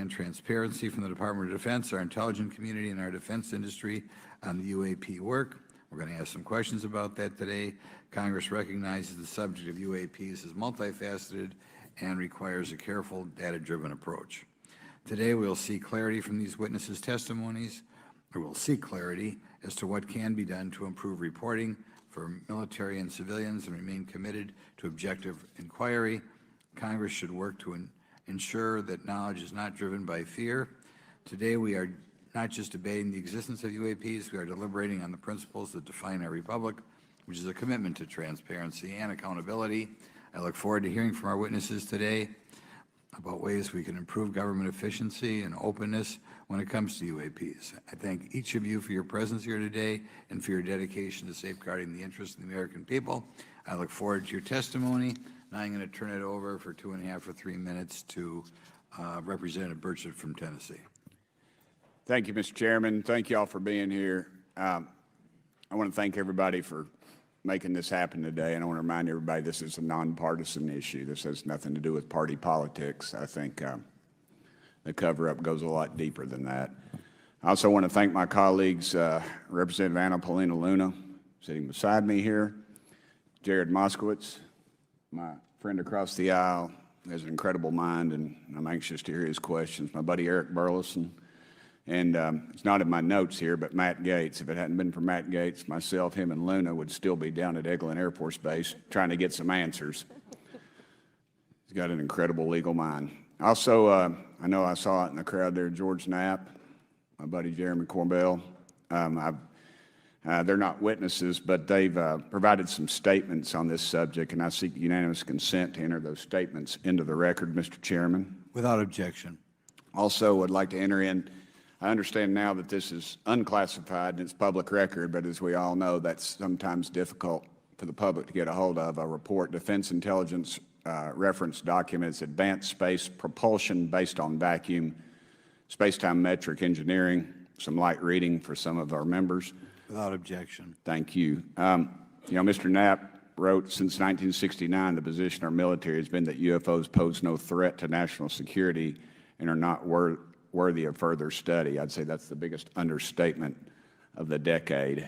government transparency from the Department of Defense, our intelligence community, and our defense industry on the UAP work. We're going to ask some questions about that today. Congress recognizes the subject of UAPs as multifaceted and requires a careful, data-driven approach. Today, we'll see clarity from these witnesses' testimonies, or we'll seek clarity as to what can be done to improve reporting for military and civilians and remain committed to objective inquiry. Congress should work to ensure that knowledge is not driven by fear. Today, we are not just debating the existence of UAPs, we are deliberating on the principles that define our republic, which is a commitment to transparency and accountability. I look forward to hearing from our witnesses today about ways we can improve government efficiency and openness when it comes to UAPs. I thank each of you for your presence here today and for your dedication to safeguarding the interests of the American people. I look forward to your testimony. Now I'm going to turn it over for 2.5 or 3 minutes to Representative Burchett from Tennessee. Thank you, Mr. Chairman. Thank you all for being here. I want to thank everybody for making this happen today, and I want to remind everybody this is a nonpartisan issue. This has nothing to do with party politics. I think the cover-up goes a lot deeper than that. I also want to thank my colleagues, Representative Anna Paulina Luna, sitting beside me here, Jared Moskowitz, my friend across the aisle, has an incredible mind, and I'm anxious to hear his questions, my buddy Eric Burleson, and it's not in my notes here, but Matt Gates. If it hadn't been for Matt Gates, myself, him, and Luna would still be down at Eglin Air Force Base trying to get some answers. He's got an incredible legal mind. Also, I know I saw it in the crowd there, George Knapp, my buddy Jeremy Corbell. They're not witnesses, but they've provided some statements on this subject, and I seek unanimous consent to enter those statements into the record, Mr. Chairman. Without objection. Also, would like to enter in, I understand now that this is unclassified and it's public record, but as we all know, that's sometimes difficult for the public to get a hold of. A report, Defense Intelligence Reference Documents, Advanced Space Propulsion Based on Vacuum, Space-Time Metric Engineering, some light reading for some of our members. Without objection. Thank you. Mr. Knapp wrote, since 1969, the position of our military has been that UFOs pose no threat to national security and are not worthy of further study. I'd say that's the biggest understatement of the decade.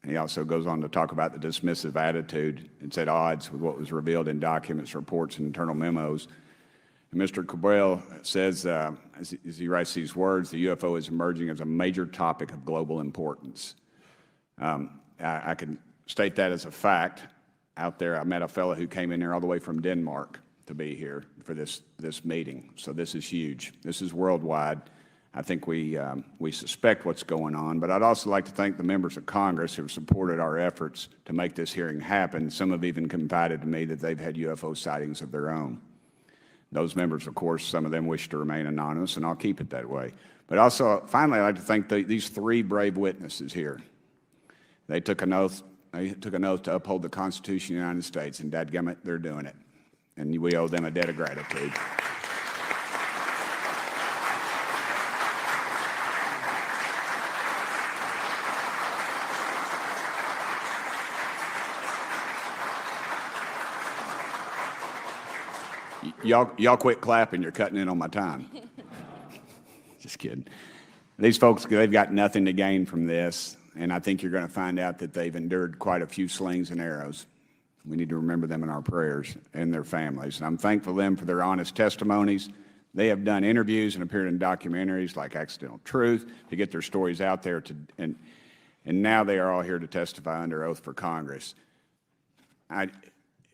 He also goes on to talk about the dismissive attitude. It's at odds with what was revealed in documents, reports, and internal memos. And Mr. Cabral says, as he writes these words, the UFO is emerging as a major topic of global importance. I can state that as a fact. Out there, I met a fellow who came in here all the way from Denmark to be here for this meeting. So this is huge. This is worldwide. I think we suspect what's going on, but I'd also like to thank the members of Congress who have supported our efforts to make this hearing happen. Some have even confided to me that they've had UFO sightings of their own. Those members, of course, some of them wish to remain anonymous, and I'll keep it that way. But also, finally, I'd like to thank these 3 brave witnesses here. They took an oath. They took an oath to uphold the Constitution of the United States, and dadgummit, they're doing it. And we owe them a debt of gratitude. Y'all quit clapping. You're cutting in on my time. Just kidding. These folks, they've got nothing to gain from this, and I think you're going to find out that they've endured quite a few slings and arrows. We need to remember them in our prayers and their families. And I'm thankful to them for their honest testimonies. They have done interviews and appeared in documentaries like Accidental Truth to get their stories out there, and now they are all here to testify under oath for Congress.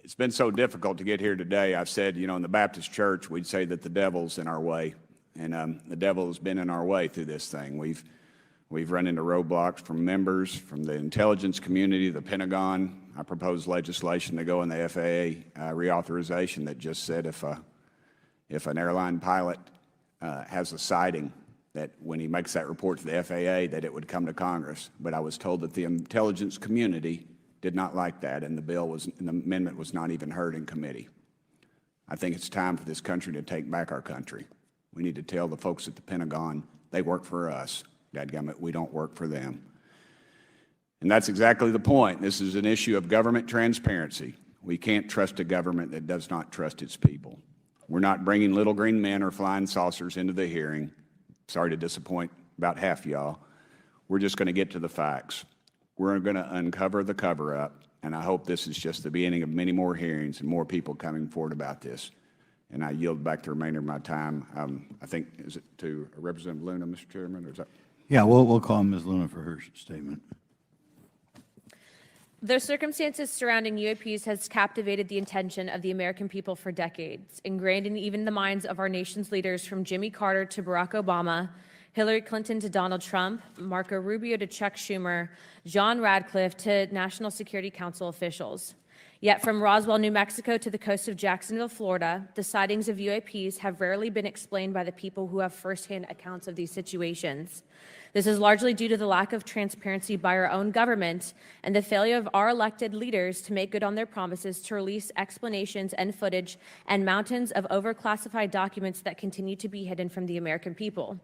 It's been so difficult to get here today. I've said, in the Baptist church, we'd say that the devil's in our way. And the devil has been in our way through this thing. We've run into roadblocks from members, from the intelligence community, the Pentagon. I proposed legislation to go in the FAA reauthorization that just said if an airline pilot has a sighting, that when he makes that report to the FAA, that it would come to Congress. But I was told that the intelligence community did not like that, and the amendment was not even heard in committee. I think it's time for this country to take back our country. We need to tell the folks at the Pentagon they work for us. Dadgummit, we don't work for them. And that's exactly the point. This is an issue of government transparency. We can't trust a government that does not trust its people. We're not bringing little green men or flying saucers into the hearing. Sorry to disappoint about half y'all. We're just going to get to the facts. We're going to uncover the cover-up, and I hope this is just the beginning of many more hearings and more people coming forward about this. And I yield back the remainder of my time. I think, is it to Representative Luna, Mr. Chairman, or is that? Yeah, we'll call Ms. Luna for her statement. The circumstances surrounding UAPs has captivated the attention of the American people for decades, ingrained in even the minds of our nation's leaders from Jimmy Carter to Barack Obama, Hillary Clinton to Donald Trump, Marco Rubio to Chuck Schumer, John Radcliffe to National Security Council officials. Yet from Roswell, New Mexico to the coast of Jacksonville, Florida, the sightings of UAPs have rarely been explained by the people who have firsthand accounts of these situations. This is largely due to the lack of transparency by our own government and the failure of our elected leaders to make good on their promises to release explanations and footage and mountains of overclassified documents that continue to be hidden from the American people.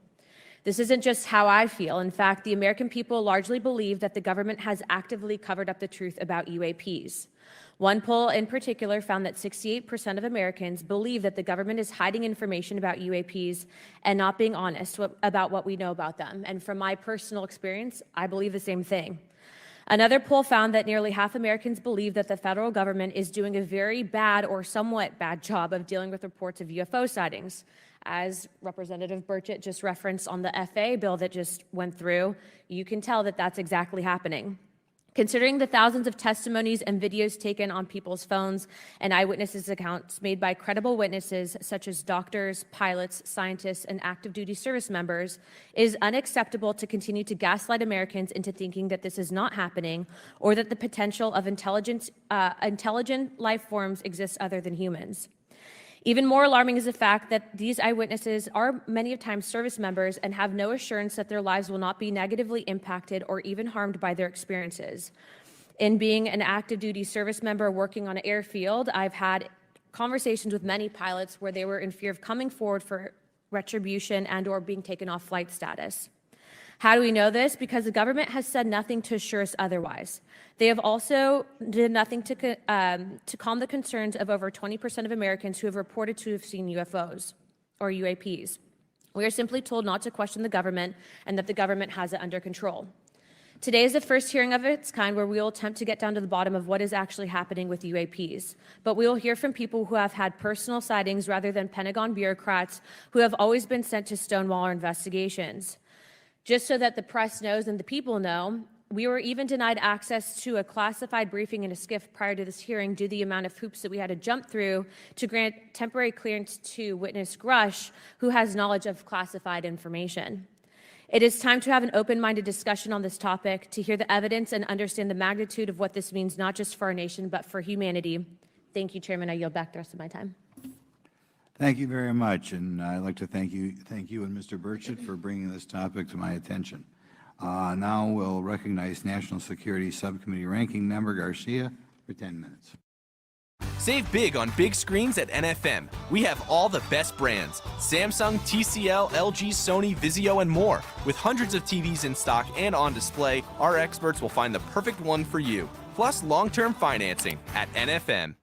This isn't just how I feel. In fact, the American people largely believe that the government has actively covered up the truth about UAPs. One poll in particular found that 68% of Americans believe that the government is hiding information about UAPs and not being honest about what we know about them. And from my personal experience, I believe the same thing. Another poll found that nearly half Americans believe that the federal government is doing a very bad or somewhat bad job of dealing with reports of UFO sightings. As Representative Burchett just referenced on the FAA bill that just went through, you can tell that that's exactly happening. Considering the thousands of testimonies and videos taken on people's phones and eyewitnesses' accounts made by credible witnesses such as doctors, pilots, scientists, and active duty service members, it is unacceptable to continue to gaslight Americans into thinking that this is not happening or that the potential of intelligent life forms exists other than humans. Even more alarming is the fact that these eyewitnesses are many of times service members and have no assurance that their lives will not be negatively impacted or even harmed by their experiences. In being an active duty service member working on an airfield, I've had conversations with many pilots where they were in fear of coming forward for retribution and or being taken off flight status. How do we know this? Because the government has said nothing to assure us otherwise. They have also did nothing to calm the concerns of over 20% of Americans who have reported to have seen UFOs or UAPs. We are simply told not to question the government and that the government has it under control. Today is the first hearing of its kind where we will attempt to get down to the bottom of what is actually happening with UAPs. But we will hear from people who have had personal sightings rather than Pentagon bureaucrats who have always been sent to stonewall our investigations. Just so that the press knows and the people know, we were even denied access to a classified briefing in a SCIF prior to this hearing due to the amount of hoops that we had to jump through to grant temporary clearance to witness Grush, who has knowledge of classified information. It is time to have an open-minded discussion on this topic, to hear the evidence and understand the magnitude of what this means, not just for our nation, but for humanity. Thank you, Chairman. I yield back the rest of my time. Thank you very much, and I'd like to thank you and Mr. Burchett for bringing this topic to my attention. Now we'll recognize National Security Subcommittee Ranking Member Garcia for 10 minutes. Save big on big screens at NFM. We have all the best brands: Samsung, TCL, LG, Sony, Vizio, and more. With hundreds of TVs in stock and on display, our experts will find the perfect one for you. Plus long-term financing at NFM.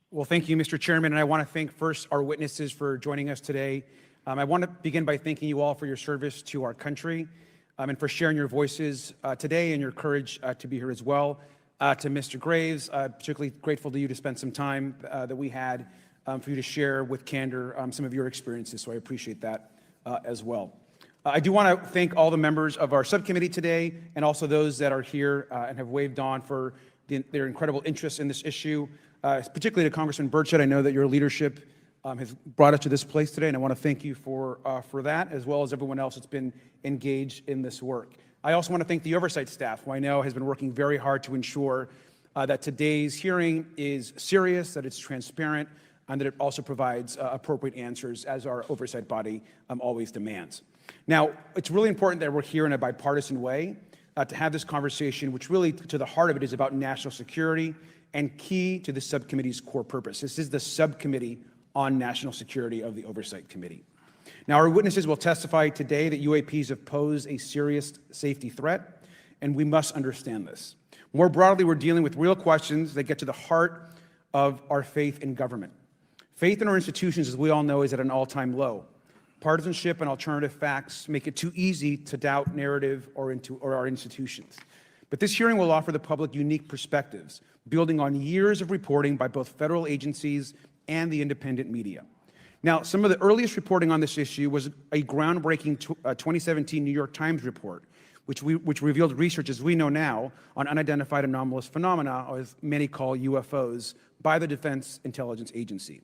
Well, thank you, Mr. Chairman, and I want to thank first our witnesses for joining us today. I want to begin by thanking you all for your service to our country and for sharing your voices today and your courage to be here as well. To Mr. Graves, particularly grateful to you to spend some time that we had for you to share with candor some of your experiences, so I appreciate that as well. I do want to thank all the members of our subcommittee today and also those that are here and have waved on for their incredible interest in this issue. Particularly to Congressman Burchett, I know that your leadership has brought us to this place today, and I want to thank you for that, as well as everyone else that's been engaged in this work. I also want to thank the oversight staff, who I know has been working very hard to ensure that today's hearing is serious, that it's transparent, and that it also provides appropriate answers, as our oversight body always demands. Now, it's really important that we're here in a bipartisan way to have this conversation, which really, to the heart of it, is about national security and key to the subcommittee's core purpose. This is the subcommittee on national security of the Oversight Committee. Now, our witnesses will testify today that UAPs have posed a serious safety threat, and we must understand this. More broadly, we're dealing with real questions that get to the heart of our faith in government. Faith in our institutions, as we all know, is at an all-time low. Partisanship and alternative facts make it too easy to doubt narrative or our institutions. But this hearing will offer the public unique perspectives, building on years of reporting by both federal agencies and the independent media. Now, some of the earliest reporting on this issue was a groundbreaking 2017 New York Times report, which revealed research, as we know now, on unidentified anomalous phenomena, or as many call UFOs, by the Defense Intelligence Agency.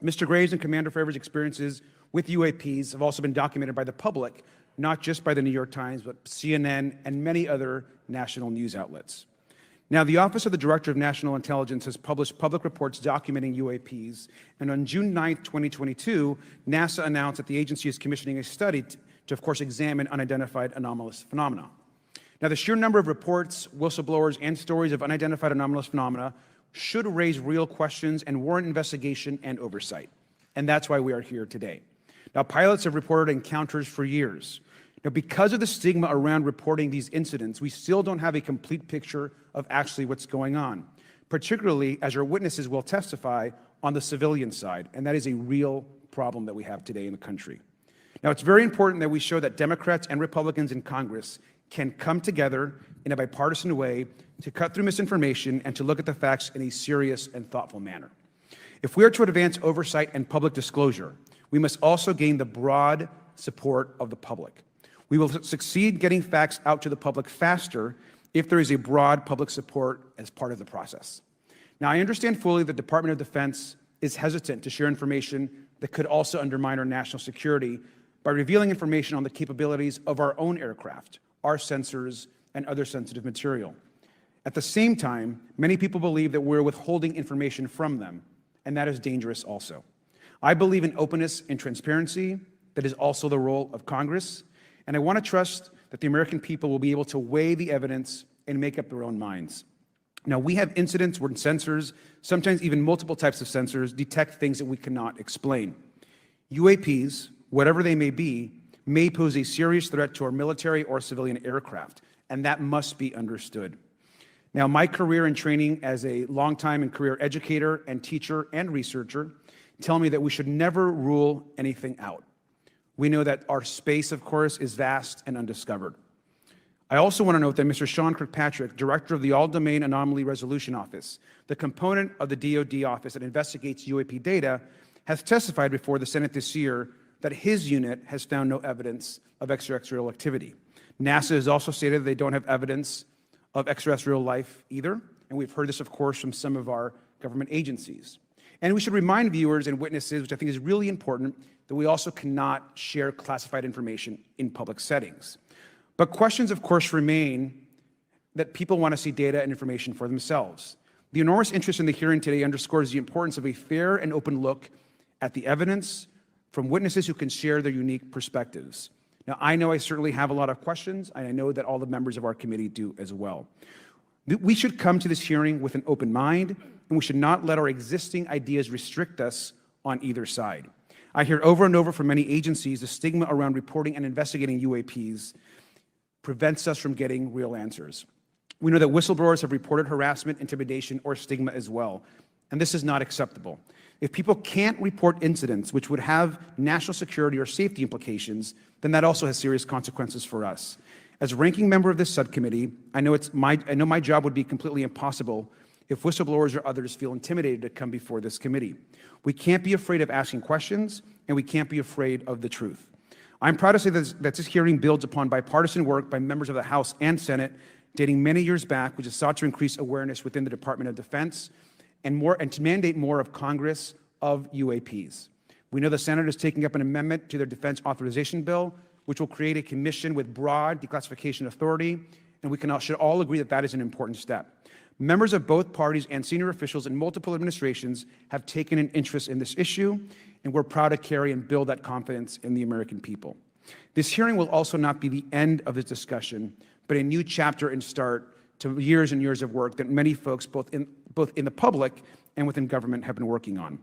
Mr. Graves and Commander Fravers' experiences with UAPs have also been documented by the public, not just by the New York Times, but CNN and many other national news outlets. Now, the Office of the Director of National Intelligence has published public reports documenting UAPs, and on June 9, 2022, NASA announced that the agency is commissioning a study to, of course, examine unidentified anomalous phenomena. Now, the sheer number of reports, whistleblowers, and stories of unidentified anomalous phenomena should raise real questions and warrant investigation and oversight, and that's why we are here today. Now, pilots have reported encounters for years. Now, because of the stigma around reporting these incidents, we still don't have a complete picture of actually what's going on, particularly as our witnesses will testify on the civilian side, and that is a real problem that we have today in the country. Now, it's very important that we show that Democrats and Republicans in Congress can come together in a bipartisan way to cut through misinformation and to look at the facts in a serious and thoughtful manner. If we are to advance oversight and public disclosure, we must also gain the broad support of the public. We will succeed getting facts out to the public faster if there is a broad public support as part of the process. Now, I understand fully the Department of Defense is hesitant to share information that could also undermine our national security by revealing information on the capabilities of our own aircraft, our sensors, and other sensitive material. At the same time, many people believe that we're withholding information from them, and that is dangerous also. I believe in openness and transparency. That is also the role of Congress. And I want to trust that the American people will be able to weigh the evidence and make up their own minds. Now, we have incidents where sensors, sometimes even multiple types of sensors, detect things that we cannot explain. UAPs, whatever they may be, may pose a serious threat to our military or civilian aircraft, and that must be understood. Now, my career and training as a longtime and career educator and teacher and researcher tell me that we should never rule anything out. We know that our space, of course, is vast and undiscovered. I also want to note that Mr. Sean Kirkpatrick, director of the All-Domain Anomaly Resolution Office, the component of the DoD office that investigates UAP data, has testified before the Senate this year that his unit has found no evidence of extraterrestrial activity. NASA has also stated they don't have evidence of extraterrestrial life either, and we've heard this, of course, from some of our government agencies. And we should remind viewers and witnesses, which I think is really important, that we also cannot share classified information in public settings. But questions, of course, remain that people want to see data and information for themselves. The enormous interest in the hearing today underscores the importance of a fair and open look at the evidence from witnesses who can share their unique perspectives. Now, I know I certainly have a lot of questions, and I know that all the members of our committee do as well. We should come to this hearing with an open mind, and we should not let our existing ideas restrict us on either side. I hear over and over from many agencies the stigma around reporting and investigating UAPs prevents us from getting real answers. We know that whistleblowers have reported harassment, intimidation, or stigma as well, and this is not acceptable. If people can't report incidents which would have national security or safety implications, then that also has serious consequences for us. As ranking member of this subcommittee, I know my job would be completely impossible if whistleblowers or others feel intimidated to come before this committee. We can't be afraid of asking questions, and we can't be afraid of the truth. I'm proud to say that this hearing builds upon bipartisan work by members of the House and Senate dating many years back, which is sought to increase awareness within the Department of Defense and to mandate more of Congress of UAPs. We know the Senate is taking up an amendment to their defense authorization bill, which will create a commission with broad declassification authority, and we should all agree that that is an important step. Members of both parties and senior officials in multiple administrations have taken an interest in this issue, and we're proud to carry and build that confidence in the American people. This hearing will also not be the end of this discussion, but a new chapter and start to years and years of work that many folks, both in the public and within government, have been working on.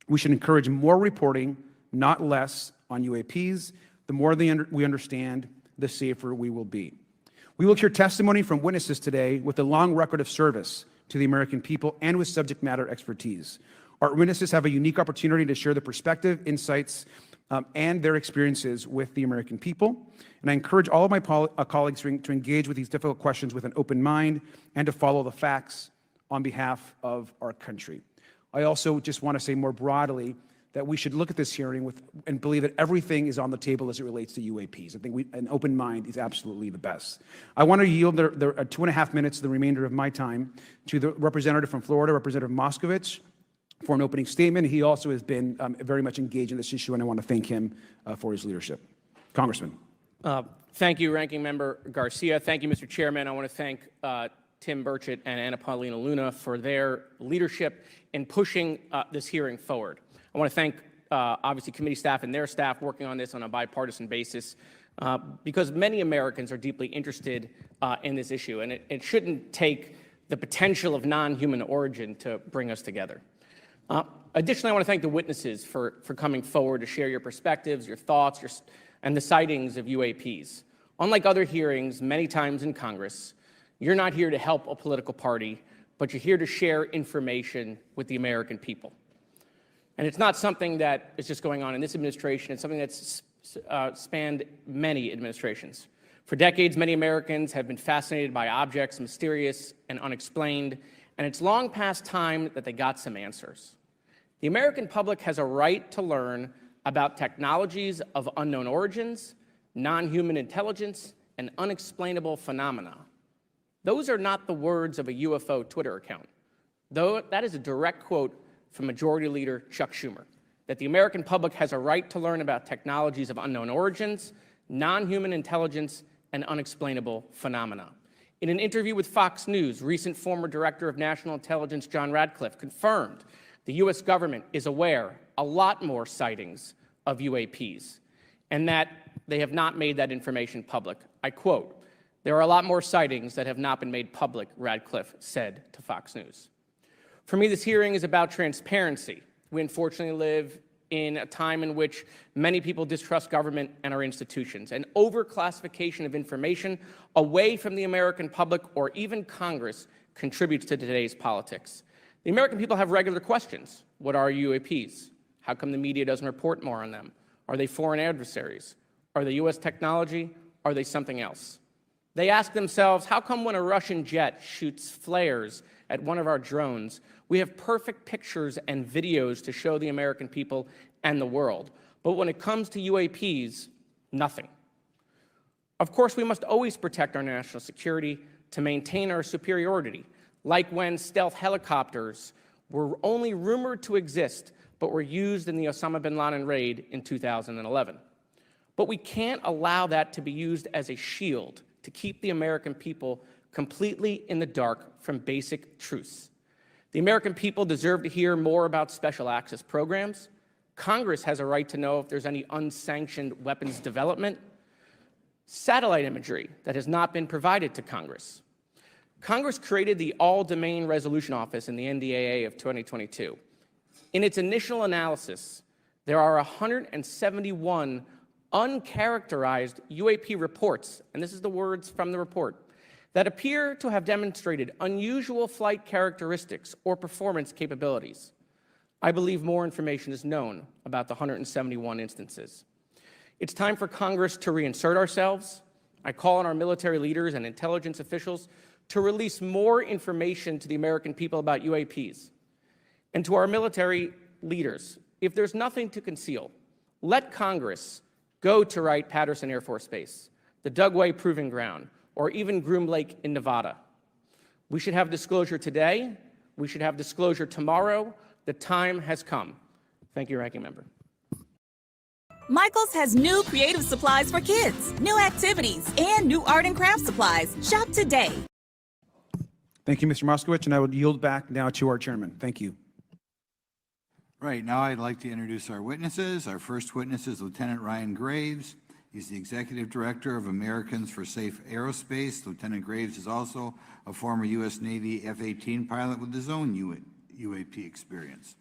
We should encourage more reporting, not less, on UAPs. The more we understand, the safer we will be. We will hear testimony from witnesses today with a long record of service, to the American people and with subject matter expertise. Our witnesses have a unique opportunity to share the perspective, insights, and their experiences with the American people. And I encourage all of my colleagues to engage with these difficult questions with an open mind and to follow the facts on behalf of our country. I also just want to say more broadly that we should look at this hearing and believe that everything is on the table as it relates to UAPs. I think an open mind is absolutely the best. I want to yield the 2.5 minutes, the remainder of my time, to the representative from Florida, Representative Moskowitz, for an opening statement. He also has been very much engaged in this issue, and I want to thank him for his leadership. Congressman. Thank you, Ranking Member Garcia. Thank you, Mr. Chairman. I want to thank Tim Burchett and Anna Paulina Luna for their leadership in pushing this hearing forward. I want to thank, obviously, committee staff and their staff working on this on a bipartisan basis because many Americans are deeply interested in this issue, and it shouldn't take the potential of non-human origin to bring us together. Additionally, I want to thank the witnesses for coming forward to share your perspectives, your thoughts, and the sightings of UAPs. Unlike other hearings many times in Congress, you're not here to help a political party, but you're here to share information with the American people. And it's not something that is just going on in this administration. It's something that's spanned many administrations. For decades, many Americans have been fascinated by objects mysterious and unexplained, and it's long past time that they got some answers. The American public has a right to learn about technologies of unknown origins, non-human intelligence, and unexplainable phenomena. Those are not the words of a UFO Twitter account, though that is a direct quote from Majority Leader Chuck Schumer, that the American public has a right to learn about technologies of unknown origins, non-human intelligence, and unexplainable phenomena. In an interview with Fox News, recent former Director of National Intelligence John Radcliffe confirmed the U.S. government is aware a lot more sightings of UAPs, and that they have not made that information public. I quote, "There are a lot more sightings that have not been made public," Radcliffe said to Fox News. For me, this hearing is about transparency. We unfortunately live in a time in which many people distrust government and our institutions, and overclassification of information away from the American public or even Congress contributes to today's politics. The American people have regular questions. What are UAPs? How come the media doesn't report more on them? Are they foreign adversaries? Are they U.S. technology? Are they something else? They ask themselves, how come when a Russian jet shoots flares at one of our drones, we have perfect pictures and videos to show the American people and the world, but when it comes to UAPs, nothing? Of course, we must always protect our national security to maintain our superiority, like when stealth helicopters were only rumored to exist but were used in the Osama bin Laden raid in 2011. But we can't allow that to be used as a shield to keep the American people completely in the dark from basic truths. The American people deserve to hear more about special access programs. Congress has a right to know if there's any unsanctioned weapons development, satellite imagery that has not been provided to Congress. Congress created the All-Domain Resolution Office in the NDAA of 2022. In its initial analysis, there are 171 uncharacterized UAP reports, and this is the words from the report, that appear to have demonstrated unusual flight characteristics or performance capabilities. I believe more information is known about the 171 instances. It's time for Congress to reinsert ourselves. I call on our military leaders and intelligence officials to release more information to the American people about UAPs. And to our military leaders, if there's nothing to conceal, let Congress go to Wright-Patterson Air Force Base, the Dugway Proving Ground, or even Groom Lake in Nevada. We should have disclosure today. We should have disclosure tomorrow. The time has come. Thank you, Ranking Member. Michael's has new creative supplies for kids, new activities, and new art and craft supplies. Shop today. Thank you, Mr. Moskowitz, and I would yield back now to our chairman. Thank you. Right, now I'd like to introduce our witnesses. Our first witness is Lieutenant Ryan Graves. He's the Executive Director of Americans for Safe Aerospace. Lieutenant Graves is also a former U.S. Navy F-18 pilot with his own UAP experience.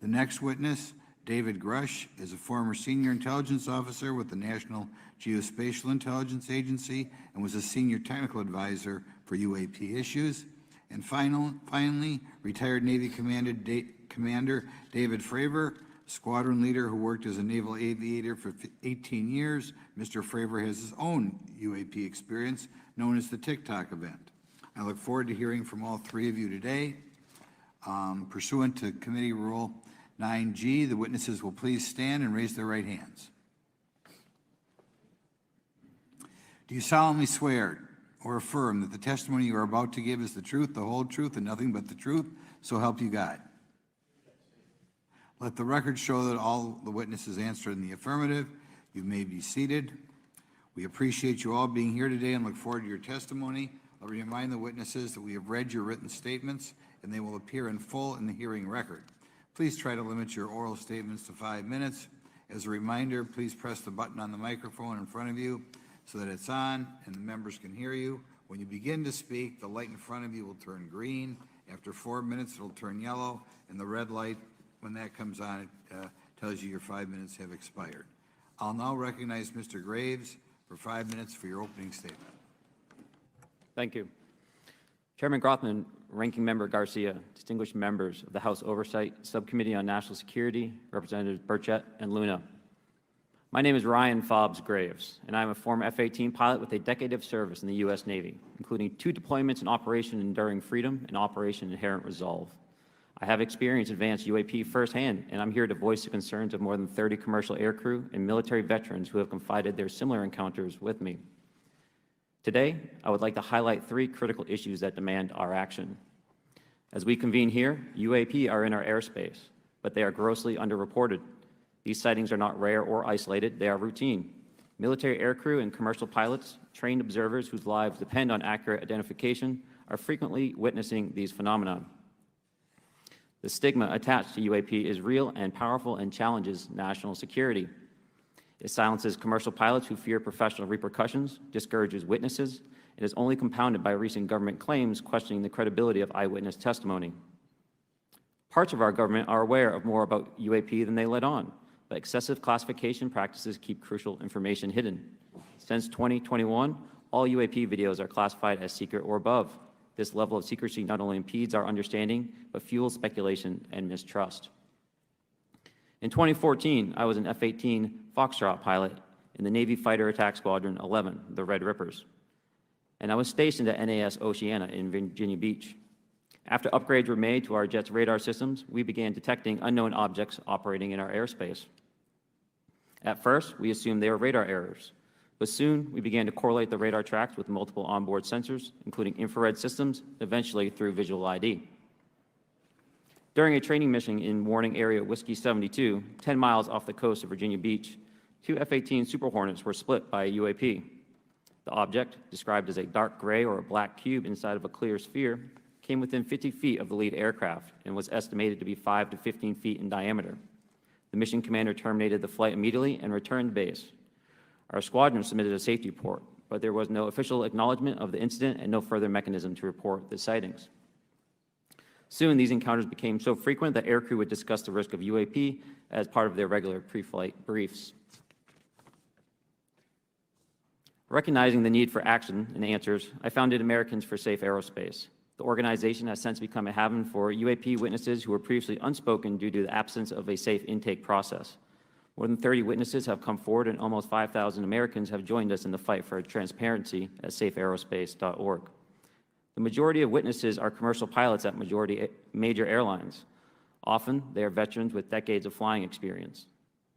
The next witness, David Grush, is a former senior intelligence officer with the National Geospatial Intelligence Agency and was a senior technical advisor for UAP issues. And finally, retired Navy Commander David Fravor, squadron leader who worked as a naval aviator for 18 years. Mr. Fravor has his own UAP experience, known as the TikTok event. I look forward to hearing from all three of you today. Pursuant to Committee Rule 9G, the witnesses will please stand and raise their right hands. Do you solemnly swear or affirm that the testimony you are about to give is the truth, the whole truth, and nothing but the truth, so help you God? Let the record show that all the witnesses answered in the affirmative. You may be seated. We appreciate you all being here today and look forward to your testimony. I'll remind the witnesses that we have read your written statements and they will appear in full in the hearing record. Please try to limit your oral statements to 5 minutes. As a reminder, please press the button on the microphone in front of you so that it's on and the members can hear you. When you begin to speak, the light in front of you will turn green. After 4 minutes, it'll turn yellow, and the red light, when that comes on, it tells you your 5 minutes have expired. I'll now recognize Mr. Graves for 5 minutes for your opening statement. Thank you. Chairman Grothman, Ranking Member Garcia, distinguished members of the House Oversight Subcommittee on National Security, Representatives Burchett and Luna. My name is Ryan Fobbs Graves, and I am a former F-18 pilot with a decade of service in the U.S. Navy, including 2 deployments in Operation Enduring Freedom and Operation Inherent Resolve. I have experienced advanced UAP firsthand, and I'm here to voice the concerns of more than 30 commercial aircrew and military veterans who have confided their similar encounters with me. Today, I would like to highlight 3 critical issues that demand our action. As we convene here, UAP are in our airspace, but they are grossly underreported. These sightings are not rare or isolated, they are routine. Military aircrew and commercial pilots, trained observers whose lives depend on accurate identification, are frequently witnessing these phenomena. The stigma attached to UAP is real and powerful and challenges national security. It silences commercial pilots who fear professional repercussions, discourages witnesses, and is only compounded by recent government claims questioning the credibility of eyewitness testimony. Parts of our government are aware of more about UAP than they let on, but excessive classification practices keep crucial information hidden. Since 2021, all UAP videos are classified as secret or above. This level of secrecy not only impedes our understanding, but fuels speculation and mistrust. In 2014, I was an F-18 Foxtrot pilot in the Navy Fighter Attack Squadron 11, the Red Rippers, and I was stationed at NAS Oceana in Virginia Beach. After upgrades were made to our jet's radar systems, we began detecting unknown objects operating in our airspace. At first, we assumed they were radar errors, but soon we began to correlate the radar tracks with multiple onboard sensors, including infrared systems, eventually through visual ID. During a training mission in Warning Area Whiskey 72, 10 miles off the coast of Virginia Beach, 2 F-18 Super Hornets were split by a UAP. The object, described as a dark gray or a black cube inside of a clear sphere, came within 50 feet of the lead aircraft and was estimated to be 5 to 15 feet in diameter. The mission commander terminated the flight immediately and returned to base. Our squadron submitted a safety report, but there was no official acknowledgement of the incident and no further mechanism to report the sightings. Soon, these encounters became so frequent that aircrew would discuss the risk of UAP as part of their regular pre-flight briefs. Recognizing the need for action and answers, I founded Americans for Safe Aerospace. The organization has since become a haven for UAP witnesses who were previously unspoken due to the absence of a safe intake process. More than 30 witnesses have come forward, and almost 5,000 Americans have joined us in the fight for transparency at safeaerospace.org. The majority of witnesses are commercial pilots at major airlines. Often, they are veterans with decades of flying experience.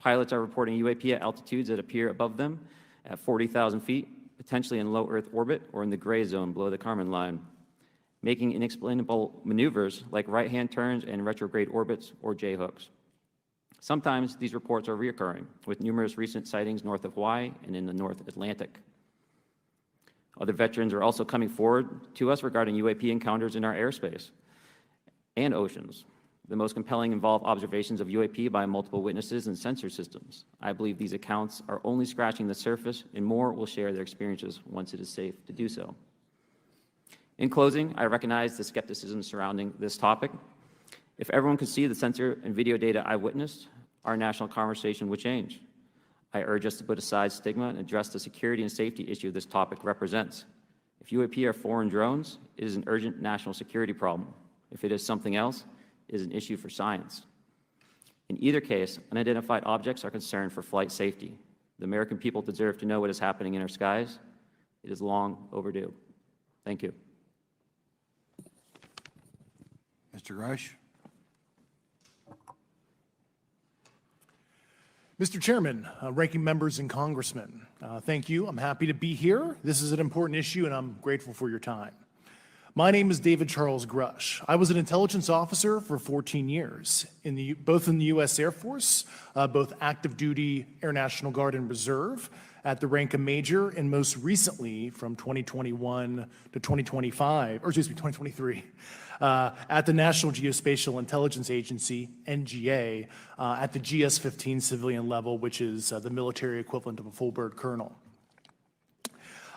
Pilots are reporting UAP at altitudes that appear above them at 40,000 feet, potentially in low Earth orbit or in the gray zone below the Kármán line, making inexplainable maneuvers like right-hand turns and retrograde orbits or J-hooks. Sometimes these reports are reoccurring, with numerous recent sightings north of Hawaii and in the North Atlantic. Other veterans are also coming forward to us regarding UAP encounters in our airspace and oceans. The most compelling involve observations of UAP by multiple witnesses and sensor systems. I believe these accounts are only scratching the surface, and more will share their experiences once it is safe to do so. In closing, I recognize the skepticism surrounding this topic. If everyone could see the sensor and video data I witnessed, our national conversation would change. I urge us to put aside stigma and address the security and safety issue this topic represents. If UAP are foreign drones, it is an urgent national security problem. If it is something else, it is an issue for science. In either case, unidentified objects are concerned for flight safety. The American people deserve to know what is happening in our skies. It is long overdue. Thank you. Mr. Grush? Mr. Chairman, ranking members and congressmen, thank you. I'm happy to be here. This is an important issue, and I'm grateful for your time. My name is David Charles Grush. I was an intelligence officer for 14 years, both in the U.S. Air Force, both active duty, Air National Guard, and Reserve, at the rank of major, and most recently from 2021 to 2023, at the National Geospatial Intelligence Agency, NGA, at the GS-15 civilian level, which is the military equivalent of a full bird colonel.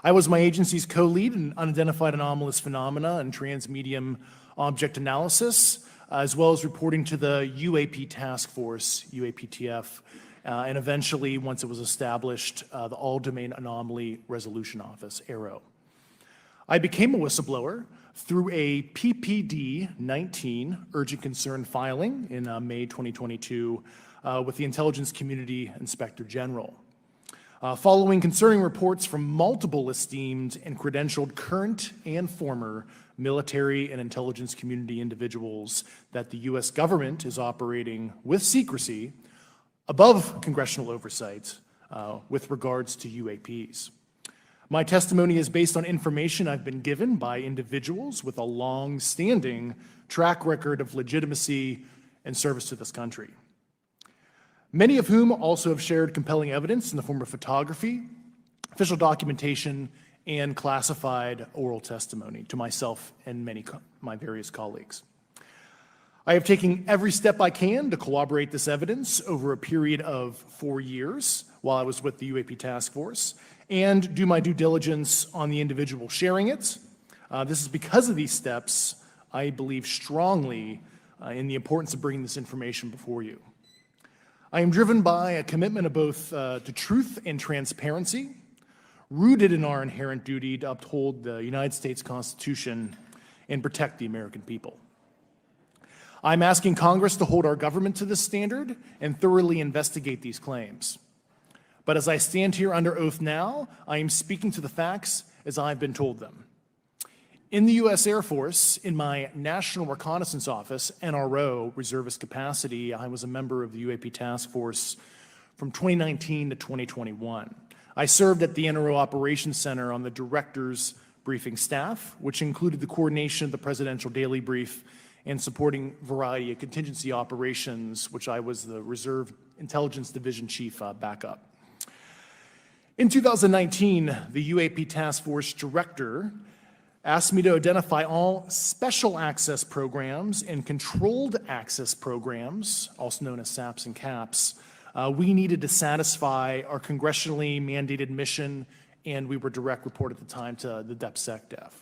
I was my agency's co-lead in unidentified anomalous phenomena and transmedium object analysis, as well as reporting to the UAP task force, UAPTF, and eventually, once it was established, the All-Domain Anomaly Resolution Office, AARO. I became a whistleblower through a PPD-19 urgent concern filing in May 2022 with the Intelligence Community Inspector General. Following concerning reports from multiple esteemed and credentialed current and former military and intelligence community individuals that the U.S. government is operating with secrecy above congressional oversight with regards to UAPs. My testimony is based on information I've been given by individuals with a long-standing track record of legitimacy and service to this country, many of whom also have shared compelling evidence in the form of photography, official documentation, and classified oral testimony to myself and my various colleagues. I have taken every step I can to corroborate this evidence over a period of 4 years while I was with the UAP Task Force and do my due diligence on the individual sharing it. This is because of these steps, I believe strongly in the importance of bringing this information before you. I am driven by a commitment of both to truth and transparency, rooted in our inherent duty to uphold the United States Constitution and protect the American people. I'm asking Congress to hold our government to this standard and thoroughly investigate these claims. But as I stand here under oath now, I am speaking to the facts as I've been told them. In the U.S. Air Force, in my National Reconnaissance Office, NRO, reservist capacity, I was a member of the UAP Task Force from 2019 to 2021. I served at the NRO Operations Center on the Director's Briefing staff, which included the coordination of the Presidential Daily Brief and supporting variety of contingency operations, which I was the Reserve Intelligence Division Chief backup. In 2019, the UAP Task Force Director asked me to identify all special access programs and controlled access programs, also known as SAPs and CAPs, we needed to satisfy our congressionally mandated mission, and we were direct report at the time to the DepSecDef.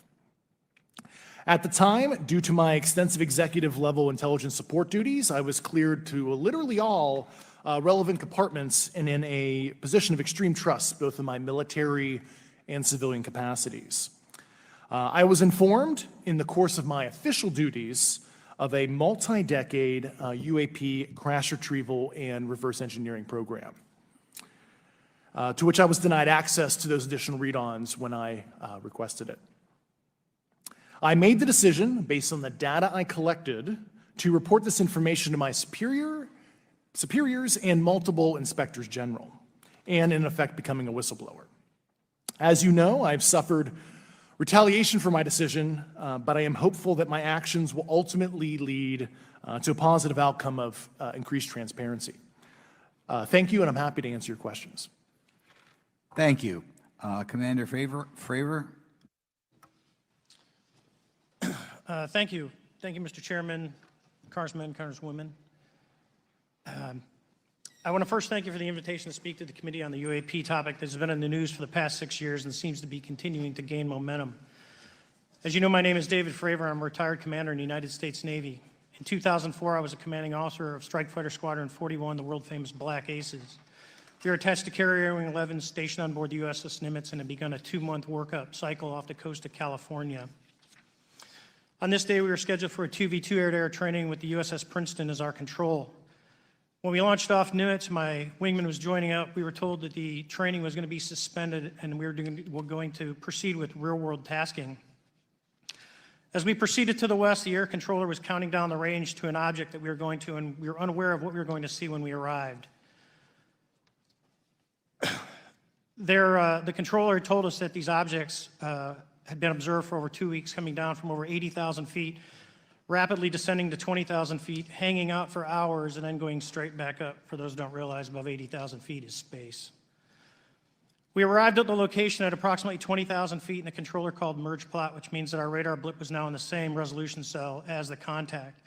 At the time, due to my extensive executive level intelligence support duties, I was cleared to literally all relevant compartments and in a position of extreme trust, both in my military and civilian capacities. I was informed in the course of my official duties of a multi-decade UAP crash retrieval and reverse engineering program, to which I was denied access to those additional read-ons when I requested it. I made the decision, based on the data I collected, to report this information to my superiors and multiple inspectors general, and in effect becoming a whistleblower. As you know, I've suffered retaliation for my decision, but I am hopeful that my actions will ultimately lead to a positive outcome of increased transparency. Thank you, and I'm happy to answer your questions. Thank you. Commander Fravor? Thank you. Thank you, Mr. Chairman, Congressmen, Congresswomen. I want to first thank you for the invitation to speak to the committee on the UAP topic that's been in the news for the past 6 years and seems to be continuing to gain momentum. As you know, my name is David Fravor. I'm a retired commander in the United States Navy. In 2004, I was a commanding officer of Strike Fighter Squadron 41, the world-famous Black Aces, We are attached to Carrier Wing 11 stationed on board the USS Nimitz and have begun a 2-month workup cycle off the coast of California. On this day, we were scheduled for a 2v2 air-to-air training with the USS Princeton as our control. When we launched off Nimitz, my wingman was joining up. We were told that the training was going to be suspended and we were going to proceed with real-world tasking. As we proceeded to the west, the air controller was counting down the range to an object that we were going to, and we were unaware of what we were going to see when we arrived. The controller had told us that these objects had been observed for over 2 weeks, coming down from over 80,000 feet, rapidly descending to 20,000 feet, hanging out for hours, and then going straight back up. For those who don't realize, above 80,000 feet is space. We arrived at the location at approximately 20,000 feet, and the controller called merge plot, which means that our radar blip was now in the same resolution cell as the contact.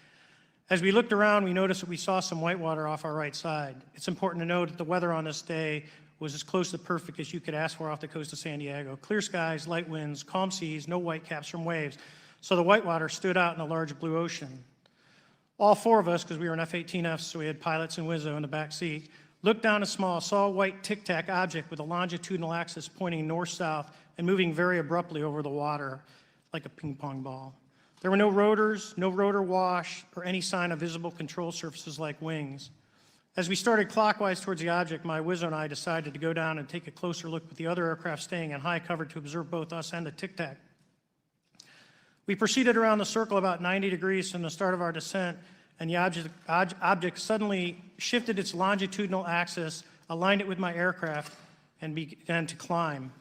As we looked around, we noticed that we saw some whitewater off our right side. It's important to note that the weather on this day was as close to perfect as you could ask for off the coast of San Diego. Clear skies, light winds, calm seas, no whitecaps from waves. So the whitewater stood out in a large blue ocean. All 4 of us, because we were in F-18Fs, so we had pilots and Wizzo in the back seat, looked down saw a white tic-tac object with a longitudinal axis pointing north-south and moving very abruptly over the water like a ping-pong ball. There were no rotors, no rotor wash, or any sign of visible control surfaces like wings. As we started clockwise towards the object, my Wizzo and I decided to go down and take a closer look with the other aircraft staying in high cover to observe both us and the tic-tac. We proceeded around the circle about 90 degrees from the start of our descent, and the object suddenly shifted its longitudinal axis, aligned it with my aircraft, and began to climb.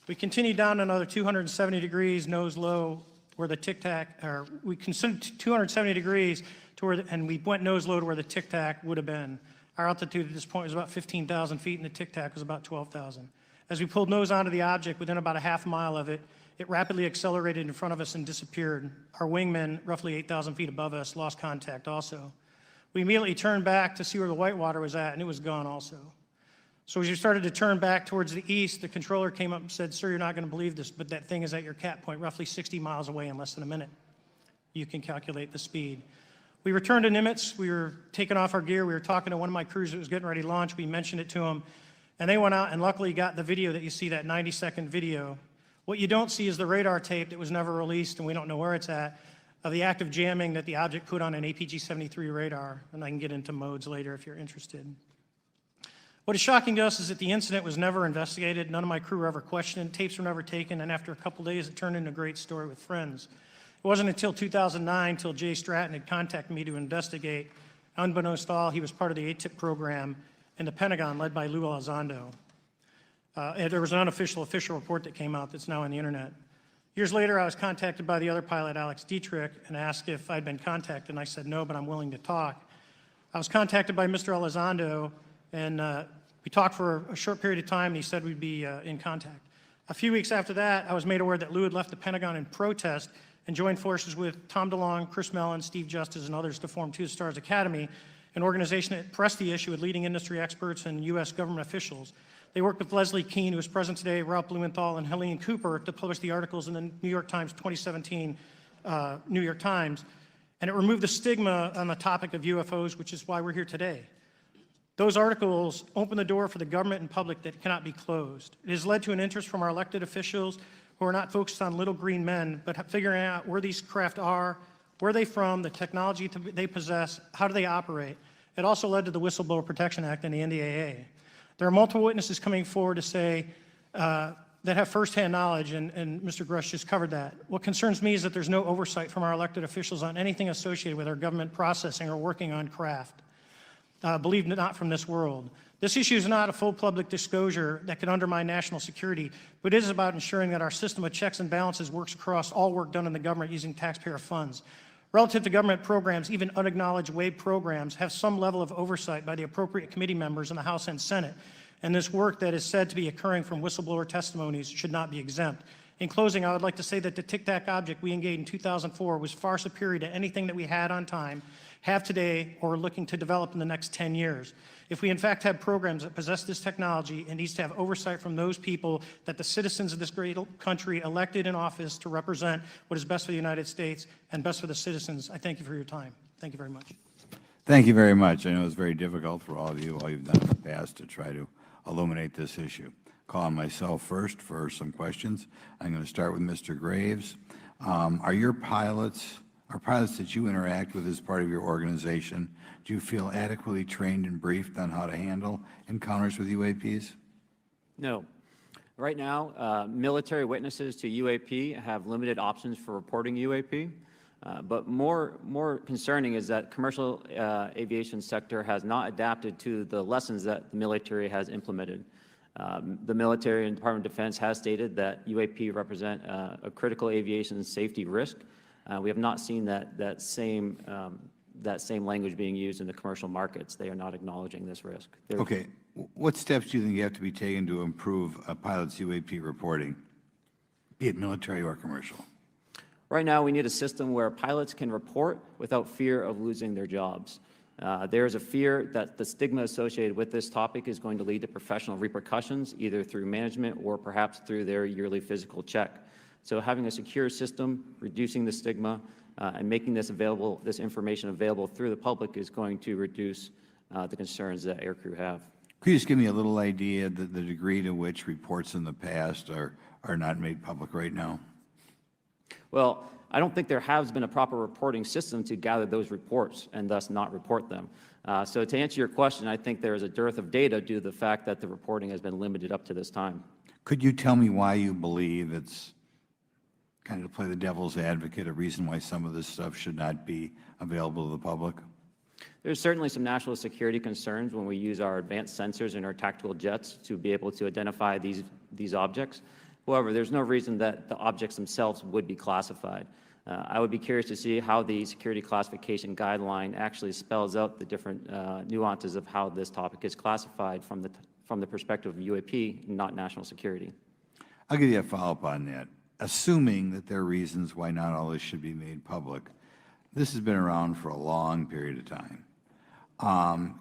We continued down another 270 degrees, nose low, where the tic-tac, or we considered 270 degrees to where, and we went nose low to where the tic-tac would have been. Our altitude at this point was about 15,000 feet, and the tic-tac was about 12,000. As we pulled nose onto the object, within about a half mile of it, it rapidly accelerated in front of us and disappeared. Our wingman, roughly 8,000 feet above us, lost contact also. We immediately turned back to see where the whitewater was at, and it was gone also. So as we started to turn back towards the east, the controller came up and said, "Sir, you're not going to believe this, but that thing is at your cap point, roughly 60 miles away in less than a minute." You can calculate the speed. We returned to Nimitz. We were taking off our gear. We were talking to one of my crews that was getting ready to launch. We mentioned it to him, and they went out and luckily got the video that you see, that 90-second video. What you don't see is the radar tape that was never released, and we don't know where it's at, of the active jamming that the object put on an APG-73 radar, and I can get into modes later if you're interested. What is shocking to us is that the incident was never investigated. None of my crew were ever questioned. Tapes were never taken, and after a couple days, it turned into a great story with friends. It wasn't until 2009 until Jay Stratton had contacted me to investigate. Unbeknownst to all, he was part of the ATIP program in the Pentagon led by Lou Elizondo. And there was an unofficial official report that came out that's now on the internet. Years later, I was contacted by the other pilot, Alex Dietrich, and asked if I'd been contacted, and I said no, but I'm willing to talk. I was contacted by Mr. Elizondo, and we talked for a short period of time, and he said we'd be in contact. A few weeks after that, I was made aware that Lou had left the Pentagon in protest and joined forces with Tom DeLonge, Chris Mellon, Steve Justice, and others to form Two Stars Academy, an organization that pressed the issue with leading industry experts and U.S. government officials. They worked with Leslie Kean, who is present today, Ralph Blumenthal, and Helene Cooper to publish the articles in the New York Times 2017 New York Times, and it removed the stigma on the topic of UFOs, which is why we're here today. Those articles open the door for the government and public that cannot be closed. It has led to an interest from our elected officials who are not focused on little green men, but figuring out where these craft are, where they're from, the technology they possess, how do they operate. It also led to the Whistleblower Protection Act and the NDAA. There are multiple witnesses coming forward to say that have firsthand knowledge, and Mr. Grush just covered that. What concerns me is that there's no oversight from our elected officials on anything associated with our government processing or working on craft. Believe it, not from this world. This issue is not a full public disclosure that could undermine national security, but it is about ensuring that our system of checks and balances works across all work done in the government using taxpayer funds. Relative to government programs, even unacknowledged WAVE programs have some level of oversight by the appropriate committee members in the House and Senate, and this work that is said to be occurring from whistleblower testimonies should not be exempt. In closing, I would like to say that the tic-tac object we engaged in 2004 was far superior to anything that we had on time, have today, or are looking to develop in the next 10 years. If we in fact have programs that possess this technology, it needs to have oversight from those people that the citizens of this great country elected in office to represent what is best for the United States and best for the citizens. I thank you for your time. Thank you very much. Thank you very much. I know it's very difficult for all of you, all you've done in the past to try to illuminate this issue. Call on myself first for some questions. I'm going to start with Mr. Graves. Are pilots that you interact with as part of your organization, do you feel adequately trained and briefed on how to handle encounters with UAPs? No. Right now, military witnesses to UAP have limited options for reporting UAP. But more concerning is that commercial aviation sector has not adapted to the lessons that the military has implemented. The military and Department of Defense has stated that UAP represent a critical aviation safety risk. We have not seen that same language being used in the commercial markets. They are not acknowledging this risk. Okay. What steps do you think have to be taken to improve a pilot's UAP reporting, be it military or commercial? Right now, we need a system where pilots can report without fear of losing their jobs. There is a fear that the stigma associated with this topic is going to lead to professional repercussions, either through management or perhaps through their yearly physical check. So having a secure system, reducing the stigma, and making this information available through the public is going to reduce the concerns that aircrew have. Could you just give me a little idea of the degree to which reports in the past are not made public right now? Well, I don't think there has been a proper reporting system to gather those reports and thus not report them. So to answer your question, I think there is a dearth of data due to the fact that the reporting has been limited up to this time. Could you tell me why you believe it's, kind of to play the devil's advocate, a reason why some of this stuff should not be available to the public? There's certainly some national security concerns when we use our advanced sensors in our tactical jets to be able to identify these objects. However, there's no reason that the objects themselves would be classified. I would be curious to see how the security classification guideline actually spells out the different nuances of how this topic is classified from the perspective of UAP, not national security. I'll give you a follow-up on that. Assuming that there are reasons why not all this should be made public, this has been around for a long period of time.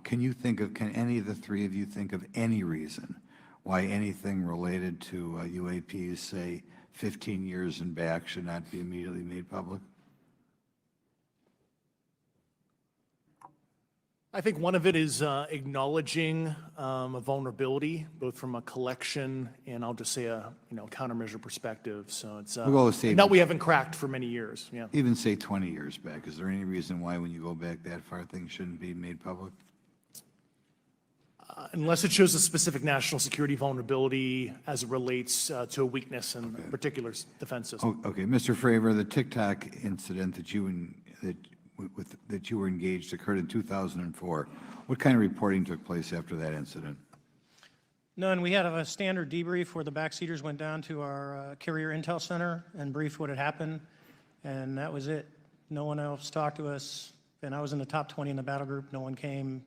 Can any of the three of you think of any reason why anything related to UAPs, say 15 years and back, should not be immediately made public? I think one of it is acknowledging a vulnerability, both from a collection and I'll just say a countermeasure perspective. So it's that we haven't cracked for many years. Yeah. Even say 20 years back. Is there any reason why, when you go back that far, things shouldn't be made public? Unless it shows a specific national security vulnerability as it relates to a weakness in a particular defense system. Okay, Mr. Fravor, the TikTok incident that you were engaged occurred in 2004. What kind of reporting took place after that incident? None. We had a standard debrief where the backseaters went down to our carrier intel center and briefed what had happened, and that was it. No one else talked to us, and I was in the top 20 in the battle group. No one came.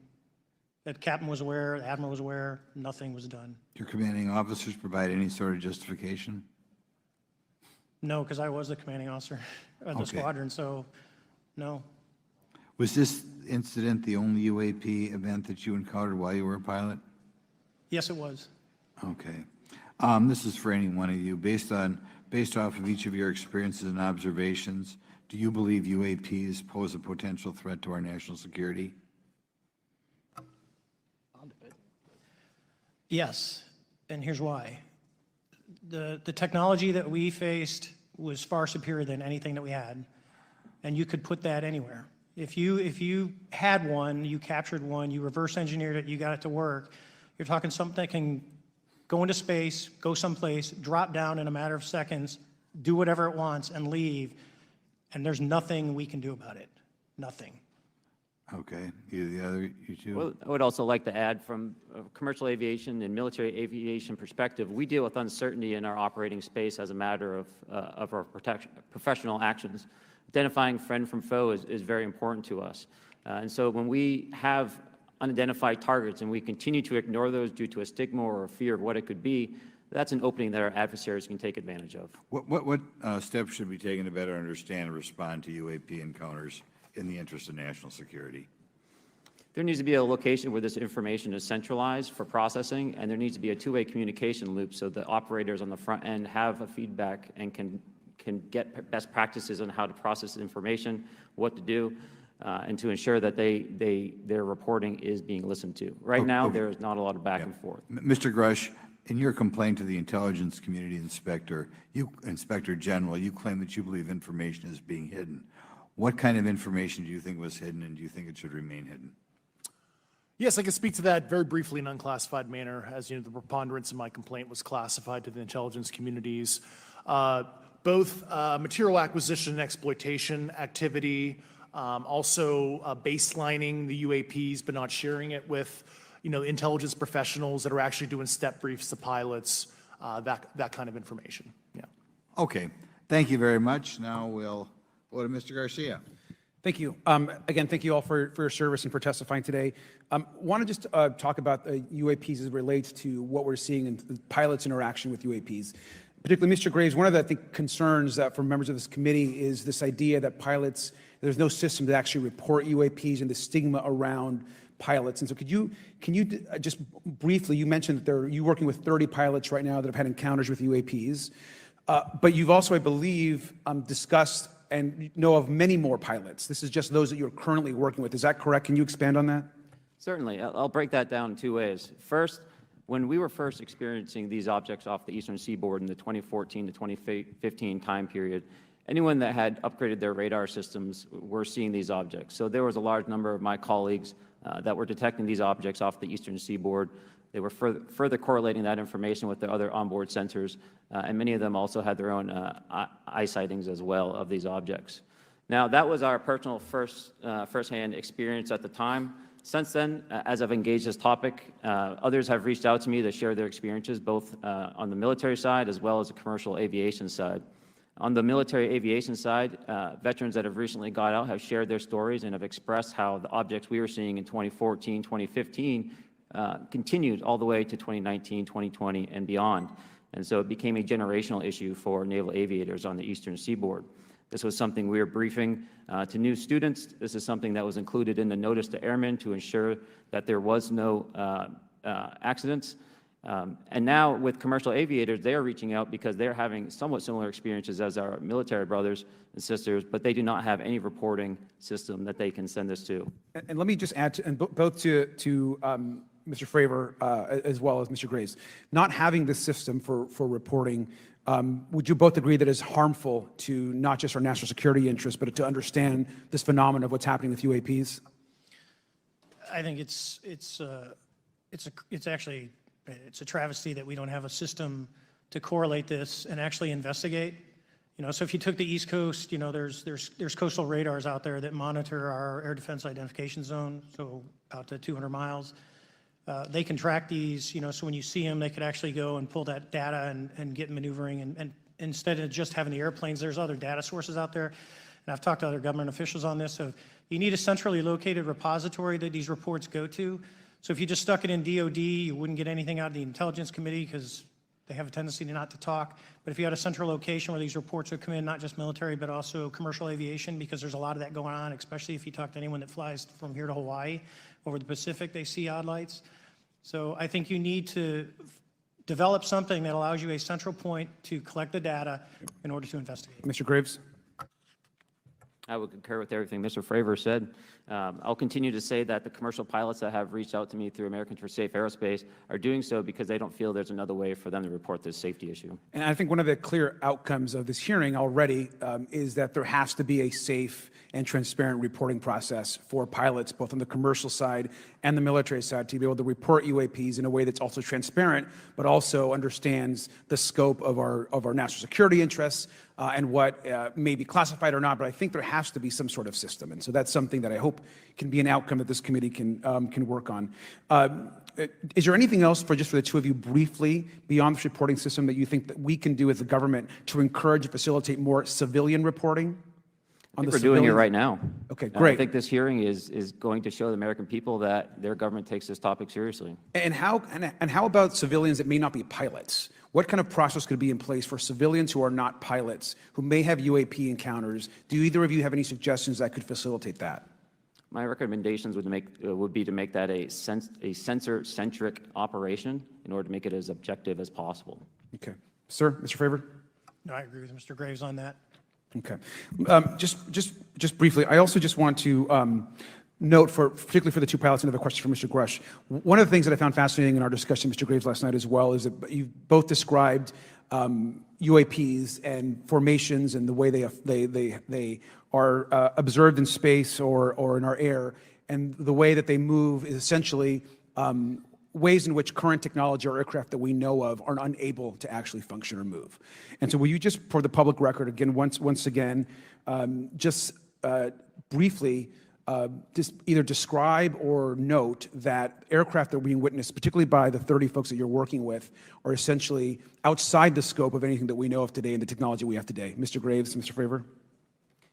The captain was aware, the admiral was aware, nothing was done. Your commanding officers provide any sort of justification? No, because I was the commanding officer of the squadron, so no. Was this incident the only UAP event that you encountered while you were a pilot? Yes, it was. Okay. This is for any one of you. Based off of each of your experiences and observations, do you believe UAPs pose a potential threat to our national security? Yes, and here's why. The technology that we faced was far superior than anything that we had, and you could put that anywhere. If you had one, you captured one, you reverse engineered it, you got it to work, you're talking something that can go into space, go someplace, drop down in a matter of seconds, do whatever it wants, and leave, and there's nothing we can do about it. Nothing. Okay. You two? Well, I would also like to add, from a commercial aviation and military aviation perspective, we deal with uncertainty in our operating space as a matter of our professional actions. Identifying friend from foe is very important to us. And so when we have unidentified targets and we continue to ignore those due to a stigma or a fear of what it could be, that's an opening that our adversaries can take advantage of. What steps should be taken to better understand and respond to UAP encounters in the interest of national security? There needs to be a location where this information is centralized for processing, and there needs to be a two-way communication loop so that operators on the front end have a feedback and can get best practices on how to process information, what to do. and to ensure that their reporting is being listened to. Right now, okay. there is not a lot of back and forth. Mr. Grush, in your complaint to the Intelligence Community Inspector General, you claim that you believe information is being hidden. What kind of information do you think was hidden, and do you think it should remain hidden? Yes, I can speak to that very briefly in an unclassified manner. As you know, the preponderance of my complaint was classified to the intelligence communities. Both material acquisition and exploitation activity, also baselining the UAPs but not sharing it with intelligence professionals that are actually doing step briefs to pilots, that kind of information. Yeah. Okay. Thank you very much. Now we'll go to Mr. Garcia. Thank you. Again, thank you all for your service and for testifying today. Want to just talk about UAPs as it relates to what we're seeing in the pilots' interaction with UAPs. Particularly, Mr. Graves, one of the concerns that for members of this committee is this idea that pilots, there's no system to actually report UAPs and the stigma around pilots. And so can you just briefly, you mentioned that you're working with 30 pilots right now that have had encounters with UAPs, but you've also, I believe, discussed and know of many more pilots. This is just those that you're currently working with. Is that correct? Can you expand on that? Certainly. I'll break that down in two ways. First, when we were first experiencing these objects off the eastern seaboard in the 2014 to 2015 time period, anyone that had upgraded their radar systems were seeing these objects. So there was a large number of my colleagues that were detecting these objects off the eastern seaboard. They were further correlating that information with the other onboard sensors, and many of them also had their own eye sightings as well of these objects. Now, that was our personal firsthand experience at the time. Since then, as I've engaged this topic, others have reached out to me to share their experiences, both on the military side as well as the commercial aviation side. On the military aviation side, veterans that have recently got out have shared their stories and have expressed how the objects we were seeing in 2014, 2015 continued all the way to 2019, 2020, and beyond. And so it became a generational issue for naval aviators on the eastern seaboard. This was something we were briefing to new students. This is something that was included in the notice to airmen to ensure that there was no accidents. And now with commercial aviators, they are reaching out because they're having somewhat similar experiences as our military brothers and sisters, but they do not have any reporting system that they can send us to. And let me just add, both to Mr. Fravor as well as Mr. Graves, not having this system for reporting, would you both agree that it's harmful to not just our national security interests, but to understand this phenomenon of what's happening with UAPs? I think it's actually a travesty that we don't have a system to correlate this and actually investigate. So if you took the East Coast, there's coastal radars out there that monitor our air defense identification zone, so out to 200 miles. They can track these, so when you see them, they could actually go and pull that data and get maneuvering. And instead of just having the airplanes, there's other data sources out there. And I've talked to other government officials on this. So you need a centrally located repository that these reports go to. So if you just stuck it in DOD, you wouldn't get anything out of the Intelligence Committee because they have a tendency to not to talk. But if you had a central location where these reports would come in, not just military, but also commercial aviation, because there's a lot of that going on, especially if you talk to anyone that flies from here to Hawaii, over the Pacific, they see odd lights. So I think you need to develop something that allows you a central point to collect the data in order to investigate. Mr. Graves? I would concur with everything Mr. Fravor said. I'll continue to say that the commercial pilots that have reached out to me through Americans for Safe Aerospace are doing so because they don't feel there's another way for them to report this safety issue. And I think one of the clear outcomes of this hearing already is that there has to be a safe and transparent reporting process for pilots, both on the commercial side and the military side, to be able to report UAPs in a way that's also transparent, but also understands the scope of our national security interests and what may be classified or not. But I think there has to be some sort of system, and so that's something that I hope can be an outcome that this committee can work on. Is there anything else for the two of you briefly beyond this reporting system that you think that we can do as the government to encourage and facilitate more civilian reporting? I think we're doing it right now. Okay, great. I think this hearing is going to show the American people that their government takes this topic seriously. And how about civilians that may not be pilots? What kind of process could be in place for civilians who are not pilots, who may have UAP encounters? Do either of you have any suggestions that could facilitate that? My recommendations would be to make that a sensor-centric operation in order to make it as objective as possible. Okay. Sir, Mr. Fravor? No, I agree with Mr. Graves on that. Okay. Just briefly, I also just want to note, particularly for the two pilots, another question for Mr. Grush. One of the things that I found fascinating in our discussion, Mr. Graves, last night as well, is that you both described UAPs and formations and the way they are observed in space or in our air, and the way that they move is essentially ways in which current technology or aircraft that we know of are unable to actually function or move. And so will you just, for the public record, again, once again, just briefly just either describe or note that aircraft that are being witnessed, particularly by the 30 folks that you're working with, are essentially outside the scope of anything that we know of today and the technology we have today. Mr. Graves, Mr. Fravor?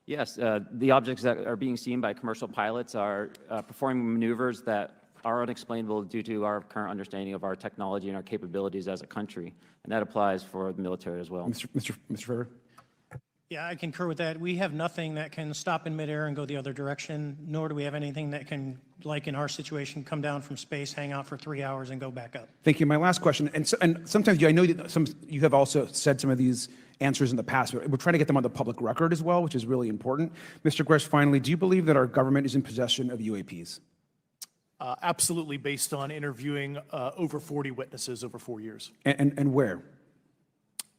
Yes, the objects that are being seen by commercial pilots are performing maneuvers that are unexplainable due to our current understanding of our technology and our capabilities as a country, and that applies for the military as well. Mr. Fravor? Yeah, I concur with that. We have nothing that can stop in midair and go the other direction, nor do we have anything that can, like in our situation, come down from space, hang out for 3 hours, and go back up. Thank you. My last question, and sometimes I know that you have also said some of these answers in the past, but we're trying to get them on the public record as well, which is really important. Mr. Grush, finally, do you believe that our government is in possession of UAPs? Absolutely, based on interviewing over 40 witnesses over 4 years. And where?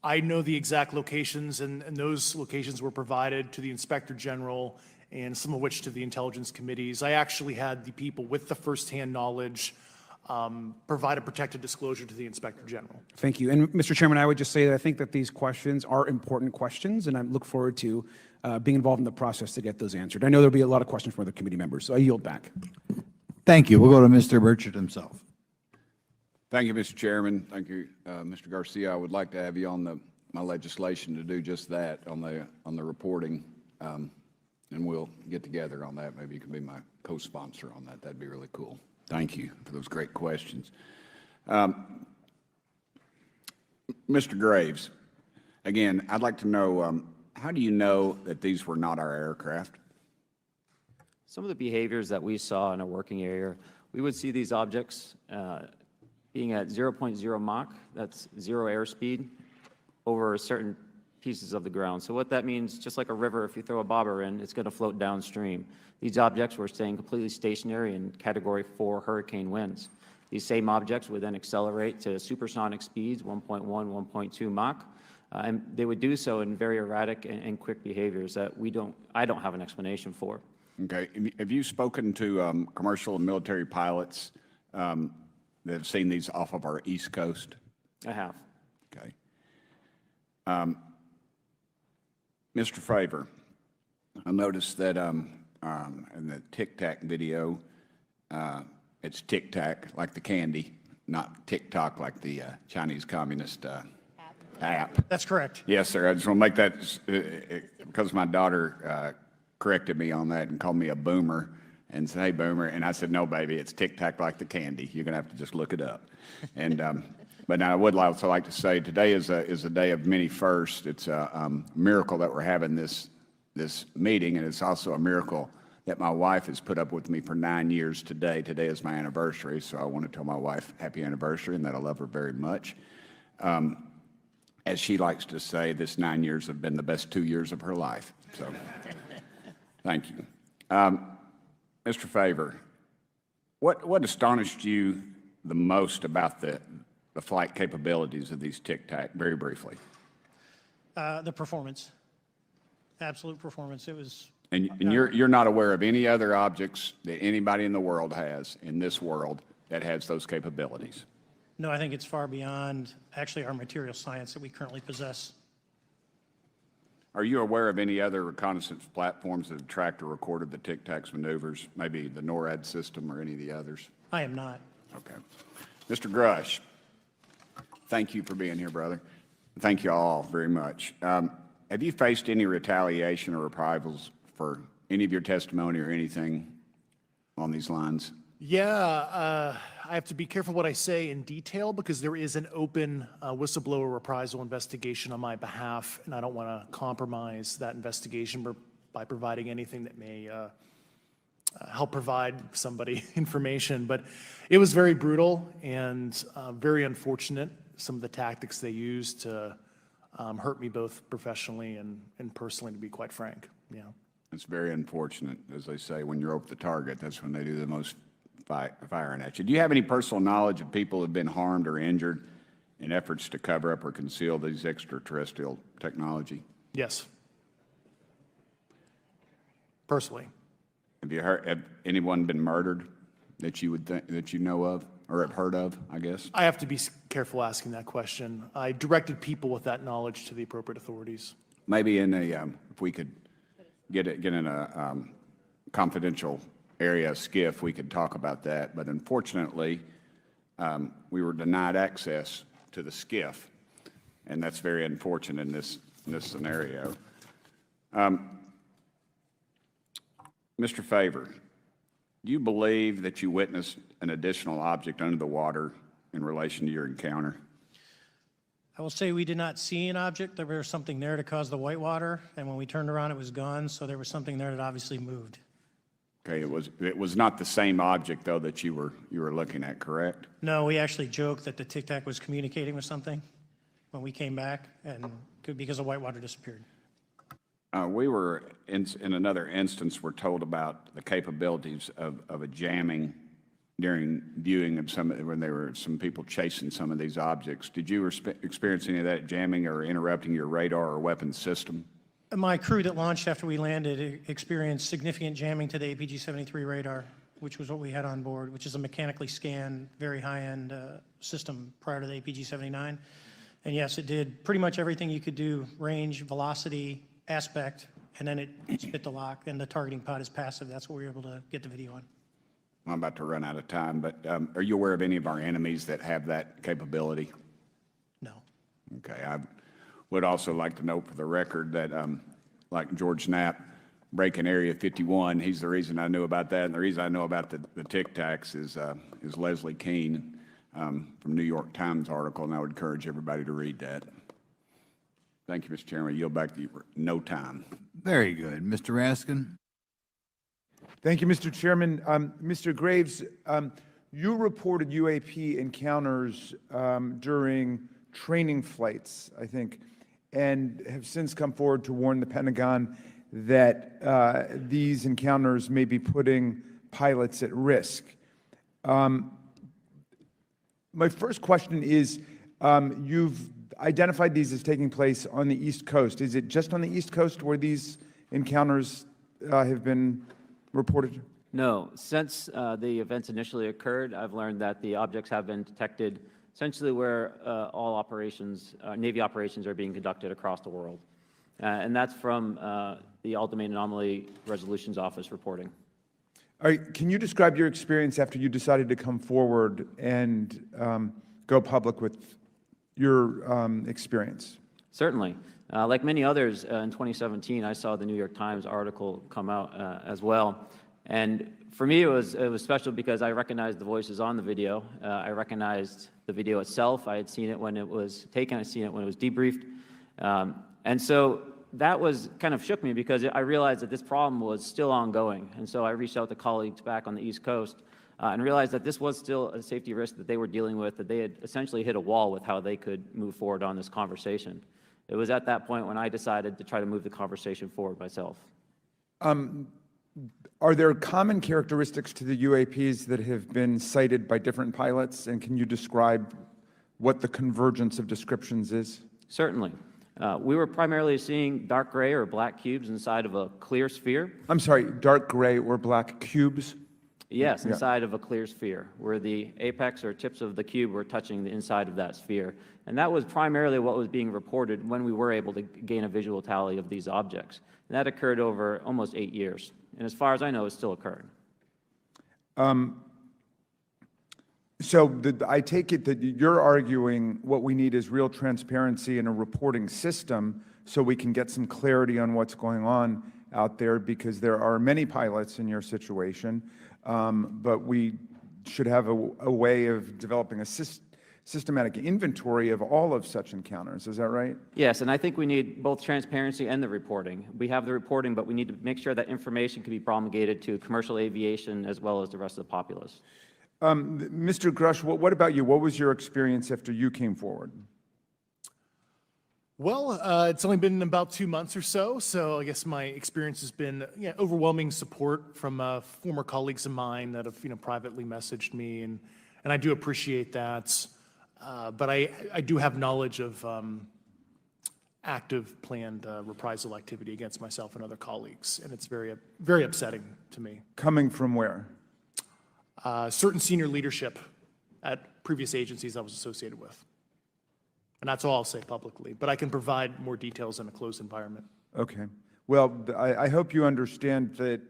I know the exact locations, and those locations were provided to the Inspector General, and some of which to the intelligence committees. I actually had the people with the firsthand knowledge provide a protected disclosure to the Inspector General. Thank you. And Mr. Chairman, I would just say that I think that these questions are important questions, and I look forward to being involved in the process to get those answered. I know there'll be a lot of questions from other committee members, so I yield back. Thank you. We'll go to Mr. Burchett himself. Thank you, Mr. Chairman. Thank you, Mr. Garcia. I would like to have you on my legislation to do just that on the reporting, and we'll get together on that. Maybe you can be my co-sponsor on that. That'd be really cool. Thank you for those great questions. Mr. Graves, again, I'd like to know, how do you know that these were not our aircraft? Some of the behaviors that we saw in a working area, we would see these objects being at 0.0 Mach, that's zero airspeed, over certain pieces of the ground. So what that means, just like a river, if you throw a bobber in, it's going to float downstream. These objects were staying completely stationary in Category 4 hurricane winds. These same objects would then accelerate to supersonic speeds, 1.1, 1.2 Mach, and they would do so in very erratic and quick behaviors that I don't have an explanation for. Okay. Have you spoken to commercial and military pilots that have seen these off of our East Coast? I have. Okay. Mr. Fravor, I noticed that in the Tic Tac video, it's Tic Tac like the candy, not TikTok like the Chinese Communist app. That's correct. Yes, sir. I just want to make that because my daughter corrected me on that and called me a boomer and said, "Hey, boomer," and I said, "No, baby, it's Tic Tac like the candy. You're gonna have to just look it up." And but now I would also like to say today is a day of many firsts. It's a miracle that we're having this meeting, and it's also a miracle that my wife has put up with me for 9 years today. Today is my anniversary, so I want to tell my wife happy anniversary and that I love her very much. As she likes to say, this 9 years have been the best 2 years of her life. So thank you. Mr. Fravor, what astonished you the most about the flight capabilities of these Tic Tac, very briefly? The performance, absolute performance. It was. And you're not aware of any other objects that anybody in the world has, in this world, that has those capabilities? No, I think it's far beyond actually our material science that we currently possess. Are you aware of any other reconnaissance platforms that have tracked or recorded the Tic Tac's maneuvers, maybe the NORAD system or any of the others? I am not. Okay. Mr. Grush, thank you for being here, brother. Thank you all very much. Have you faced any retaliation or reprisals for any of your testimony or anything on these lines? Yeah, I have to be careful what I say in detail because there is an open whistleblower reprisal investigation on my behalf, and I don't want to compromise that investigation by providing anything that may help provide somebody information. But it was very brutal and very unfortunate, some of the tactics they used to hurt me both professionally and personally, to be quite frank. Yeah. It's very unfortunate, as they say, when you're over the target, that's when they do the most firing at you. Do you have any personal knowledge of people who have been harmed or injured in efforts to cover up or conceal these extraterrestrial technology? Yes. Personally. Have you heard, have anyone been murdered that you would think, that you know of or have heard of, I guess? I have to be careful asking that question. I directed people with that knowledge to the appropriate authorities. Maybe in a, if we could get in a confidential area, SCIF, we could talk about that. But unfortunately, we were denied access to the SCIF, and that's very unfortunate in this scenario. Mr. Favor, do you believe that you witnessed an additional object under the water in relation to your encounter? I will say we did not see an object. There was something there to cause the whitewater, and when we turned around, it was gone, so there was something there that obviously moved. Okay, it was not the same object, though, that you were looking at, correct? No, we actually joked that the Tic Tac was communicating with something when we came back, and because the whitewater disappeared. We were, in another instance, we're told about the capabilities of a jamming during viewing of when there were some people chasing some of these objects. Did you experience any of that jamming or interrupting your radar or weapons system? My crew that launched after we landed experienced significant jamming to the APG-73 radar, which was what we had on board, which is a mechanically scanned, very high-end system prior to the APG-79. And yes, it did pretty much everything you could do, range, velocity, aspect, and then it spit the lock, and the targeting pod is passive. That's what we were able to get the video on. I'm about to run out of time, but are you aware of any of our enemies that have that capability? No. Okay. I would also like to note for the record that, like George Knapp, breaking Area 51, he's the reason I knew about that, and the reason I know about the Tic Tacs is Leslie Keene from New York Times article, and I would encourage everybody to read that. Thank you, Mr. Chairman. I yield back to you for no time. Very good. Mr. Raskin? Thank you, Mr. Chairman. Mr. Graves, you reported UAP encounters during training flights, I think, and have since come forward to warn the Pentagon that these encounters may be putting pilots at risk. My first question is, you've identified these as taking place on the East Coast. Is it just on the East Coast where these encounters have been reported? No. Since the events initially occurred, I've learned that the objects have been detected essentially where all operations, Navy operations are being conducted across the world. And that's from the All-Domain Anomaly Resolutions Office reporting. All right, can you describe your experience after you decided to come forward and go public with your experience? Certainly. Like many others, in 2017, I saw the New York Times article come out as well. And for me, it was special because I recognized the voices on the video. I recognized the video itself. I had seen it when it was taken. I'd seen it when it was debriefed. And so that was kind of shook me because I realized that this problem was still ongoing. And so I reached out to colleagues back on the East Coast and realized that this was still a safety risk that they were dealing with, that they had essentially hit a wall with how they could move forward on this conversation. It was at that point when I decided to try to move the conversation forward myself. Are there common characteristics to the UAPs that have been cited by different pilots, and can you describe what the convergence of descriptions is? Certainly. We were primarily seeing dark gray or black cubes inside of a clear sphere. I'm sorry, dark gray or black cubes? Yes, inside of a clear sphere, where the apex or tips of the cube were touching the inside of that sphere. And that was primarily what was being reported when we were able to gain a visual tally of these objects. And that occurred over almost 8 years. And as far as I know, it's still occurring. So I take it that you're arguing what we need is real transparency in a reporting system so we can get some clarity on what's going on out there, because there are many pilots in your situation, but we should have a way of developing a systematic inventory of all of such encounters. Is that right? Yes, and I think we need both transparency and the reporting. We have the reporting, but we need to make sure that information can be promulgated to commercial aviation as well as the rest of the populace. Mr. Grush, what about you? What was your experience after you came forward? Well, it's only been about 2 months or so, so I guess my experience has been overwhelming support from former colleagues of mine that have privately messaged me, and I do appreciate that. But I do have knowledge of active planned reprisal activity against myself and other colleagues, and it's very, very upsetting to me. Coming from where? Certain senior leadership at previous agencies I was associated with. And that's all I'll say publicly, but I can provide more details in a closed environment. Okay. Well, I hope you understand that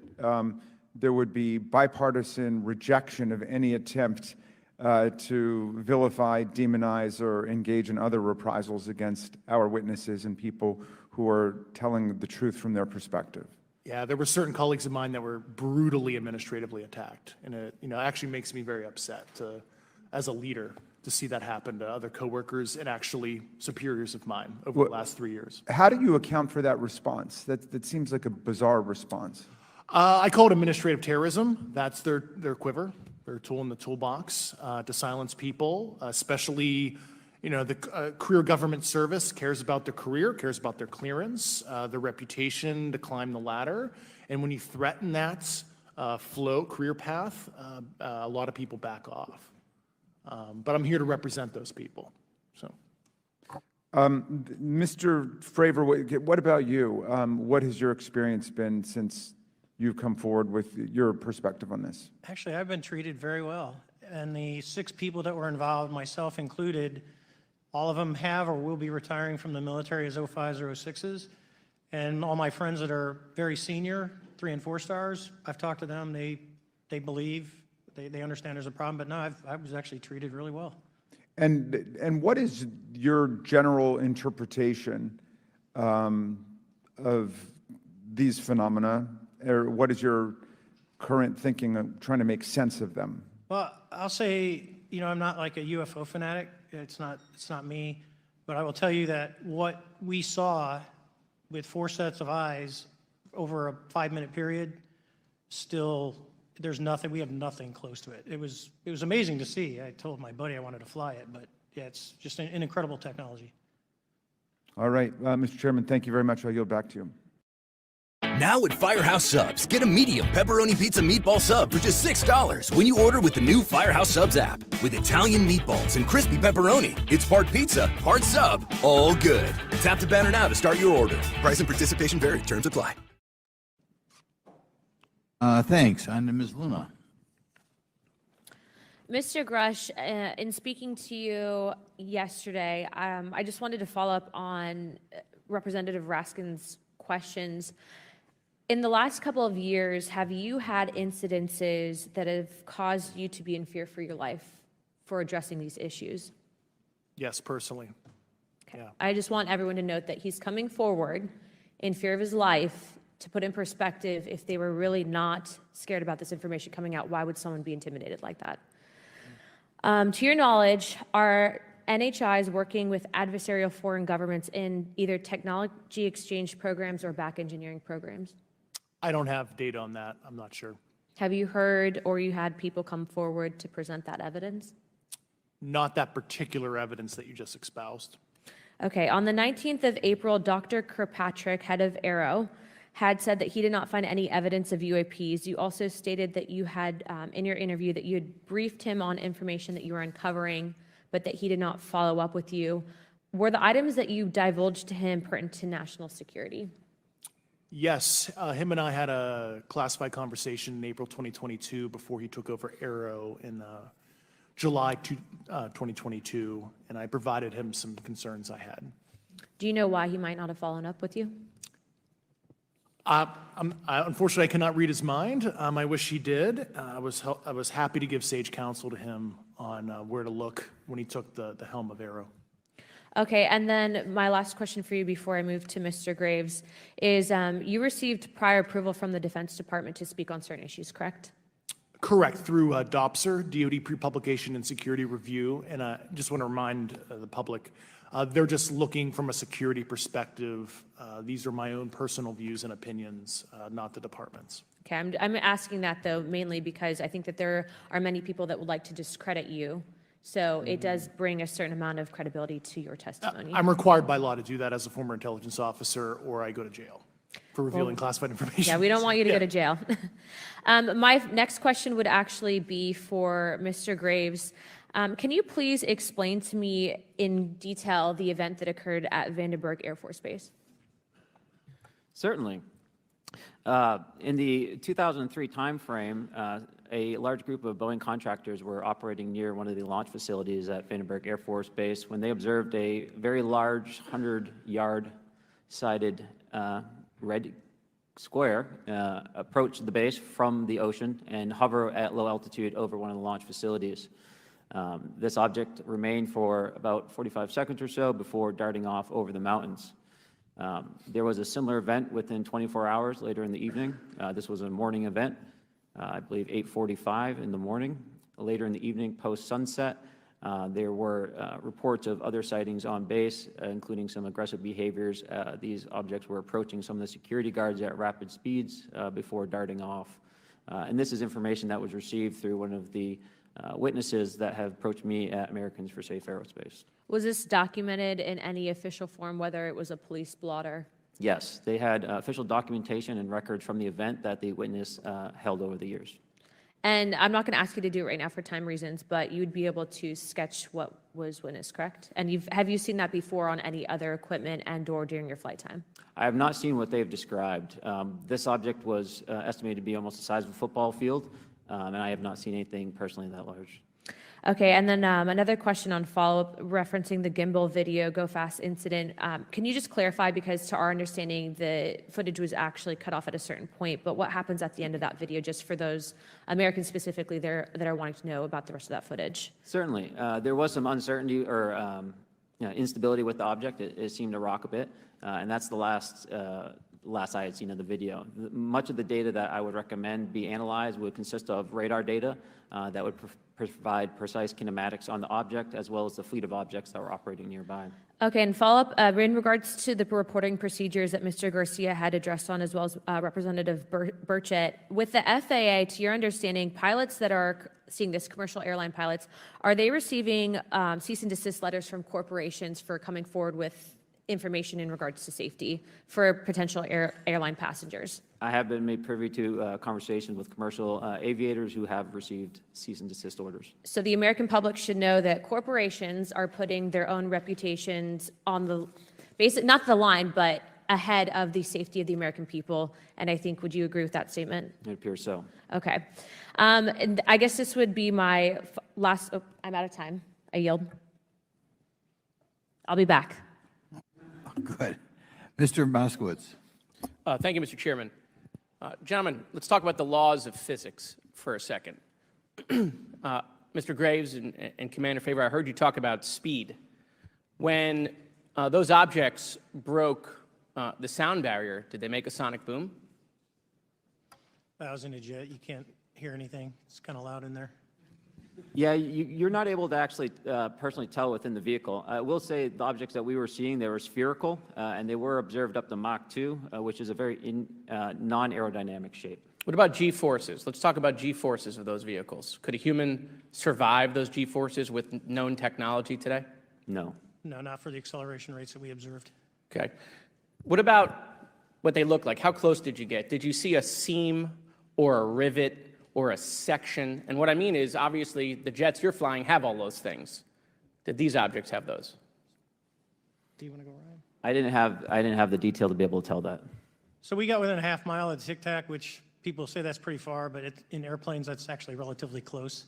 there would be bipartisan rejection of any attempt to vilify, demonize, or engage in other reprisals against our witnesses and people who are telling the truth from their perspective. Yeah, there were certain colleagues of mine that were brutally administratively attacked, and it actually makes me very upset as a leader to see that happen to other coworkers and actually superiors of mine over the last 3 years. How do you account for that response? That seems like a bizarre response. I call it administrative terrorism. That's their quiver, their tool in the toolbox to silence people, especially the career government service cares about their career, cares about their clearance, their reputation to climb the ladder. And when you threaten that career path, a lot of people back off. But I'm here to represent those people. So, Mr. Fravor, what about you? What has your experience been since you've come forward with your perspective on this? Actually, I've been treated very well. And the 6 people that were involved, myself included, all of them have or will be retiring from the military as 05s or 06s. And all my friends that are very senior, 3 and 4 stars, I've talked to them. They believe, they understand there's a problem. But no, I was actually treated really well. And what is your general interpretation of these phenomena, or what is your current thinking of trying to make sense of them? Well, I'll say, I'm not like a UFO fanatic. It's not me. But I will tell you that what we saw with 4 sets of eyes over a 5-minute period, still, we have nothing close to it. It was amazing to see. I told my buddy I wanted to fly it, but yeah, it's just an incredible technology. All right, Mr. Chairman, thank you very much. I'll yield back to you. Now at Firehouse Subs, get a medium pepperoni pizza meatball sub for just $6 when you order with the new Firehouse Subs app. With Italian meatballs and crispy pepperoni, it's part pizza, part sub, all good. Tap the banner now to start your order. Price and participation vary. Terms apply. Thanks. On to Ms. Luna. Mr. Grush, in speaking to you yesterday, I just wanted to follow up on Representative Raskin's questions. In the last couple of years, have you had incidences that have caused you to be in fear for your life for addressing these issues? Yes, personally. Okay. Yeah. I just want everyone to note that he's coming forward in fear of his life. To put in perspective, if they were really not scared about this information coming out, why would someone be intimidated like that? To your knowledge, are NHIs working with adversarial foreign governments in either technology exchange programs or back engineering programs? I don't have data on that. I'm not sure. Have you heard or you had people come forward to present that evidence? Not that particular evidence that you just espoused. Okay, on the 19th of April, Dr. Kirkpatrick, head of Aero, had said that he did not find any evidence of UAPs. You also stated that you had, in your interview, that you had briefed him on information that you were uncovering, but that he did not follow up with you. Were the items that you divulged to him pertinent to national security? Yes, him and I had a classified conversation in April 2022 before he took over Aero in July 2022, and I provided him some concerns I had. Do you know why he might not have followed up with you? Unfortunately, I cannot read his mind. I wish he did. I was happy to give sage counsel to him on where to look when he took the helm of Aero. Okay, and then my last question for you before I move to Mr. Graves is you received prior approval from the Defense Department to speak on certain issues, correct? Correct, through DOPSR, DoD Pre-Publication and Security Review, and I just want to remind the public, they're just looking from a security perspective. These are my own personal views and opinions, not the department's. Okay, I'm asking that though mainly because I think that there are many people that would like to discredit you So it does bring a certain amount of credibility to your testimony. I'm required by law to do that as a former intelligence officer, or I go to jail for revealing classified information. Yeah, we don't want you to go to jail. My next question would actually be for Mr. Graves. Can you please explain to me in detail the event that occurred at Vandenberg Air Force Base? Certainly. In the 2003 timeframe, a large group of Boeing contractors were operating near one of the launch facilities at Vandenberg Air Force Base when they observed a very large 100-yard sided red square approach the base from the ocean and hover at low altitude over one of the launch facilities. This object remained for about 45 seconds or so before darting off over the mountains. There was a similar event within 24 hours later in the evening. This was a morning event, I believe 8:45 in the morning. Later in the evening, post-sunset, there were reports of other sightings on base, including some aggressive behaviors. These objects were approaching some of the security guards at rapid speeds before darting off. And this is information that was received through one of the witnesses that have approached me at Americans for Safe Aerospace. Was this documented in any official form, whether it was a police blotter? Yes, they had official documentation and records from the event that the witness held over the years. And I'm not going to ask you to do it right now for time reasons, but you'd be able to sketch what was witnessed, correct? And have you seen that before on any other equipment and/or during your flight time? I have not seen what they've described. This object was estimated to be almost the size of a football field, and I have not seen anything personally that large. Okay, and then another question on follow-up referencing the gimbal video Go Fast incident. Can you just clarify, because to our understanding, the footage was actually cut off at a certain point, but what happens at the end of that video, just for those Americans specifically that are wanting to know about the rest of that footage? Certainly. There was some uncertainty or instability with the object. It seemed to rock a bit, and that's the last I had seen of the video. Much of the data that I would recommend be analyzed would consist of radar data that would provide precise kinematics on the object, as well as the fleet of objects that were operating nearby. Okay, and follow-up, in regards to the reporting procedures that Mr. Garcia had addressed on, as well as Representative Burchett, with the FAA, to your understanding, pilots that are seeing this, commercial airline pilots, are they receiving cease and desist letters from corporations for coming forward with information in regards to safety for potential airline passengers? I have been made privy to conversations with commercial aviators who have received cease and desist orders. So the American public should know that corporations are putting their own reputations on the basic, not the line, but ahead of the safety of the American people. And I think, would you agree with that statement? It appears so. Okay. And I guess this would be my last, I'm out of time. I yield. I'll be back. Good. Mr. Moskowitz. Thank you, Mr. Chairman. Gentlemen, let's talk about the laws of physics for a second. Mr. Graves and Commander Favor, I heard you talk about speed. When those objects broke the sound barrier, did they make a sonic boom? I was in a jet. You can't hear anything. It's kind of loud in there. Yeah, you're not able to actually personally tell within the vehicle. I will say the objects that we were seeing, they were spherical, and they were observed up to Mach 2, which is a very non-aerodynamic shape. What about G-forces? Let's talk about G-forces of those vehicles. Could a human survive those G-forces with known technology today? No. No, not for the acceleration rates that we observed. Okay. What about what they look like? How close did you get? Did you see a seam or a rivet or a section? And what I mean is, obviously, the jets you're flying have all those things. Did these objects have those? Do you want to go, Ryan? I didn't have the detail to be able to tell that. So we got within a half mile of Tic Tac, which people say that's pretty far, but in airplanes, that's actually relatively close.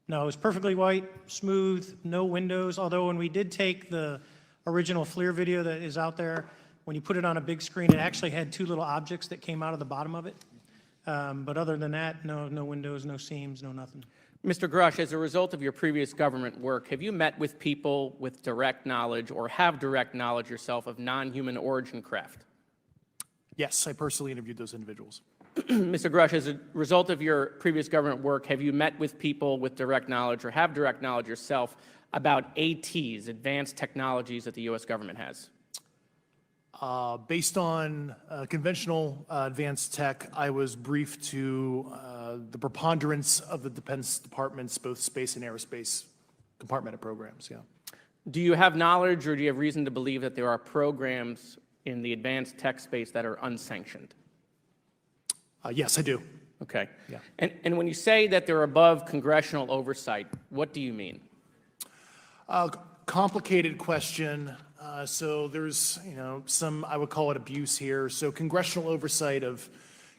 No, it was perfectly white, smooth, no windows, although when we did take the original FLIR video that is out there, when you put it on a big screen, it actually had two little objects that came out of the bottom of it. But other than that, no windows, no seams, no nothing. Mr. Grush, as a result of your previous government work, have you met with people with direct knowledge or have direct knowledge yourself of non-human origin craft? Yes, I personally interviewed those individuals. Mr. Grush, as a result of your previous government work, have you met with people with direct knowledge or have direct knowledge yourself about ATs, advanced technologies that the U.S. government has? Based on conventional advanced tech, I was briefed to the preponderance of the Defense Department's both space and aerospace compartmented programs, yeah. Do you have knowledge or do you have reason to believe that there are programs in the advanced tech space that are unsanctioned? Yes, I do. Okay. Yeah. And when you say that they're above congressional oversight, what do you mean? Complicated question. So there's, some, I would call it abuse here. So congressional oversight of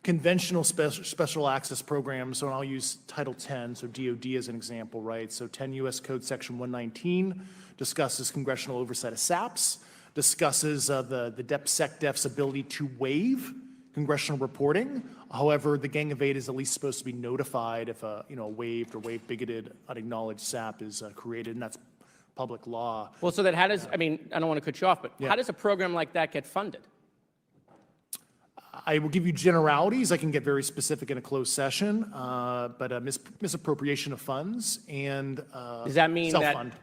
conventional special access programs. So I'll use Title 10, so DOD as an example, right? So 10 U.S. Code Section 119 discusses congressional oversight of SAPs, discusses the DepSecDef's ability to waive congressional reporting. However, the Gang of Eight is at least supposed to be notified if a waived or waive bigoted unacknowledged SAP is created, and that's public law. Well, so that how does, I mean, I don't want to cut you off, but how does a program like that get funded? I will give you generalities. I can get very specific in a closed session, but misappropriation of funds and Does that mean self-fund.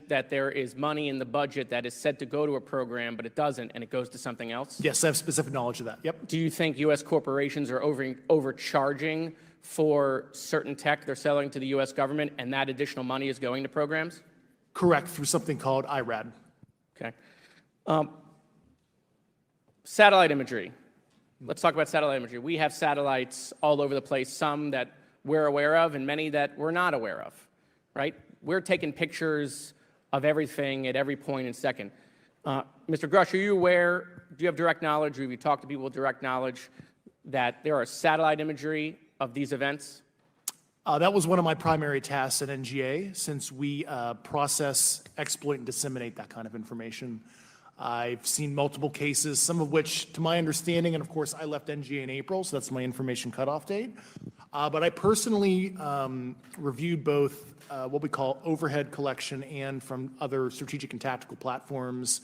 that there is money in the budget that is said to go to a program, but it doesn't, and it goes to something else? Yes, I have specific knowledge of that. Yep. Do you think U.S. corporations are overcharging for certain tech they're selling to the U.S. government, and that additional money is going to programs? Correct, through something called IRAD. Okay. Satellite imagery. Let's talk about satellite imagery. We have satellites all over the place, some that we're aware of and many that we're not aware of, right? We're taking pictures of everything at every point and second. Mr. Grush, are you aware, do you have direct knowledge, or have you talked to people with direct knowledge that there are satellite imagery of these events? That was one of my primary tasks at NGA, since we process, exploit, and disseminate that kind of information. I've seen multiple cases, some of which, to my understanding, and of course, I left NGA in April, so that's my information cutoff date. But I personally reviewed both what we call overhead collection and from other strategic and tactical platforms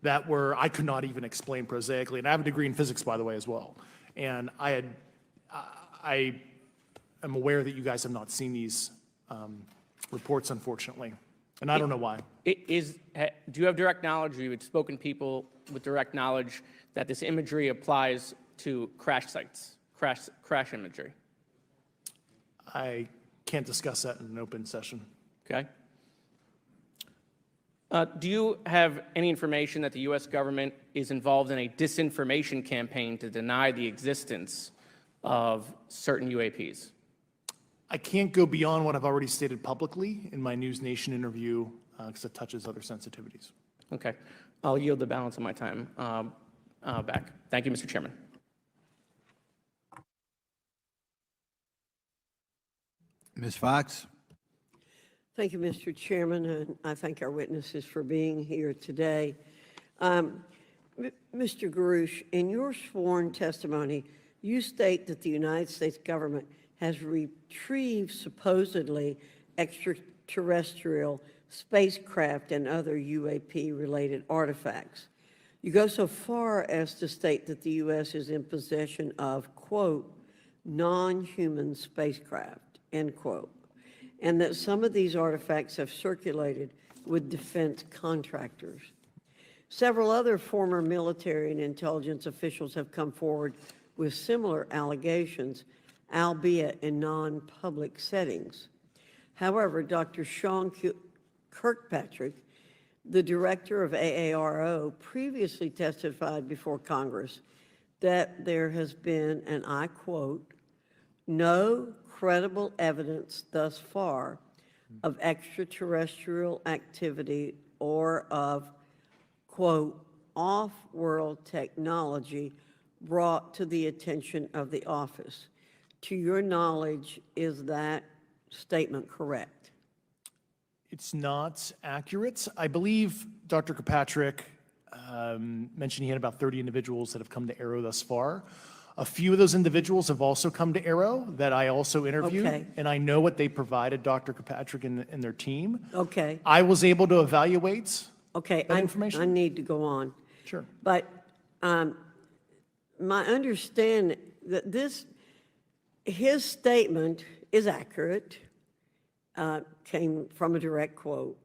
that I could not even explain prosaically. And I have a degree in physics, by the way, as well. And I am aware that you guys have not seen these reports, unfortunately. And I don't know why. Do you have direct knowledge, or you've spoken to people with direct knowledge that this imagery applies to crash sites, crash imagery? I can't discuss that in an open session. Okay. Do you have any information that the U.S. government is involved in a disinformation campaign to deny the existence of certain UAPs? I can't go beyond what I've already stated publicly in my News Nation interview because it touches other sensitivities. Okay. I'll yield the balance of my time back. Thank you, Mr. Chairman. Ms. Fox? Thank you, Mr. Chairman, and I thank our witnesses for being here today. Mr. Garouche, in your sworn testimony, you state that the United States government has retrieved supposedly extraterrestrial spacecraft and other UAP-related artifacts. You go so far as to state that the U.S. is in possession of, quote, non-human spacecraft, end quote, and that some of these artifacts have circulated with defense contractors. Several other former military and intelligence officials have come forward with similar allegations, albeit in non-public settings. However, Dr. Sean Kirkpatrick, the director of AARO, previously testified before Congress that there has been, and I quote, no credible evidence thus far of extraterrestrial activity or of, quote, off-world technology brought to the attention of the office. To your knowledge, is that statement correct? It's not accurate. I believe Dr. Kirkpatrick mentioned he had about 30 individuals that have come to AARO thus far. A few of those individuals have also come to AARO that I also interviewed, Okay. and I know what they provided Dr. Kirkpatrick and their team. Okay. I was able to evaluate Okay, that information. I need to go on. Sure. But my understanding that his statement is accurate, came from a direct quote.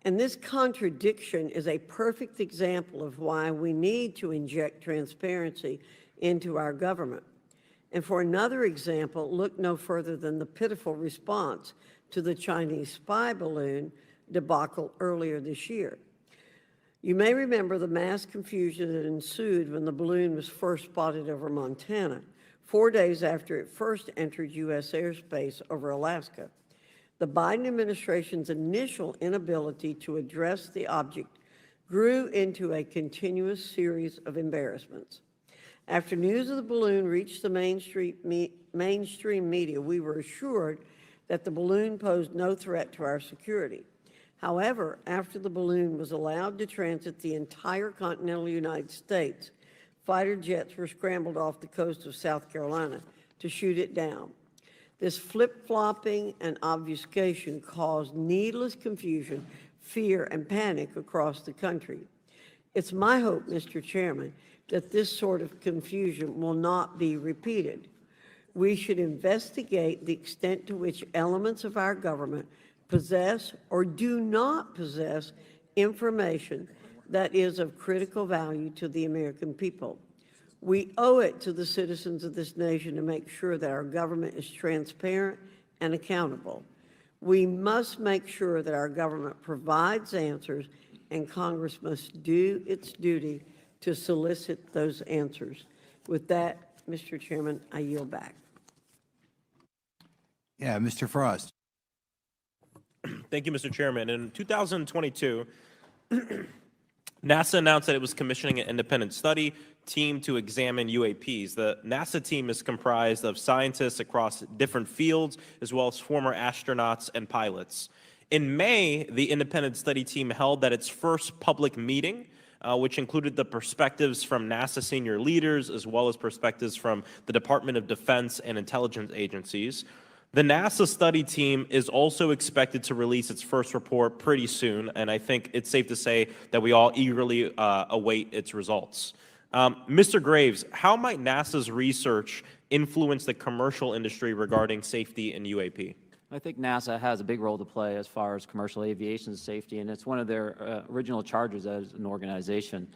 And this contradiction is a perfect example of why we need to inject transparency into our government. And for another example, look no further than the pitiful response to the Chinese spy balloon debacle earlier this year. You may remember the mass confusion that ensued when the balloon was first spotted over Montana, 4 days after it first entered U.S. airspace over Alaska. The Biden administration's initial inability to address the object grew into a continuous series of embarrassments. After news of the balloon reached the mainstream media, we were assured that the balloon posed no threat to our security. However, after the balloon was allowed to transit the entire continental United States, fighter jets were scrambled off the coast of South Carolina to shoot it down. This flip-flopping and obfuscation caused needless confusion, fear, and panic across the country. It's my hope, Mr. Chairman, that this sort of confusion will not be repeated. We should investigate the extent to which elements of our government possess or do not possess information that is of critical value to the American people. We owe it to the citizens of this nation to make sure that our government is transparent and accountable. We must make sure that our government provides answers, and Congress must do its duty to solicit those answers. With that, Mr. Chairman, I yield back. Yeah, Mr. Frost. Thank you, Mr. Chairman. In 2022, NASA announced that it was commissioning an independent study team to examine UAPs. The NASA team is comprised of scientists across different fields, as well as former astronauts and pilots. In May, the independent study team held its first public meeting, which included the perspectives from NASA senior leaders, as well as perspectives from the Department of Defense and intelligence agencies. The NASA study team is also expected to release its first report pretty soon, and I think it's safe to say that we all eagerly await its results. Mr. Graves, how might NASA's research influence the commercial industry regarding safety in UAP? I think NASA has a big role to play as far as commercial aviation safety, and it's one of their original charges as an organization.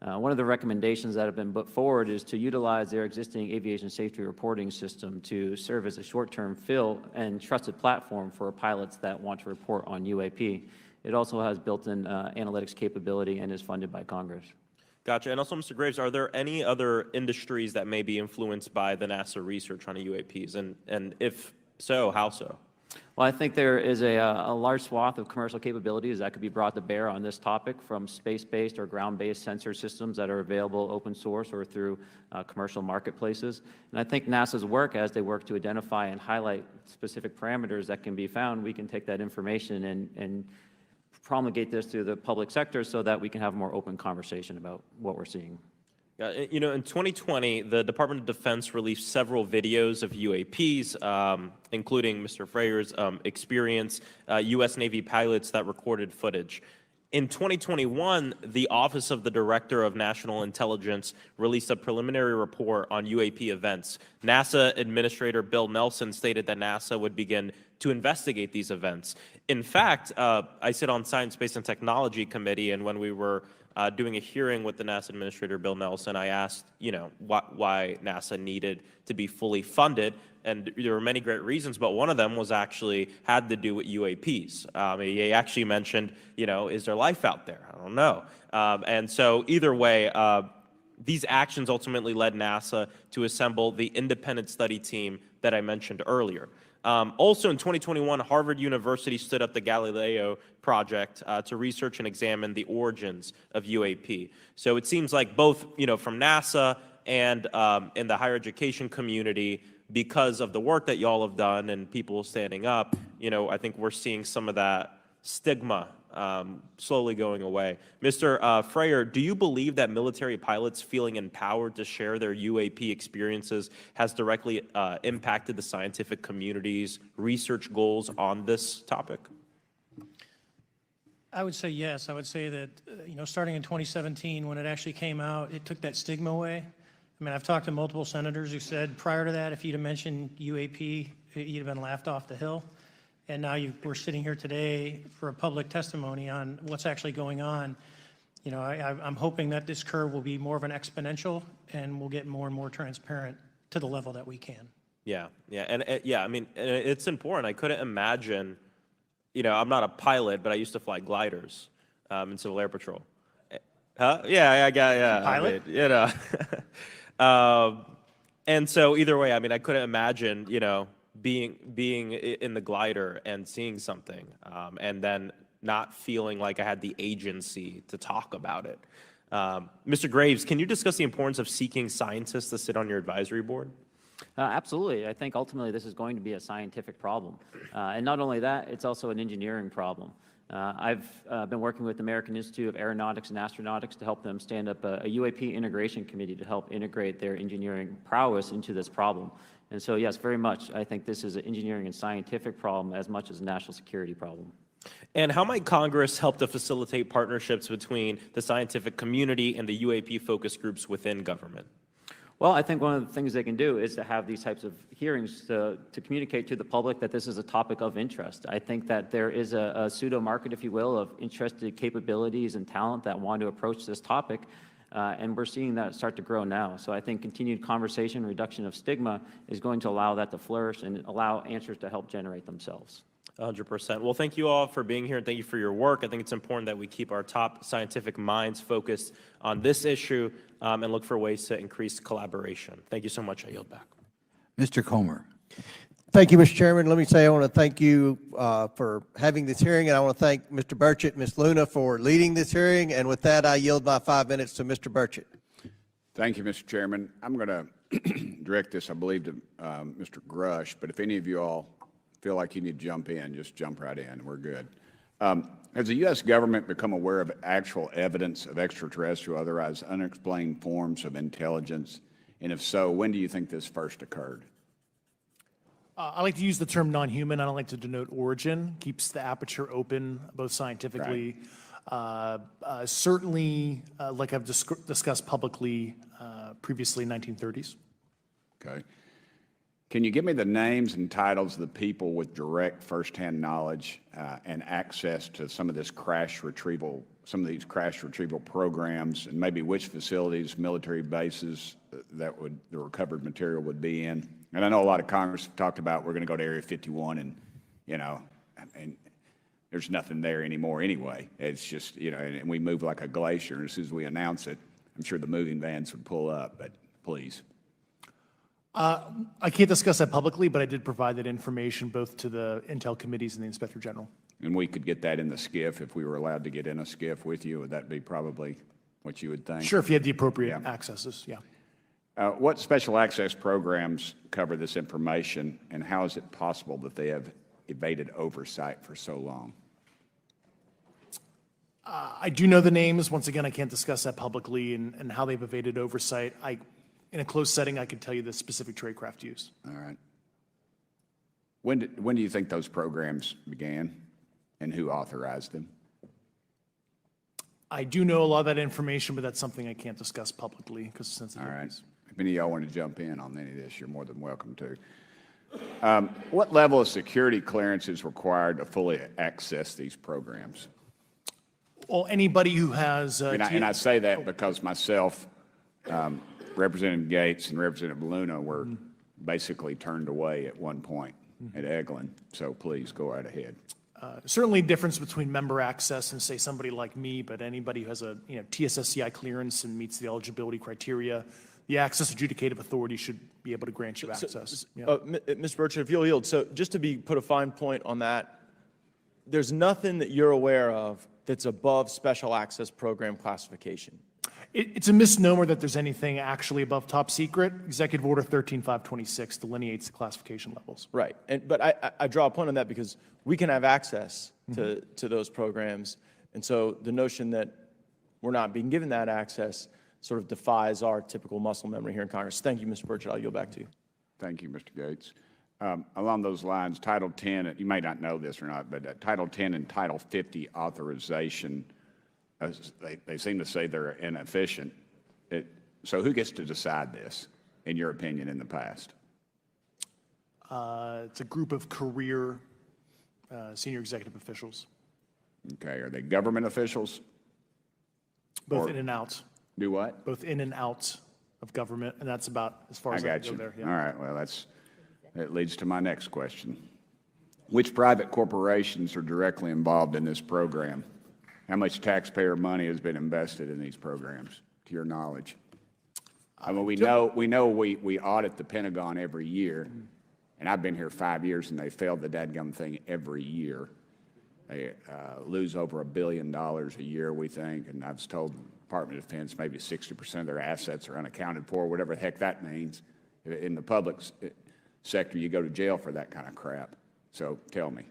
One of the recommendations that have been put forward is to utilize their existing aviation safety reporting system to serve as a short-term fill and trusted platform for pilots that want to report on UAP. It also has built-in analytics capability and is funded by Congress. Gotcha. And also, Mr. Graves, are there any other industries that may be influenced by the NASA research on UAPs? And if so, how so? Well, I think there is a large swath of commercial capabilities that could be brought to bear on this topic, from space-based or ground-based sensor systems that are available open source or through commercial marketplaces. And I think NASA's work, as they work to identify and highlight specific parameters that can be found, we can take that information and promulgate this to the public sector so that we can have a more open conversation about what we're seeing. You know, in 2020, the Department of Defense released several videos of UAPs, including Mr. Freyer's experience, U.S. Navy pilots that recorded footage. In 2021, the Office of the Director of National Intelligence released a preliminary report on UAP events. NASA Administrator Bill Nelson stated that NASA would begin to investigate these events. In fact, I sit on Science, Space, and Technology Committee, and when we were doing a hearing with the NASA Administrator Bill Nelson, I asked, why NASA needed to be fully funded, and there were many great reasons, but one of them was actually had to do with UAPs. He actually mentioned, is there life out there? I don't know. And so either way, these actions ultimately led NASA to assemble the independent study team that I mentioned earlier. Also in 2021, Harvard University stood up the Galileo project to research and examine the origins of UAP. So it seems like both, from NASA and in the higher education community, because of the work that y'all have done and people standing up, I think we're seeing some of that stigma slowly going away. Mr. Freyer, do you believe that military pilots feeling empowered to share their UAP experiences has directly impacted the scientific community's research goals on this topic? I would say yes. I would say that, starting in 2017, when it actually came out, it took that stigma away. I mean, I've talked to multiple senators who said prior to that, if you'd have mentioned UAP, you'd have been laughed off the hill. And now we're sitting here today for a public testimony on what's actually going on. I'm hoping that this curve will be more of an exponential and we'll get more and more transparent to the level that we can. Yeah, yeah, and yeah, I mean, it's important. I couldn't imagine, I'm not a pilot, but I used to fly gliders in Civil Air Patrol. Huh? Yeah, yeah. Pilot? And so either way, I mean, I couldn't imagine, being in the glider and seeing something, and then not feeling like I had the agency to talk about it. Mr. Graves, can you discuss the importance of seeking scientists to sit on your advisory board? Absolutely. I think ultimately this is going to be a scientific problem. And not only that, it's also an engineering problem. I've been working with the American Institute of Aeronautics and Astronautics to help them stand up a UAP integration committee to help integrate their engineering prowess into this problem. And so, yes, very much, I think this is an engineering and scientific problem as much as a national security problem. And how might Congress help to facilitate partnerships between the scientific community and the UAP focus groups within government? Well, I think one of the things they can do is to have these types of hearings to communicate to the public that this is a topic of interest. I think that there is a pseudo-market, if you will, of interested capabilities and talent that want to approach this topic, and we're seeing that start to grow now. So I think continued conversation, reduction of stigma is going to allow that to flourish and allow answers to help generate themselves. 100%. Well, thank you all for being here, and thank you for your work. I think it's important that we keep our top scientific minds focused on this issue and look for ways to increase collaboration. Thank you so much. I yield back. Mr. Comer. Thank you, Mr. Chairman. Let me say I want to thank you for having this hearing, and I want to thank Mr. Burchett and Ms. Luna for leading this hearing. And with that, I yield my 5 minutes to Mr. Burchett. Thank you, Mr. Chairman. I'm going to direct this, I believe, to Mr. Grush, but if any of you all feel like you need to jump in, just jump right in. We're good. Has the U.S. government become aware of actual evidence of extraterrestrial, otherwise unexplained forms of intelligence? And if so, when do you think this first occurred? I like to use the term non-human. I don't like to denote origin. Keeps the aperture open, both scientifically. Right. Certainly, like I've discussed publicly previously, 1930s. Okay. Can you give me the names and titles of the people with direct firsthand knowledge and access to some of these crash retrieval programs, and maybe which facilities, military bases the recovered material would be in? And I know a lot of Congress have talked about we're going to go to Area 51, and and there's nothing there anymore anyway. It's just and we move like a glacier. And as soon as we announce it, I'm sure the moving vans would pull up. But please. I can't discuss that publicly, but I did provide that information both to the Intel committees and the Inspector General. And we could get that in the SCIF if we were allowed to get in a SCIF with you. Would that be probably what you would think? Sure, if you had the appropriate accesses, yeah. What special access programs cover this information, and how is it possible that they have evaded oversight for so long? I do know the names. Once again, I can't discuss that publicly and how they've evaded oversight. In a closed setting, I could tell you the specific tradecraft used. All right. When do you think those programs began, and who authorized them? I do know a lot of that information, but that's something I can't discuss publicly because of sensitivities. All right. If any of y'all want to jump in on any of this, you're more than welcome to. What level of security clearance is required to fully access these programs? Well, anybody who has... and I say that because myself, Representative Gates and Representative Luna were basically turned away at one point at Eglin. So please go right ahead. Certainly difference between member access and, say, somebody like me, but anybody who has a TSSCI clearance and meets the eligibility criteria, the access adjudicative authority should be able to grant you access. Mr. Burchett, if you'll yield, so just to put a fine point on that, there's nothing that you're aware of that's above special access program classification. It's a misnomer that there's anything actually above top secret. Executive Order 13526 delineates the classification levels. Right, but I draw a point on that because we can have access to those programs, and so the notion that we're not being given that access sort of defies our typical muscle memory here in Congress. Thank you, Mr. Burchett. I'll yield back to you. Thank you, Mr. Gates. Along those lines, Title 10, you may not know this or not, but Title 10 and Title 50 authorization, they seem to say they're inefficient. So who gets to decide this, in your opinion, in the past? It's a group of career senior executive officials. Okay, are they government officials? Both in and out. Do what? Both in and out of government, and that's about as far as I can go there. Yeah. All right, well, that's It leads to my next question. Which private corporations are directly involved in this program? How much taxpayer money has been invested in these programs, to your knowledge? I mean, we know we audit the Pentagon every year, and I've been here 5 years, and they failed the dadgum thing every year. They lose over $1 billion a year, we think, and I was told the Department of Defense maybe 60% of their assets are unaccounted for, whatever the heck that means. In the public sector, you go to jail for that kind of crap. So tell me.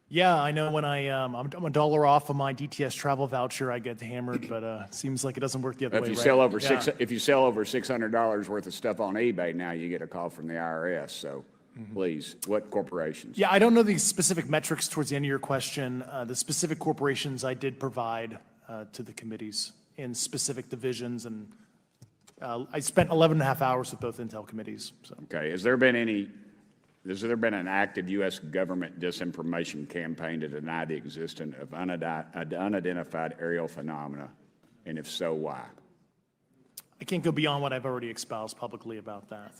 Yeah, I know when I'm a dollar off of my DTS travel voucher, I get hammered, but it seems like it doesn't work the other way. If you right? sell over Yeah. if you sell over $600 worth of stuff on eBay now, you get a call from the IRS. So please, what corporations? Yeah, I don't know the specific metrics towards the end of your question. The specific corporations I did provide to the committees in specific divisions, and I spent 11 and a half hours with both Intel committees. So. Okay, has there been an active U.S. government disinformation campaign to deny the existence of unidentified aerial phenomena? And if so, why? I can't go beyond what I've already espoused publicly about that.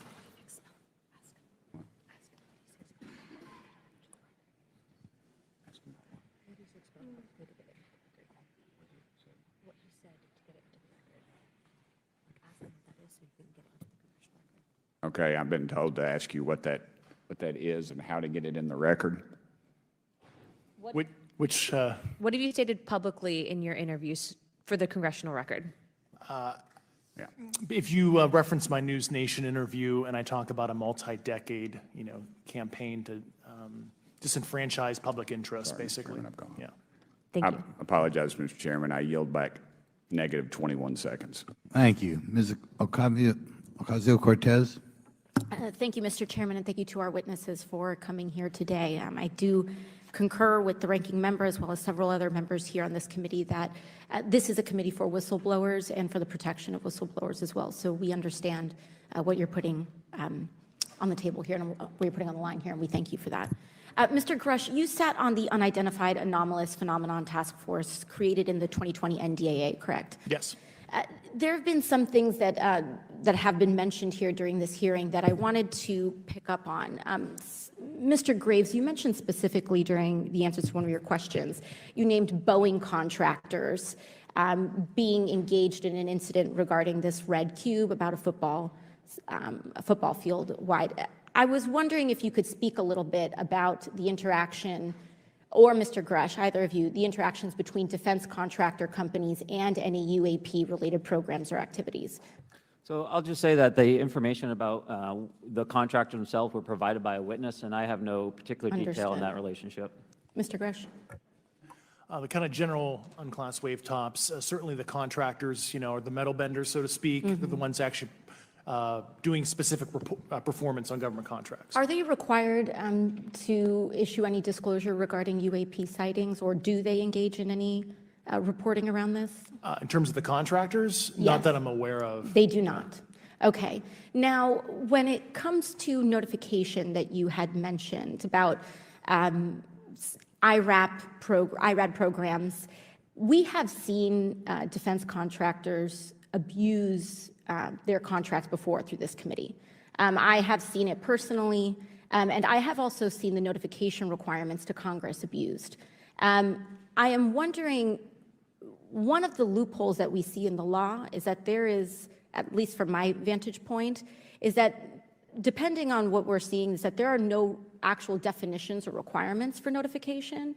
Okay, I've been told to ask you what that is and how to get it in the record. Which What have you stated publicly in your interviews for the congressional record? if you reference my News Nation interview and I talk about a multi-decade, campaign to disenfranchise public interest, basically. Yeah. Thank I you. apologize, Mr. Chairman. I yield back negative 21 seconds. Thank you. Ms. Ocasio-Cortez? Thank you, Mr. Chairman, and thank you to our witnesses for coming here today. I do concur with the ranking member as well as several other members here on this committee that this is a committee for whistleblowers and for the protection of whistleblowers as well. So we understand what you're putting on the table here and what you're putting on the line here, and we thank you for that. Mr. Grush, you sat on the Unidentified Anomalous Phenomenon Task Force created in the 2020 NDAA, correct? Yes. There have been some things that have been mentioned here during this hearing that I wanted to pick up on. Mr. Graves, you mentioned specifically during the answers to one of your questions, you named Boeing contractors being engaged in an incident regarding this red cube about a football field wide. I was wondering if you could speak a little bit about the interaction, or Mr. Grush, either of you, the interactions between defense contractor companies and any UAP-related programs or activities. So I'll just say that the information about the contractor themselves were provided by a witness, and I have no particular detail in that relationship. Mr. Grush. The kind of general unclassed wave tops, certainly the contractors, are the metal benders, so to speak, they're the ones actually doing specific performance on government contracts. Are they required to issue any disclosure regarding UAP sightings, or do they engage in any reporting around this? In terms of the contractors, Yes. not that I'm aware of. They do not. Okay. Now, when it comes to notification that you had mentioned about IRAD programs, we have seen defense contractors abuse their contracts before through this committee. I have seen it personally, and I have also seen the notification requirements to Congress abused. I am wondering, one of the loopholes that we see in the law is that there is, at least from my vantage point, is that depending on what we're seeing, is that there are no actual definitions or requirements for notification.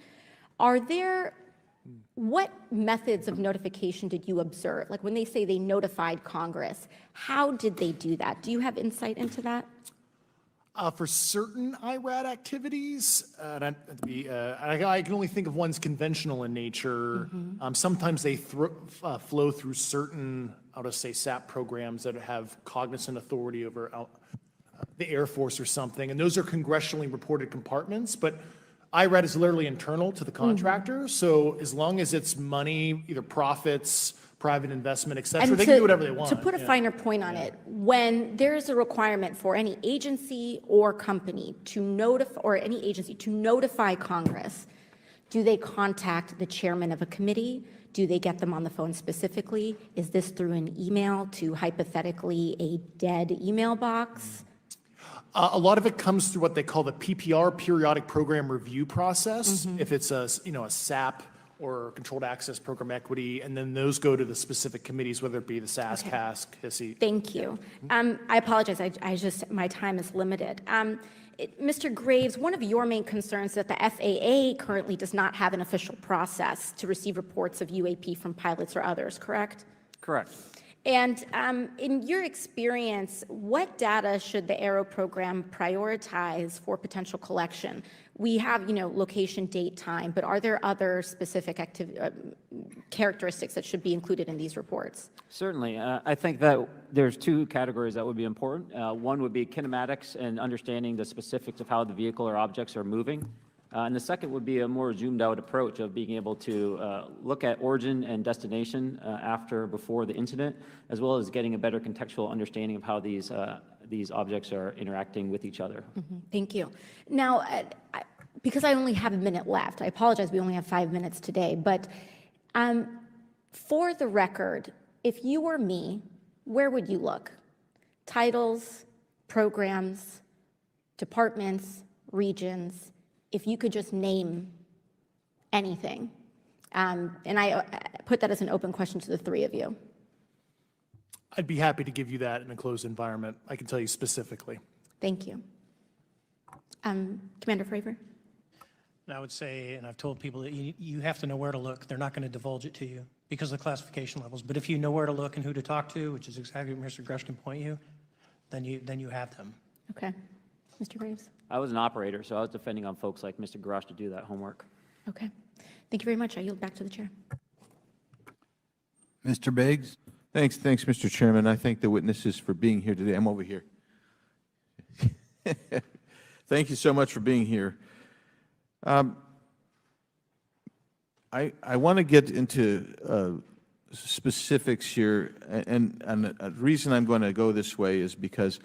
What methods of notification did you observe? Like when they say they notified Congress, how did they do that? Do you have insight into that? For certain IRAD activities, I can only think of ones conventional in nature. Sometimes they flow through certain, I'll just say, SAP programs that have cognizant authority over the Air Force or something, and those are congressionally reported compartments, but IRAD is literally internal to the contractor, so as long as it's money, either profits, private investment, et cetera, they can do whatever they want. To put a finer point on it, when there is a requirement for any agency or company to notify Congress, do they contact the chairman of a committee? Do they get them on the phone specifically? Is this through an email to hypothetically a dead email box? A lot of it comes through what they call the PPR, Periodic Program Review process. If it's a SAP or Controlled Access Program Equity, and then those go to the specific committees, whether it be the SAS, Okay. CASC, HISI. Thank you. I apologize. My time is limited. Mr. Graves, one of your main concerns is that the FAA currently does not have an official process to receive reports of UAP from pilots or others, correct? Correct. And in your experience, what data should the Aero program prioritize for potential collection? We have, location, date, time, but are there other specific characteristics that should be included in these reports? Certainly. I think that there's two categories that would be important. One would be kinematics and understanding the specifics of how the vehicle or objects are moving. And the second would be a more zoomed out approach of being able to look at origin and destination before the incident, as well as getting a better contextual understanding of how these objects are interacting with each other. Thank you. Now, because I only have a minute left, I apologize, we only have 5 minutes today, but for the record, if you were me, where would you look? Titles, programs, departments, regions, if you could just name anything. And I put that as an open question to the three of you. I'd be happy to give you that in a closed environment. I can tell you specifically. Thank you. Commander Fravor? And I would say, and I've told people that you have to know where to look. They're not going to divulge it to you because of the classification levels. But if you know where to look and who to talk to, which is exactly what Mr. Grush can point you, then you have them. Okay. Mr. Graves? I was an operator, so I was depending on folks like Mr. Garage to do that homework. Okay. Thank you very much. I yield back to the chair. Mr. Biggs? Thanks, Mr. Chairman. I thank the witnesses for being here today. I'm over here. Thank you so much for being here. I want to get into specifics here, and the reason I'm going to go this way is because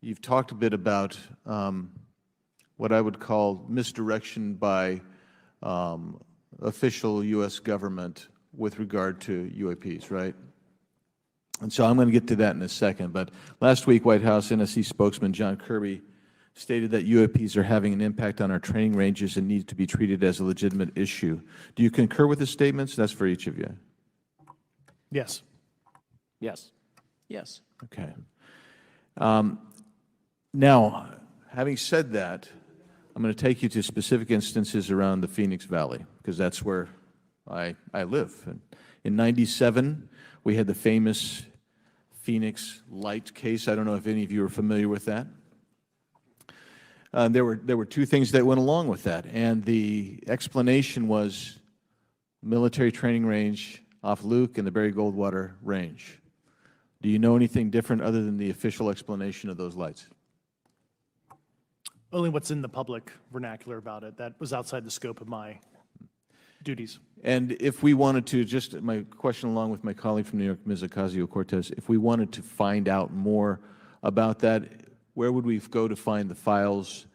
you've talked a bit about what I would call misdirection by official U.S. government with regard to UAPs, right? And so I'm going to get to that in a second. But last week, White House NSC spokesman John Kirby stated that UAPs are having an impact on our training ranges and need to be treated as a legitimate issue. Do you concur with his statements? That's for each of you. Yes. Yes. Yes. Okay. Now, having said that, I'm going to take you to specific instances around the Phoenix Valley, because that's where I live. In '97, we had the famous Phoenix Light case. I don't know if any of you are familiar with that. There were two things that went along with that, and the explanation was military training range off Luke and the Barry Goldwater Range. Do you know anything different other than the official explanation of those lights? Only what's in the public vernacular about it. That was outside the scope of my duties. And if we wanted to, just my question along with my colleague from New York, Ms. Ocasio-Cortez, if we wanted to find out more about that, where would we go to find the files,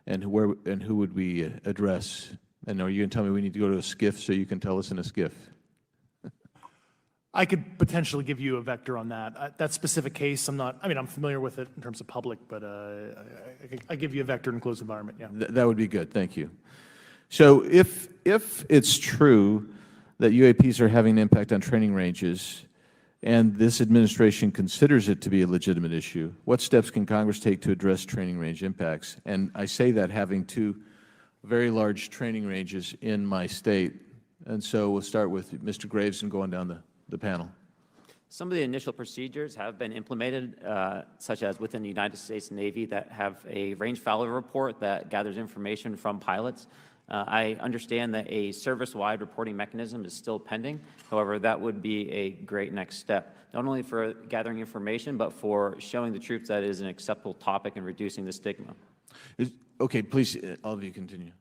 and who would we address? And are you going to tell me we need to go to a SCIF so you can tell us in a SCIF? I could potentially give you a vector on that. That specific case, I'm familiar with it in terms of public, but I give you a vector in closed environment, yeah. That would be good, thank you. So if it's true that UAPs are having an impact on training ranges, and this administration considers it to be a legitimate issue, what steps can Congress take to address training range impacts? And I say that having two very large training ranges in my state. And so we'll start with Mr. Graves and going down the panel. Some of the initial procedures have been implemented, such as within the United States Navy, that have a range failure report that gathers information from pilots. I understand that a service-wide reporting mechanism is still pending. However, that would be a great next step, not only for gathering information, but for showing the troops that it is an acceptable topic and reducing the stigma. Okay, please, all of you continue.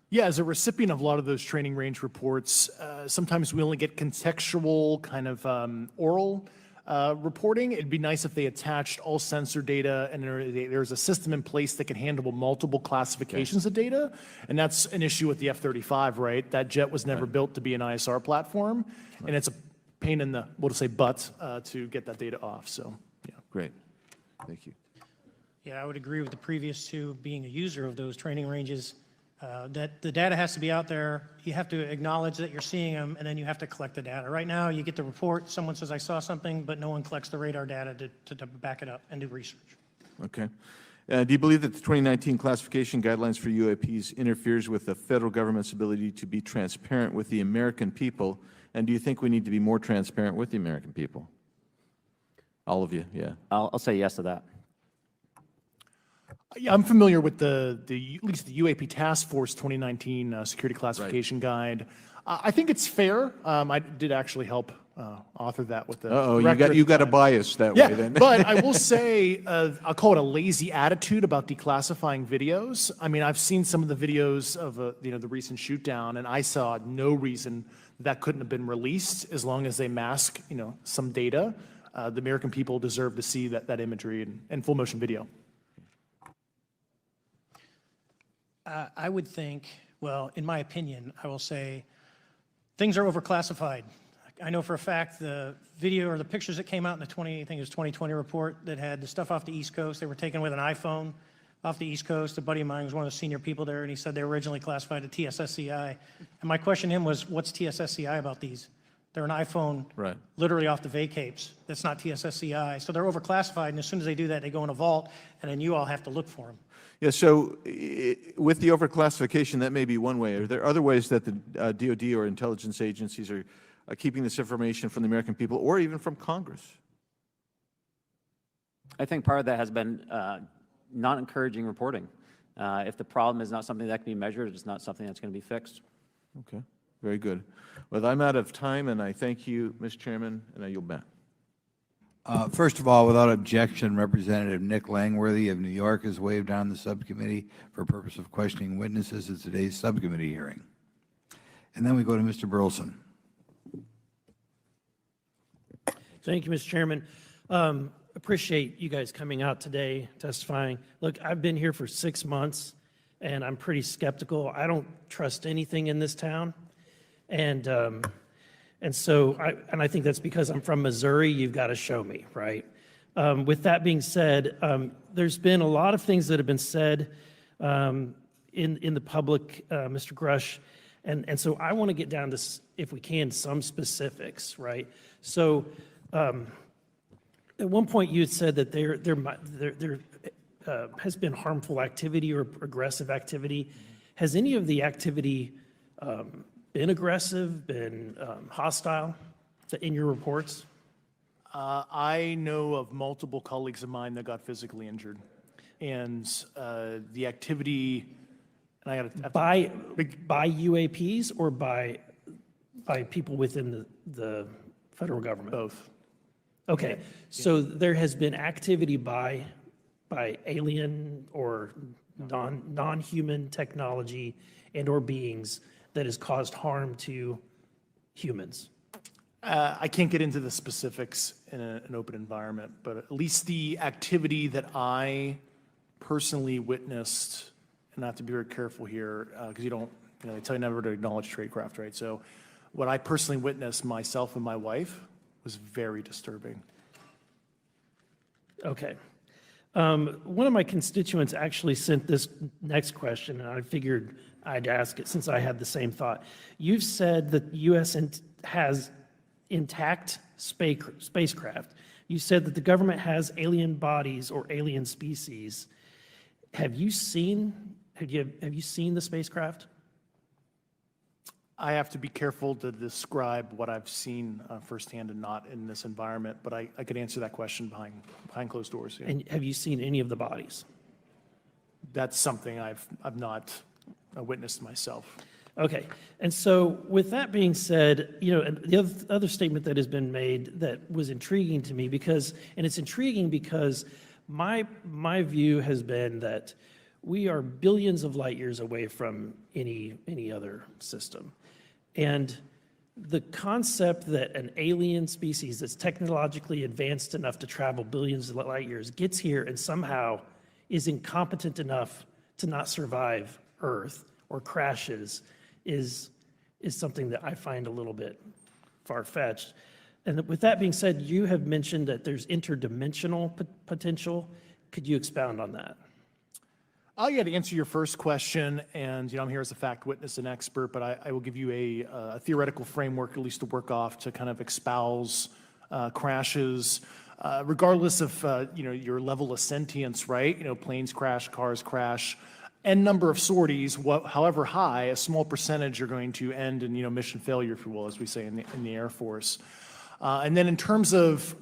Yeah, as a recipient of a lot of those training range reports, sometimes we only get contextual kind of oral reporting. It'd be nice if they attached all sensor data and there's a system in place that can handle multiple classifications of data. And that's an issue with the F-35, right? That jet was never built to be an ISR platform. And it's a pain in the, we'll just say, butt to get that data off. So, yeah. Great. Thank you. Yeah, I would agree with the previous two, being a user of those training ranges, that the data has to be out there. You have to acknowledge that you're seeing them, and then you have to collect the data. Right now, you get the report, someone says, I saw something, but no one collects the radar data to back it up and do research. Okay. Do you believe that the 2019 classification guidelines for UAPs interferes with the federal government's ability to be transparent with the American people? And do you think we need to be more transparent with the American people? All of you, yeah. I'll say yes to that. Yeah, I'm familiar with at least the UAP Task Force 2019 Security Classification Guide. I think it's fair. I did actually help author that with the director you got a bias that way then. But I will say, I'll call it a lazy attitude about declassifying videos. I mean, I've seen some of the videos of the recent shoot down, and I saw no reason that couldn't have been released as long as they mask some data. The American people deserve to see that imagery and full motion video. I would think, well, in my opinion, I will say things are overclassified. I know for a fact the video or the pictures that came out in the 2020 report that had the stuff off the East Coast, they were taken with an iPhone off the East Coast. A buddy of mine was one of the senior people there, and he said they were originally classified at TSSCI. And my question to him was, what's TSSCI about these? They're an iPhone literally off the vacapes. That's not TSSCI. So they're overclassified, and as soon as they do that, they go in a vault, and then you all have to look for them. Yeah, so with the overclassification, that may be one way. Are there other ways that the DOD or intelligence agencies are keeping this information from the American people or even from Congress? I think part of that has been not encouraging reporting. If the problem is not something that can be measured, it's not something that's going to be fixed. Okay, very good. Well, I'm out of time, and I thank you, Mr. Chairman, and I yield back. First of all, without objection, Representative Nick Langworthy of New York is waived on the subcommittee for purpose of questioning witnesses at today's subcommittee hearing. And then we go to Mr. Burleson. Thank you, Mr. Chairman. Appreciate you guys coming out today, testifying. Look, I've been here for 6 months, and I'm pretty skeptical. I don't trust anything in this town. And so I think that's because I'm from Missouri. You've got to show me, right? With that being said, there's been a lot of things that have been said in the public, Mr. Grush, and so I want to get down to, if we can, some specifics, right? So at one point you had said that there has been harmful activity or aggressive activity. Has any of the activity been aggressive, been hostile in your reports? I know of multiple colleagues of mine that got physically injured. And the activity, and I got to by UAPs or by people within the federal government? Both. Okay, so there has been activity by alien or non-human technology and or beings that has caused harm to humans. I can't get into the specifics in an open environment, but at least the activity that I personally witnessed, and I have to be very careful here, because they tell you never to acknowledge tradecraft, right? So what I personally witnessed, myself and my wife, was very disturbing. Okay. One of my constituents actually sent this next question, and I figured I'd ask it since I had the same thought. You've said that the U.S. has intact spacecraft. You said that the government has alien bodies or alien species. Have you seen the spacecraft? I have to be careful to describe what I've seen firsthand and not in this environment, but I could answer that question behind closed doors. Yeah. And have you seen any of the bodies? That's something I've not witnessed myself. Okay, and so with that being said, the other statement that has been made that was intriguing to me it's intriguing because my view has been that we are billions of light years away from any other system. And the concept that an alien species that's technologically advanced enough to travel billions of light years gets here and somehow is incompetent enough to not survive Earth or crashes is something that I find a little bit far-fetched. And with that being said, you have mentioned that there's interdimensional potential. Could you expound on that? Yeah, to answer your first question, and I'm here as a fact witness and expert, but I will give you a theoretical framework, at least to work off, to kind of espouse crashes, regardless of your level of sentience, right? Planes crash, cars crash, n number of sorties, however high, a small percentage are going to end in mission failure, if you will, as we say in the Air Force. And then in terms of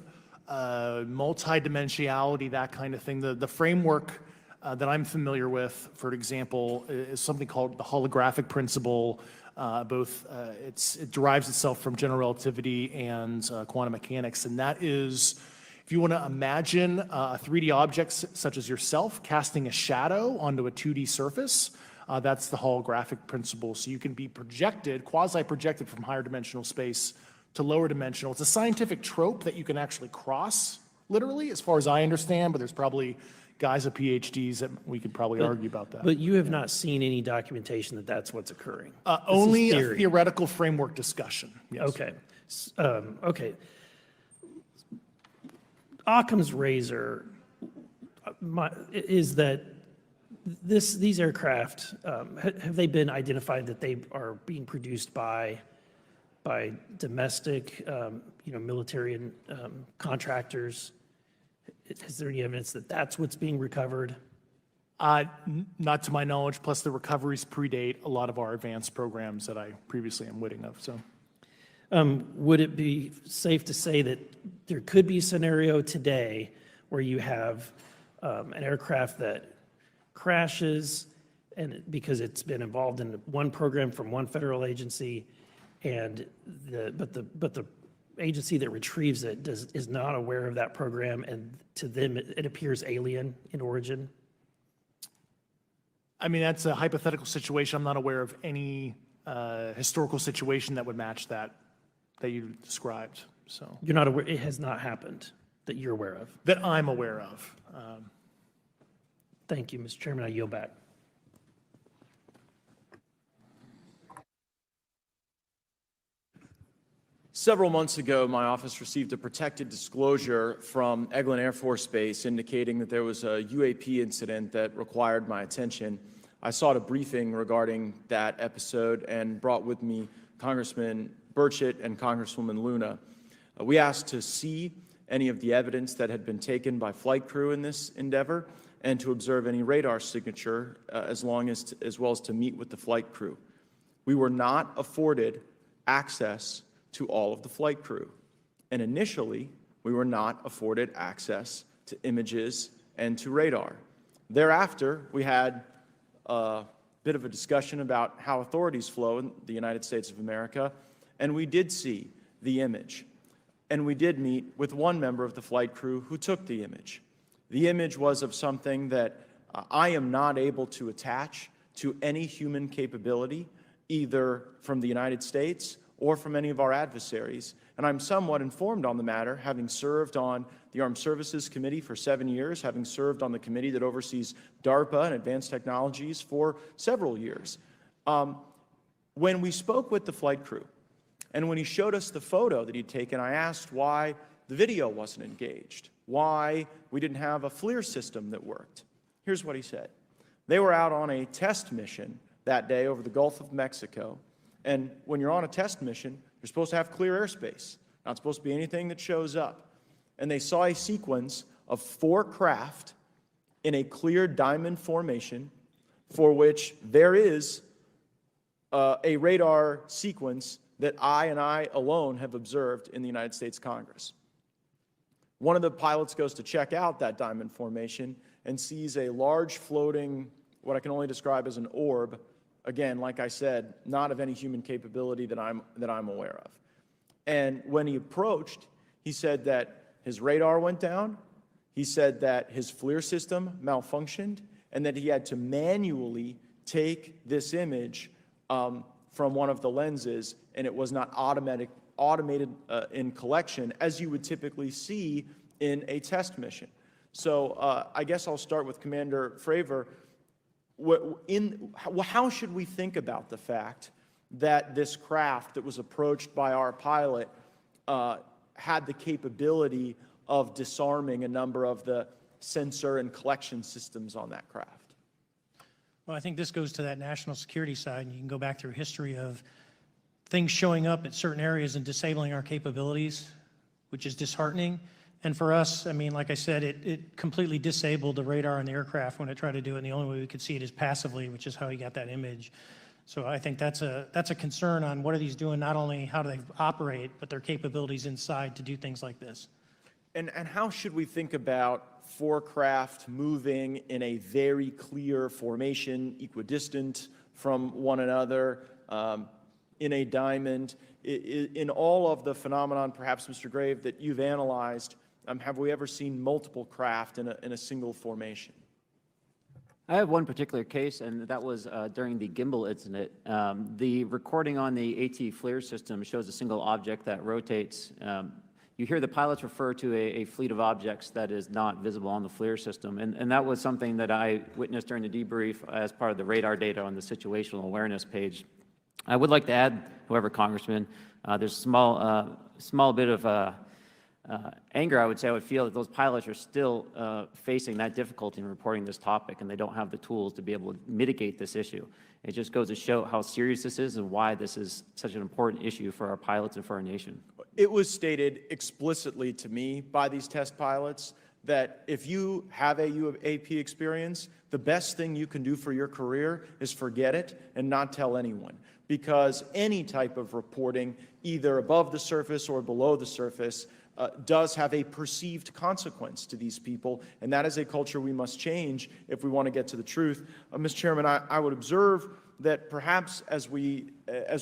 multidimensionality, that kind of thing, the framework that I'm familiar with, for example, is something called the holographic principle. It derives itself from general relativity and quantum mechanics, and that is, if you want to imagine a 3D object such as yourself casting a shadow onto a 2D surface, that's the holographic principle. So you can be projected, quasi-projected from higher dimensional space to lower dimensional. It's a scientific trope that you can actually cross, literally, as far as I understand, but there's probably guys with PhDs that we could probably argue about that. But you have not seen any documentation that that's what's occurring? Only a theoretical framework discussion, yes. Okay. Okay. Occam's razor is that these aircraft, have they been identified that they are being produced by domestic, military and contractors? Is there any evidence that that's what's being recovered? Not to my knowledge, plus the recoveries predate a lot of our advanced programs that I previously am witting of. So, would it be safe to say that there could be a scenario today where you have an aircraft that crashes and because it's been involved in one program from one federal agency, and but the agency that retrieves it is not aware of that program, and to them it appears alien in origin? I mean, that's a hypothetical situation. I'm not aware of any historical situation that would match that you described. So you're not aware, it has not happened that you're aware of? That I'm aware of. Thank you, Mr. Chairman. I yield back. Several months ago, my office received a protected disclosure from Eglin Air Force Base indicating that there was a UAP incident that required my attention. I sought a briefing regarding that episode and brought with me Congressman Burchett and Congresswoman Luna. We asked to see any of the evidence that had been taken by flight crew in this endeavor and to observe any radar signature as well as to meet with the flight crew. We were not afforded access to all of the flight crew. And initially, we were not afforded access to images and to radar. Thereafter, we had a bit of a discussion about how authorities flow in the United States of America, and we did see the image. And we did meet with one member of the flight crew who took the image. The image was of something that I am not able to attach to any human capability, either from the United States or from any of our adversaries. And I'm somewhat informed on the matter, having served on the Armed Services Committee for 7 years, having served on the committee that oversees DARPA and advanced technologies for several years. When we spoke with the flight crew, and when he showed us the photo that he'd taken, I asked why the video wasn't engaged, why we didn't have a FLIR system that worked. Here's what he said. They were out on a test mission that day over the Gulf of Mexico. And when you're on a test mission, you're supposed to have clear airspace. Not supposed to be anything that shows up. And they saw a sequence of 4 craft in a clear diamond formation for which there is a radar sequence that I alone have observed in the United States Congress. One of the pilots goes to check out that diamond formation and sees a large floating, what I can only describe as an orb. Again, like I said, not of any human capability that I'm aware of. And when he approached, he said that his radar went down, he said that his FLIR system malfunctioned, and that he had to manually take this image from one of the lenses, and it was not automated in collection, as you would typically see in a test mission. So I guess I'll start with Commander Fravor. How should we think about the fact that this craft that was approached by our pilot had the capability of disarming a number of the sensor and collection systems on that craft? Well, I think this goes to that national security side, and you can go back through history of things showing up at certain areas and disabling our capabilities, which is disheartening. And for us, I mean, like I said, it completely disabled the radar on the aircraft when it tried to do it, and the only way we could see it is passively, which is how he got that image. So I think that's a concern on what are these doing, not only how do they operate, but their capabilities inside to do things like this. And how should we think about four craft moving in a very clear formation, equidistant from one another, in a diamond? In all of the phenomenon, perhaps, Mr. Grave, that you've analyzed, have we ever seen multiple craft in a single formation? I have one particular case, and that was during the gimbal incident. The recording on the AT FLIR system shows a single object that rotates. You hear the pilots refer to a fleet of objects that is not visible on the FLIR system, and that was something that I witnessed during the debrief as part of the radar data on the situational awareness page. I would like to add, however, Congressman, there's a small bit of anger, I would say, I would feel that those pilots are still facing that difficulty in reporting this topic, and they don't have the tools to be able to mitigate this issue. It just goes to show how serious this is and why this is such an important issue for our pilots and for our nation. It was stated explicitly to me by these test pilots that if you have a UAP experience, the best thing you can do for your career is forget it and not tell anyone. Because any type of reporting, either above the surface or below the surface, does have a perceived consequence to these people, and that is a culture we must change if we want to get to the truth. Mr. Chairman, I would observe that perhaps as we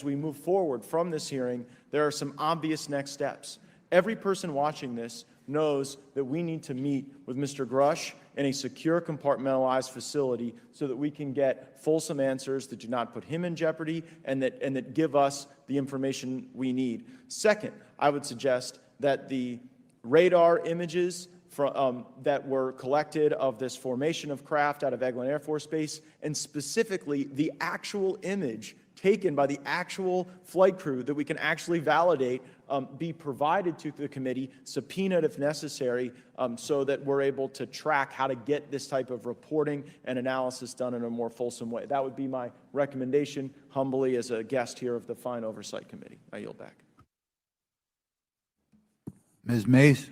move forward from this hearing, there are some obvious next steps. Every person watching this knows that we need to meet with Mr. Grush in a secure, compartmentalized facility so that we can get fulsome answers that do not put him in jeopardy and that give us the information we need. Second, I would suggest that the radar images that were collected of this formation of craft out of Eglin Air Force Base, and specifically the actual image taken by the actual flight crew that we can actually validate, be provided to the committee, subpoenaed if necessary, so that we're able to track how to get this type of reporting and analysis done in a more fulsome way. That would be my recommendation, humbly, as a guest here of the Fine Oversight Committee. I yield back. Ms. Mays.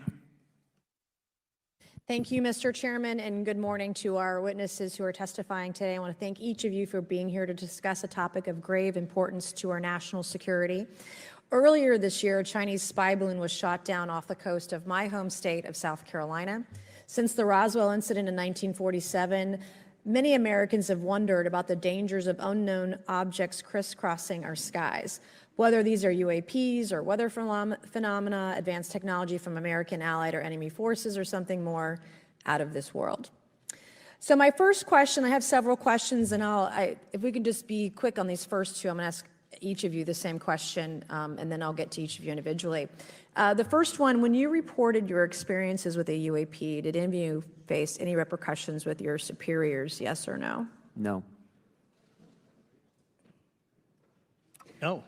Thank you, Mr. Chairman, and good morning to our witnesses who are testifying today. I want to thank each of you for being here to discuss a topic of grave importance to our national security. Earlier this year, a Chinese spy balloon was shot down off the coast of my home state of South Carolina. Since the Roswell incident in 1947, many Americans have wondered about the dangers of unknown objects crisscrossing our skies. Whether these are UAPs or weather phenomena, advanced technology from American allied or enemy forces, or something more out of this world. So my first question, I have several questions, and if we can just be quick on these first two, I'm going to ask each of you the same question, and then I'll get to each of you individually. The first one, when you reported your experiences with a UAP, did any of you face any repercussions with your superiors, yes or no? No. No.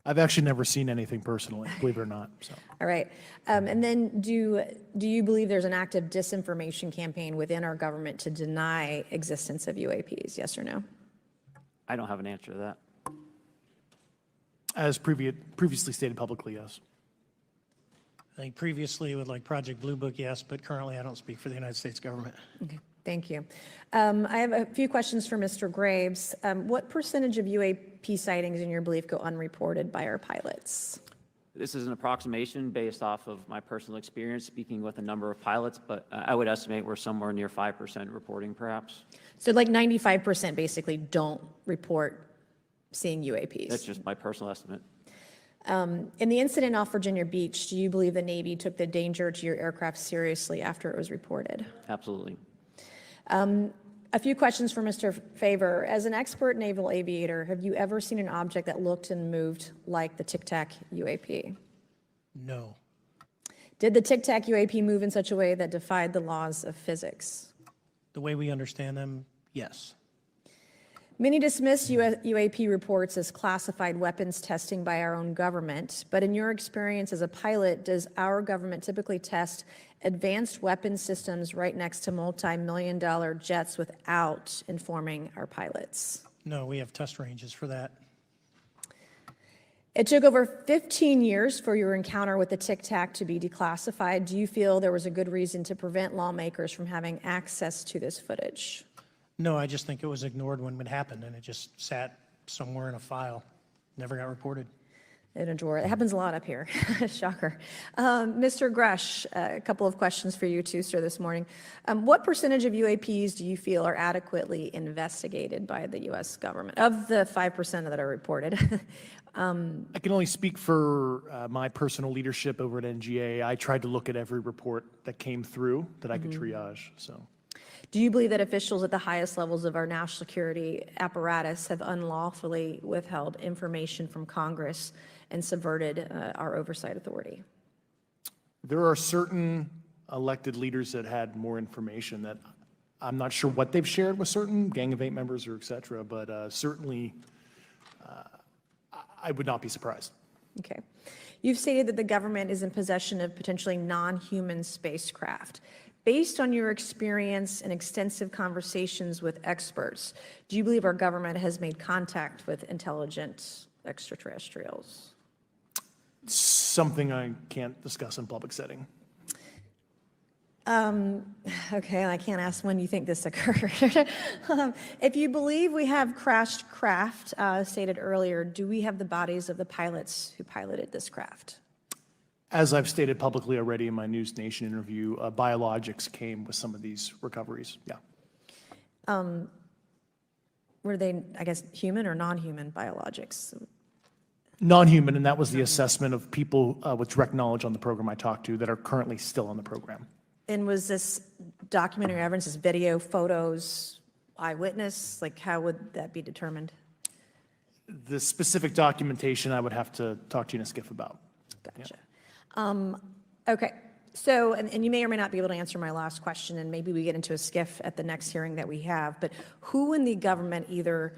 I've actually never seen anything personally, believe it or not. So. All right. And then do you believe there's an active disinformation campaign within our government to deny existence of UAPs, yes or no? I don't have an answer to that. As previously stated publicly, yes. I think previously with like Project Blue Book, yes, but currently I don't speak for the United States government. Okay, thank you. I have a few questions for Mr. Graves. What percentage of UAP sightings, in your belief, go unreported by our pilots? This is an approximation based off of my personal experience speaking with a number of pilots, but I would estimate we're somewhere near 5% reporting, perhaps. So like 95% basically don't report seeing UAPs. That's just my personal estimate. In the incident off Virginia Beach, do you believe the Navy took the danger to your aircraft seriously after it was reported? Absolutely. A few questions for Mr. Favor. As an expert naval aviator, have you ever seen an object that looked and moved like the Tic Tac UAP? No. Did the Tic Tac UAP move in such a way that defied the laws of physics? The way we understand them, yes. Many dismiss UAP reports as classified weapons testing by our own government, but in your experience as a pilot, does our government typically test advanced weapon systems right next to multi-million-dollar jets without informing our pilots? No, we have test ranges for that. It took over 15 years for your encounter with the Tic Tac to be declassified. Do you feel there was a good reason to prevent lawmakers from having access to this footage? No, I just think it was ignored when it happened, and it just sat somewhere in a file, never got reported. In a drawer. It happens a lot up here. Shocker. Mr. Grush, a couple of questions for you too, sir, this morning. What percentage of UAPs do you feel are adequately investigated by the U.S. government, of the 5% that are reported? I can only speak for my personal leadership over at NGA. I tried to look at every report that came through that I could triage. So, do you believe that officials at the highest levels of our national security apparatus have unlawfully withheld information from Congress and subverted our oversight authority? there are certain elected leaders that had more information that I'm not sure what they've shared with certain Gang of Eight members or et cetera, but certainly I would not be surprised. Okay. You've stated that the government is in possession of potentially non-human spacecraft. Based on your experience and extensive conversations with experts, do you believe our government has made contact with intelligent extraterrestrials? Something I can't discuss in public setting. Okay, I can't ask when you think this occurred. If you believe we have crashed craft, stated earlier, do we have the bodies of the pilots who piloted this craft? As I've stated publicly already in my News Nation interview, biologics came with some of these recoveries, yeah. Were they, I guess, human or non-human biologics? Non-human, and that was the assessment of people with direct knowledge on the program I talked to that are currently still on the program. And was this documentary evidence, this video, photos, eyewitness? Like, how would that be determined? The specific documentation I would have to talk to you in a skiff about. Gotcha. Okay, so, and you may or may not be able to answer my last question, and maybe we get into a skiff at the next hearing that we have, but who in the government, either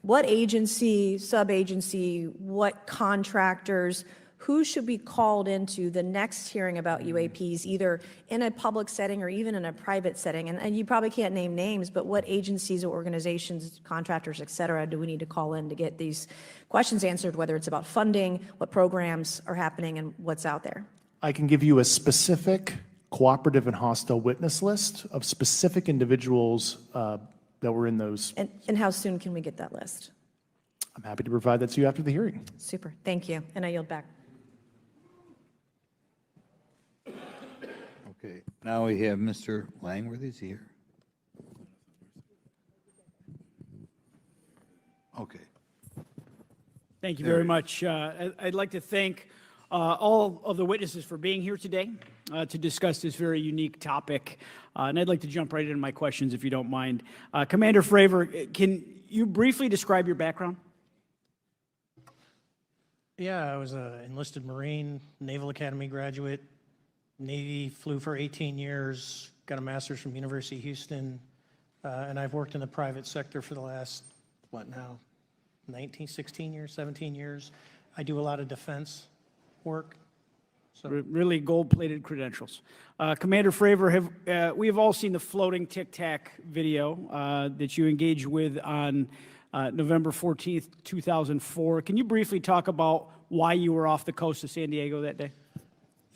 what agency, sub-agency, what contractors, who should be called into the next hearing about UAPs, either in a public setting or even in a private setting? And you probably can't name names, but what agencies or organizations, contractors, et cetera, do we need to call in to get these questions answered, whether it's about funding, what programs are happening, and what's out there? I can give you a specific cooperative and hostile witness list of specific individuals that were in those. And how soon can we get that list? I'm happy to provide that to you after the hearing. Super, thank you, and I yield back. Okay, now we have Mr. Langworthy. Is he here? Okay. Thank you very much. I'd like to thank all of the witnesses for being here today to discuss this very unique topic. And I'd like to jump right into my questions, if you don't mind. Commander Fravor, can you briefly describe your background? Yeah, I was an enlisted Marine, Naval Academy graduate, Navy, flew for 18 years, got a master's from University of Houston, and I've worked in the private sector for the last, 16 years, 17 years. I do a lot of defense work. So Really gold-plated credentials. Commander Fravor, we have all seen the floating Tic Tac video that you engaged with on November 14th, 2004. Can you briefly talk about why you were off the coast of San Diego that day?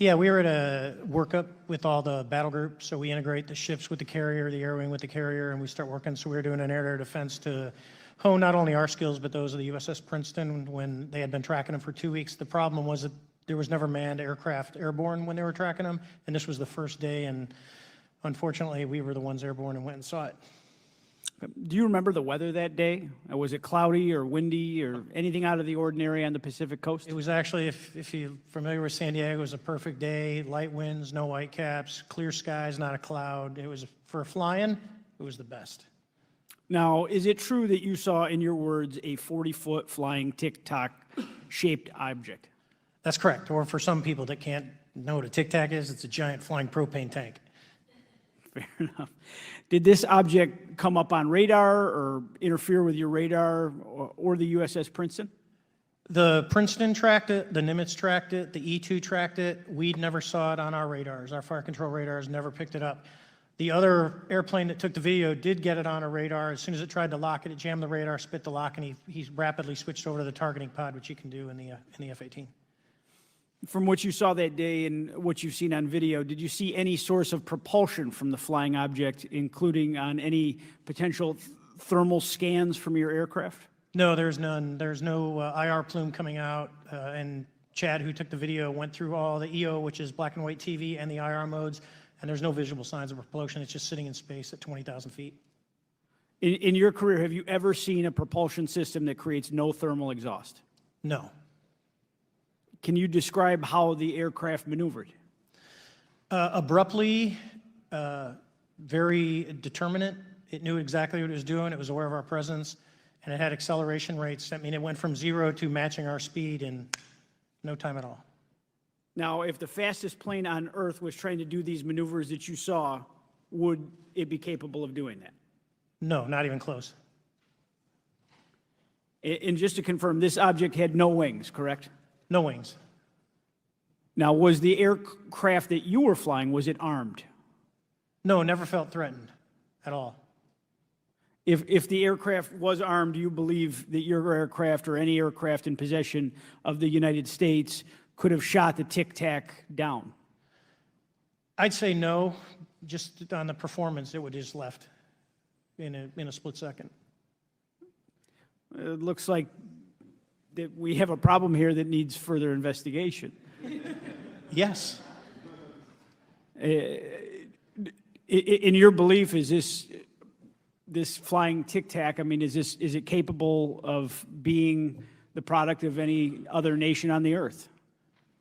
yeah, we were at a workup with all the battle groups, so we integrate the ships with the carrier, the air wing with the carrier, and we start working. So we were doing an air-to-air defense to hone not only our skills, but those of the USS Princeton when they had been tracking them for 2 weeks. The problem was that there was never manned aircraft airborne when they were tracking them, and this was the first day, and unfortunately, we were the ones airborne and went and saw it. Do you remember the weather that day? Was it cloudy or windy or anything out of the ordinary on the Pacific coast? It was actually, if you're familiar with San Diego, it was a perfect day, light winds, no white caps, clear skies, not a cloud. It was, for flying, it was the best. Now, is it true that you saw, in your words, a 40-foot flying Tic Tac shaped object? That's correct. Or for some people that can't know what a Tic Tac is, it's a giant flying propane tank. Fair enough. Did this object come up on radar or interfere with your radar or the USS Princeton? The Princeton tracked it, the Nimitz tracked it, the E-2 tracked it. We never saw it on our radars. Our fire control radars never picked it up. The other airplane that took the video did get it on a radar. As soon as it tried to lock it, it jammed the radar, spit the lock, and he rapidly switched over to the targeting pod, which you can do in the F-18. From what you saw that day and what you've seen on video, did you see any source of propulsion from the flying object, including on any potential thermal scans from your aircraft? No, there's none. There's no IR plume coming out. And Chad, who took the video, went through all the EO, which is black and white TV, and the IR modes, and there's no visible signs of propulsion. It's just sitting in space at 20,000 feet. In your career, have you ever seen a propulsion system that creates no thermal exhaust? No. Can you describe how the aircraft maneuvered? Abruptly, very determinate. It knew exactly what it was doing. It was aware of our presence, and it had acceleration rates. I mean, it went from 0 to matching our speed in no time at all. Now, if the fastest plane on Earth was trying to do these maneuvers that you saw, would it be capable of doing that? No, not even close. And just to confirm, this object had no wings, correct? No wings. Now, was the aircraft that you were flying, was it armed? No, never felt threatened at all. If the aircraft was armed, do you believe that your aircraft or any aircraft in possession of the United States could have shot the Tic Tac down? I'd say no. Just on the performance, it would just left in a split second. It looks like that we have a problem here that needs further investigation. Yes. In your belief, is this flying Tic Tac, I mean, is it capable of being the product of any other nation on the Earth?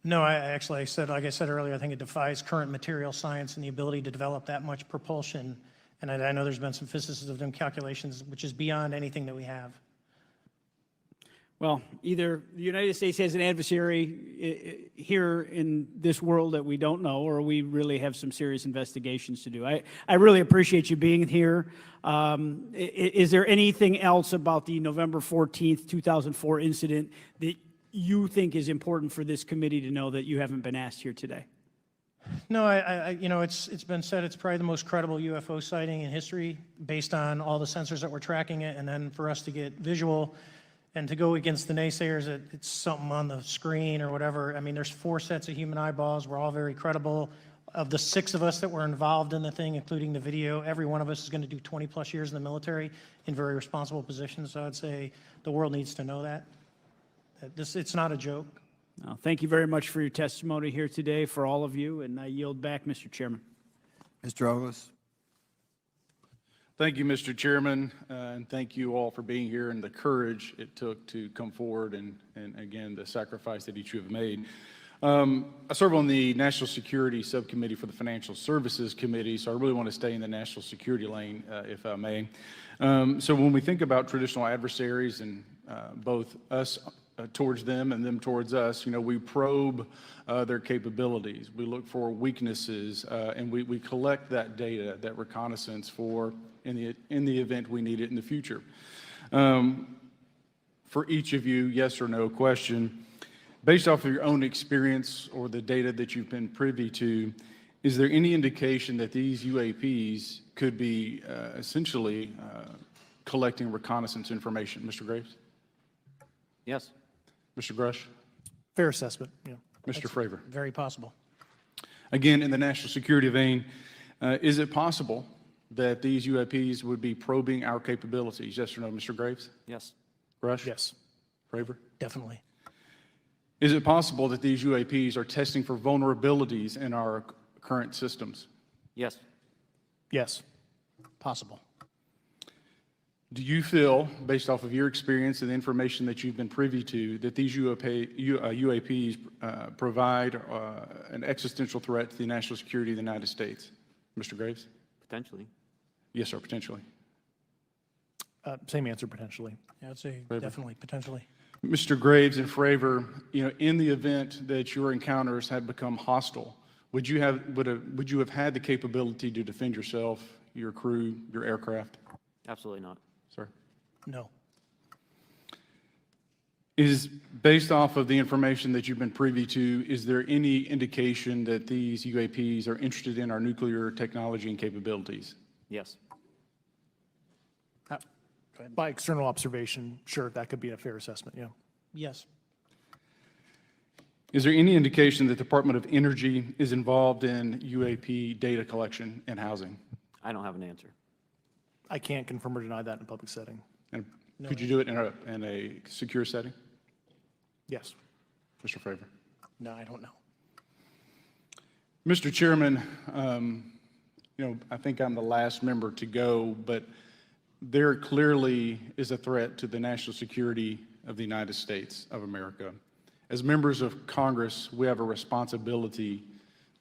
No, like I said earlier, I think it defies current material science and the ability to develop that much propulsion. And I know there's been some physicists of them calculations, which is beyond anything that we have. Well, either the United States has an adversary here in this world that we don't know, or we really have some serious investigations to do. I really appreciate you being here. Is there anything else about the November 14th, 2004 incident that you think is important for this committee to know that you haven't been asked here today? No, it's been said it's probably the most credible UFO sighting in history based on all the sensors that were tracking it, and then for us to get visual and to go against the naysayers that it's something on the screen or whatever. I mean, there's 4 sets of human eyeballs. We're all very credible. Of the 6 of us that were involved in the thing, including the video, every one of us is going to do 20-plus years in the military in very responsible positions. So I'd say the world needs to know that. It's not a joke. Thank you very much for your testimony here today for all of you, and I yield back, Mr. Chairman. Mr. Ogles. Thank you, Mr. Chairman, and thank you all for being here and the courage it took to come forward and again, the sacrifice that each of you have made. I serve on the National Security Subcommittee for the Financial Services Committee, so I really want to stay in the national security lane, if I may. So when we think about traditional adversaries and both us towards them and them towards us, we probe their capabilities. We look for weaknesses, and we collect that data, that reconnaissance for in the event we need it in the future. For each of you, yes or no question, based off of your own experience or the data that you've been privy to, is there any indication that these UAPs could be essentially collecting reconnaissance information? Mr. Graves? Yes. Mr. Grush? Fair assessment, yeah. Mr. Fravor? Very possible. Again, in the national security vein, is it possible that these UAPs would be probing our capabilities? Yes or no, Mr. Graves? Yes. Grush? Yes. Fravor? Definitely. Is it possible that these UAPs are testing for vulnerabilities in our current systems? Yes. Yes. Possible. Do you feel, based off of your experience and the information that you've been privy to, that these UAPs provide an existential threat to the national security of the United States? Mr. Graves? Potentially. Yes, sir, potentially. Same answer, potentially. Yeah, I'd say Fravor? definitely, potentially. Mr. Graves and Fravor, in the event that your encounters had become hostile, would you have had the capability to defend yourself, your crew, your aircraft? Absolutely not. Sir? No. Is, based off of the information that you've been privy to, is there any indication that these UAPs are interested in our nuclear technology and capabilities? Yes. By external observation, sure, that could be a fair assessment, yeah. Yes. Is there any indication that the Department of Energy is involved in UAP data collection and housing? I don't have an answer. I can't confirm or deny that in a public setting. And could you do it in a secure setting? Yes. Mr. Fravor? No, I don't know. Mr. Chairman, I think I'm the last member to go, but there clearly is a threat to the national security of the United States of America. As members of Congress, we have a responsibility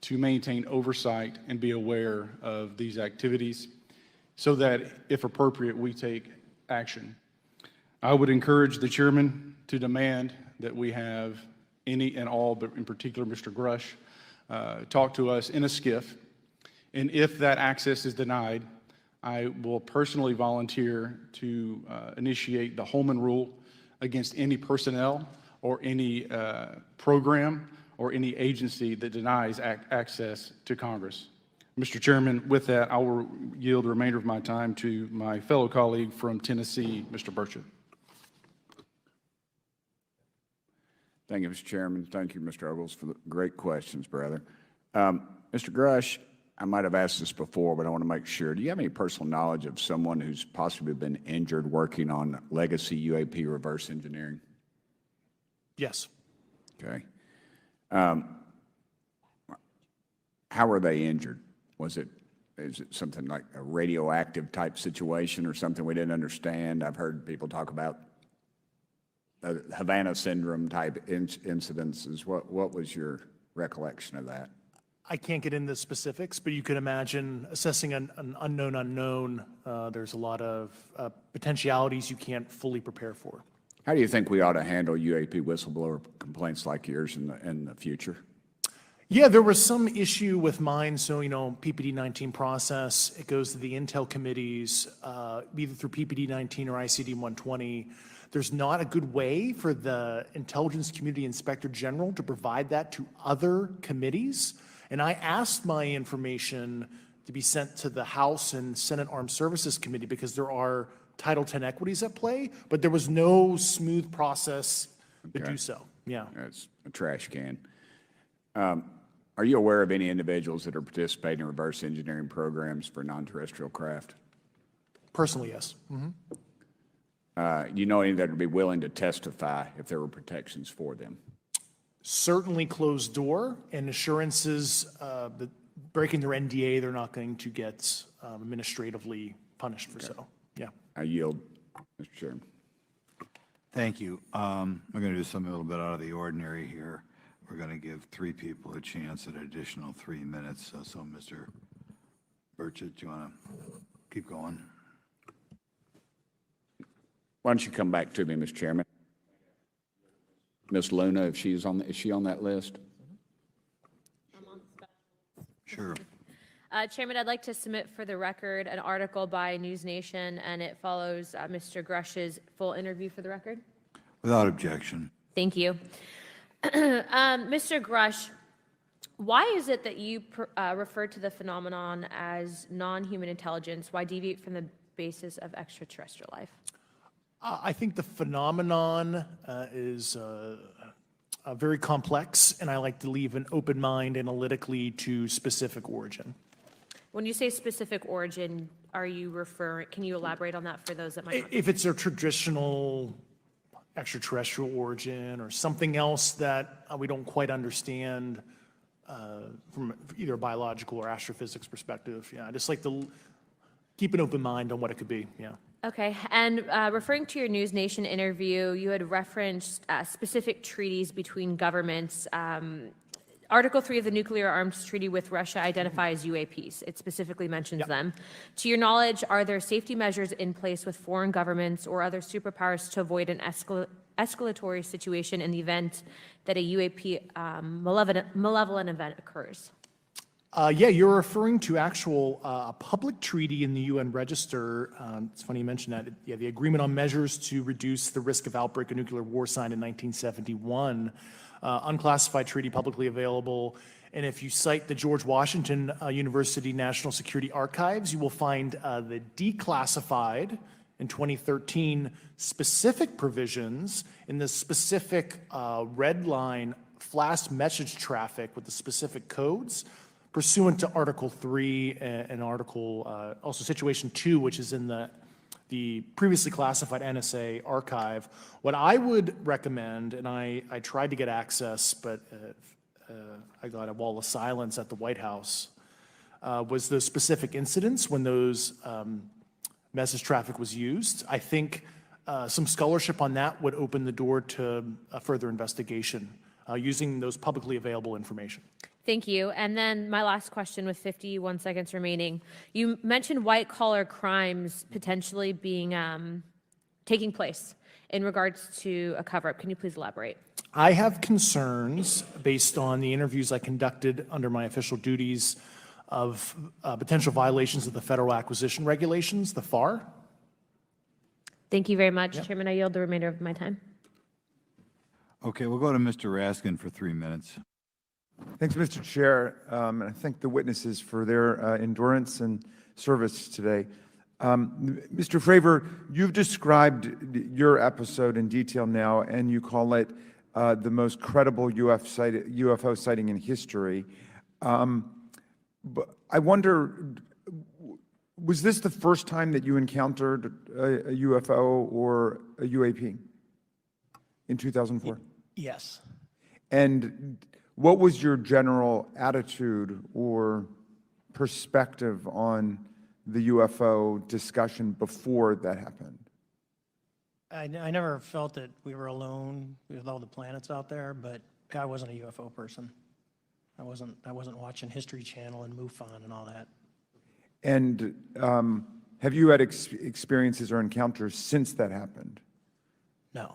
to maintain oversight and be aware of these activities so that, if appropriate, we take action. I would encourage the chairman to demand that we have any and all, but in particular Mr. Grush, talk to us in a skiff. And if that access is denied, I will personally volunteer to initiate the Holman Rule against any personnel or any program or any agency that denies access to Congress. Mr. Chairman, with that, I will yield the remainder of my time to my fellow colleague from Tennessee, Mr. Burchett. Thank you, Mr. Chairman. Thank you, Mr. Ogles, for the great questions, brother. Mr. Grush, I might have asked this before, but I want to make sure. Do you have any personal knowledge of someone who's possibly been injured working on legacy UAP reverse engineering? Yes. Okay. How were they injured? Is it something like a radioactive type situation or something we didn't understand? I've heard people talk about Havana syndrome type incidences. What was your recollection of that? I can't get into specifics, but you could imagine assessing an unknown unknown. There's a lot of potentialities you can't fully prepare for. How do you think we ought to handle UAP whistleblower complaints like yours in the future? Yeah, there was some issue with mine. So, PPD 19 process, it goes to the Intel committees, either through PPD 19 or ICD 120. There's not a good way for the Intelligence Community Inspector General to provide that to other committees. And I asked my information to be sent to the House and Senate Armed Services Committee because there are Title X equities at play, but there was no smooth process to do so. Yeah. That's a trash can. Are you aware of any individuals that are participating in reverse engineering programs for non-terrestrial craft? Personally, yes. Do you know any that would be willing to testify if there were protections for them? Certainly closed door and assurances that breaking their NDA, they're not going to get administratively punished for so. Yeah. I yield, Mr. Chairman. Thank you. We're going to do something a little bit out of the ordinary here. We're going to give 3 people a chance at an additional 3 minutes. So Mr. Burchett, do you want to keep going? Why don't you come back to me, Mr. Chairman? Ms. Luna, if she's is she on that list? Sure. Chairman, I'd like to submit for the record an article by News Nation, and it follows Mr. Grush's full interview for the record. Without objection. Thank you. Mr. Grush, why is it that you refer to the phenomenon as non-human intelligence? Why deviate from the basis of extraterrestrial life? I think the phenomenon is very complex, and I like to leave an open mind analytically to specific origin. When you say specific origin, are you can you elaborate on that for those that might not? If it's a traditional extraterrestrial origin or something else that we don't quite understand from either a biological or astrophysics perspective, I just like to keep an open mind on what it could be, Okay, and referring to your News Nation interview, you had referenced specific treaties between governments. Article 3 of the Nuclear Arms Treaty with Russia identifies UAPs. It specifically mentions them. To your knowledge, are there safety measures in place with foreign governments or other superpowers to avoid an escalatory situation in the event that a UAP malevolent event occurs? Yeah, you're referring to actual a public treaty in the UN Register. It's funny you mentioned that. Yeah, the Agreement on Measures to Reduce the Risk of Outbreak of Nuclear War, signed in 1971. Unclassified treaty, publicly available. And if you cite the George Washington University National Security Archives, you will find the declassified in 2013 specific provisions in the specific red line flash message traffic with the specific codes pursuant to Article 3 and Article, also Situation 2, which is in the previously classified NSA archive. What I would recommend, and I tried to get access, but I got a wall of silence at the White House, was those specific incidents when those message traffic was used. I think some scholarship on that would open the door to a further investigation using those publicly available information. Thank you. And then my last question with 51 seconds remaining. You mentioned white-collar crimes potentially being taking place in regards to a cover-up. Can you please elaborate? I have concerns based on the interviews I conducted under my official duties of potential violations of the Federal Acquisition Regulations, the FAR. Thank you very much. Chairman, I yield the remainder of my time. Okay, we'll go to Mr. Raskin for 3 minutes. Thanks, Mr. Chair, and I thank the witnesses for their endurance and service today. Mr. Fravor, you've described your episode in detail now, and you call it the most credible UFO sighting in history. But I wonder, was this the first time that you encountered a UFO or a UAP in 2004? Yes. And what was your general attitude or perspective on the UFO discussion before that happened? I never felt that we were alone with all the planets out there, but I wasn't a UFO person. I wasn't watching History Channel and MUFON and all that. And have you had experiences or encounters since that happened? No.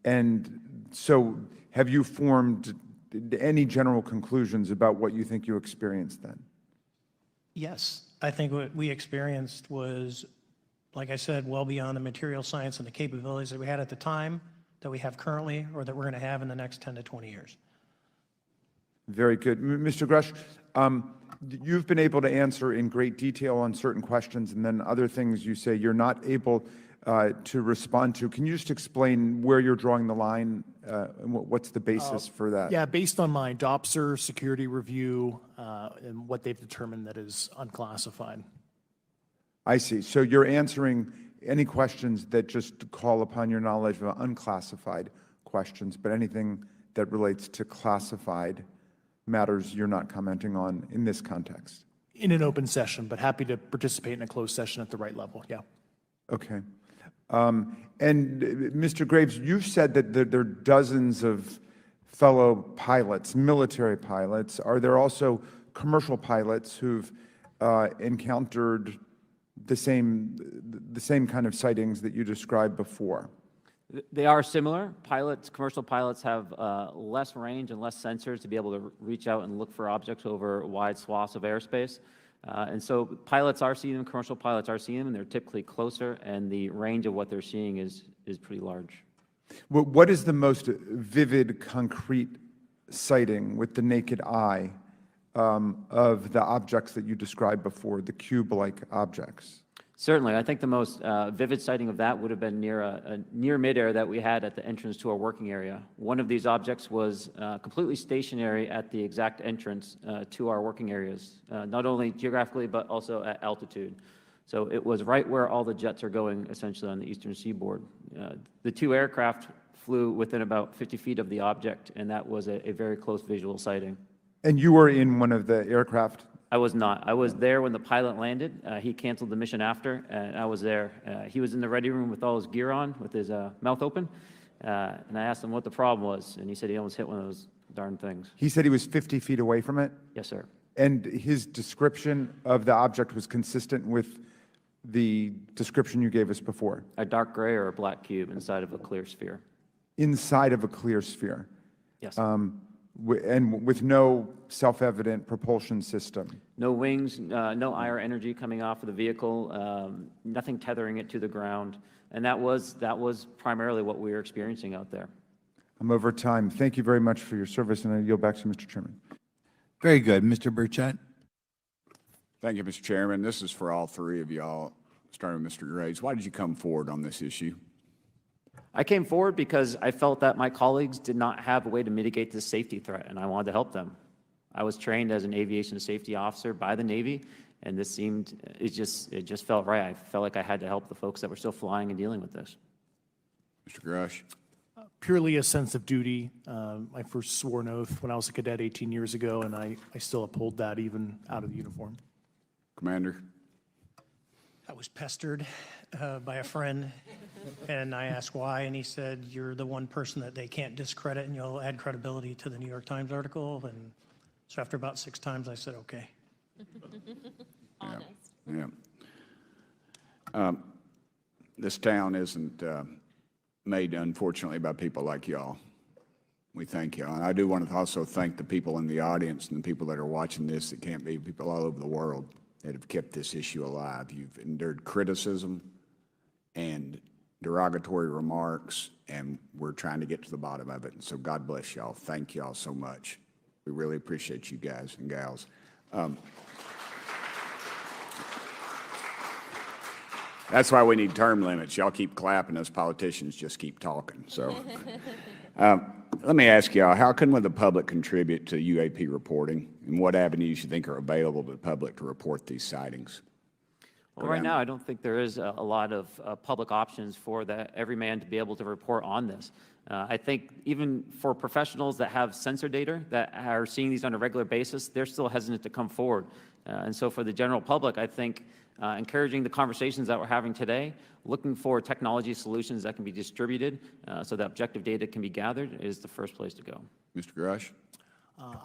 And so have you formed any general conclusions about what you think you experienced then? Yes. I think what we experienced was, like I said, well beyond the material science and the capabilities that we had at the time, that we have currently, or that we're going to have in the next 10 to 20 years. Very good. Mr. Grush, you've been able to answer in great detail on certain questions, and then other things you say you're not able to respond to. Can you just explain where you're drawing the line and what's the basis for that? Yeah, based on my DOPSR security review and what they've determined that is unclassified. I see. So you're answering any questions that just call upon your knowledge of unclassified questions, but anything that relates to classified matters you're not commenting on in this context? In an open session, but happy to participate in a closed session at the right level, yeah. Okay. And Mr. Graves, you've said that there are dozens of fellow pilots, military pilots. Are there also commercial pilots who've encountered the same kind of sightings that you described before? They are similar. Commercial pilots have less range and less sensors to be able to reach out and look for objects over wide swaths of airspace. And so pilots are seeing them, commercial pilots are seeing them, and they're typically closer, and the range of what they're seeing is pretty large. What is the most vivid, concrete sighting with the naked eye of the objects that you described before, the cube-like objects? Certainly. I think the most vivid sighting of that would have been near midair that we had at the entrance to our working area. One of these objects was completely stationary at the exact entrance to our working areas, not only geographically, but also at altitude. So it was right where all the jets are going, essentially, on the eastern seaboard. The two aircraft flew within about 50 feet of the object, and that was a very close visual sighting. And you were in one of the aircraft? I was not. I was there when the pilot landed. He canceled the mission after, and I was there. He was in the ready room with all his gear on, with his mouth open, and I asked him what the problem was, and he said he almost hit one of those darn things. He said he was 50 feet away from it? Yes, sir. And his description of the object was consistent with the description you gave us before? A dark gray or a black cube inside of a clear sphere. Inside of a clear sphere? Yes. and with no self-evident propulsion system. No wings, no IR energy coming off of the vehicle, nothing tethering it to the ground. And that was primarily what we were experiencing out there. I'm over time. Thank you very much for your service, and I yield back to Mr. Chairman. Very good. Mr. Burchett? Thank you, Mr. Chairman. This is for all three of y'all, starting with Mr. Graves. Why did you come forward on this issue? I came forward because I felt that my colleagues did not have a way to mitigate this safety threat, and I wanted to help them. I was trained as an aviation safety officer by the Navy, and this seemed, it just felt right. I felt like I had to help the folks that were still flying and dealing with this. Mr. Grush? Purely a sense of duty. I first swore an oath when I was a cadet 18 years ago, and I still uphold that even out of the uniform. Commander? I was pestered by a friend, and I asked why, and he said, "You're the one person that they can't discredit, and you'll add credibility to the New York Times article." And so after about 6 times, I said, "Okay." Honest. Yeah. This town isn't made, unfortunately, by people like y'all. We thank y'all. And I do want to also thank the people in the audience and the people that are watching this that can't be, people all over the world that have kept this issue alive. You've endured criticism and derogatory remarks, and we're trying to get to the bottom of it. And so God bless y'all. Thank y'all so much. We really appreciate you guys and gals. That's why we need term limits. Y'all keep clapping, us politicians just keep talking. So let me ask y'all, how can the public contribute to UAP reporting, and what avenues you think are available to the public to report these sightings? Well, right now, I don't think there is a lot of public options for every man to be able to report on this. I think even for professionals that have sensor data that are seeing these on a regular basis, they're still hesitant to come forward. And so for the general public, I think encouraging the conversations that we're having today, looking for technology solutions that can be distributed so that objective data can be gathered is the first place to go. Mr. Grush?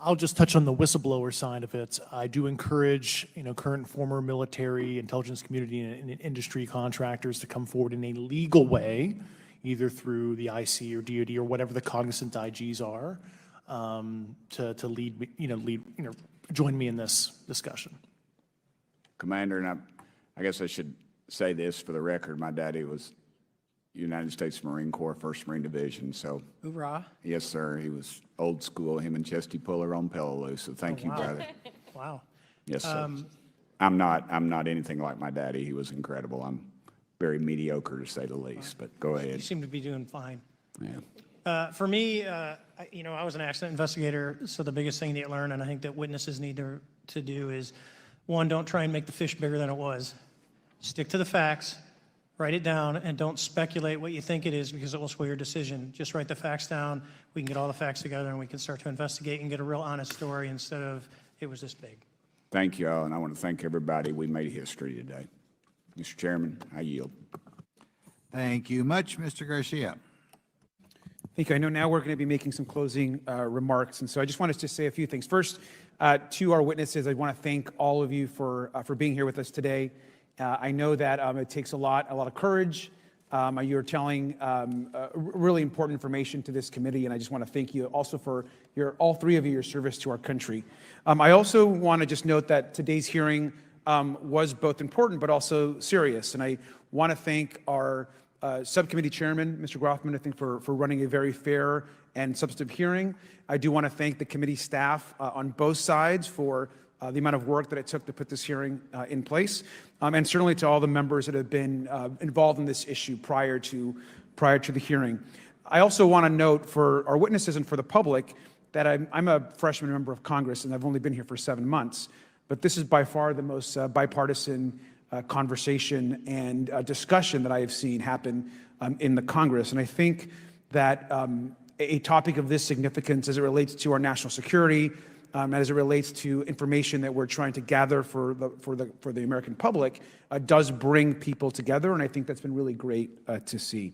I'll just touch on the whistleblower side of it. I do encourage, current and former military, intelligence community, and industry contractors to come forward in a legal way, either through the IC or DoD or whatever the cognizant IGs are, to lead, join me in this discussion. Commander, and I guess I should say this for the record. My daddy was United States Marine Corps, 1st Marine Division, so. Hoorah. Yes, sir. He was old school, him and Chesty Puller on Peleliu, so thank you, wow. brother. Wow. Yes, sir. I'm not anything like my daddy. He was incredible. I'm very mediocre, to say the least, but go ahead. You seem to be doing fine. Yeah. For me, I was an accident investigator, so the biggest thing that you learn, and I think that witnesses need to do is, one, don't try and make the fish bigger than it was. Stick to the facts, write it down, and don't speculate what you think it is because it will sway your decision. Just write the facts down. We can get all the facts together and we can start to investigate and get a real honest story instead of it was this big. Thank you all, and I want to thank everybody. We made history today. Mr. Chairman, I yield. Thank you much, Mr. Garcia. Thank you. I know now we're going to be making some closing remarks, and so I just wanted to say a few things. First, to our witnesses, I want to thank all of you for being here with us today. I know that it takes a lot of courage. You're telling really important information to this committee, and I just want to thank you also for all three of you, your service to our country. I also want to just note that today's hearing was both important but also serious, and I want to thank our subcommittee chairman, Mr. Grothman, I think for running a very fair and substantive hearing. I do want to thank the committee staff on both sides for the amount of work that it took to put this hearing in place, and certainly to all the members that have been involved in this issue prior to the hearing. I also want to note for our witnesses and for the public that I'm a freshman member of Congress and I've only been here for 7 months, but this is by far the most bipartisan conversation and discussion that I have seen happen in the Congress. And I think that a topic of this significance as it relates to our national security, as it relates to information that we're trying to gather for the American public, does bring people together, and I think that's been really great to see.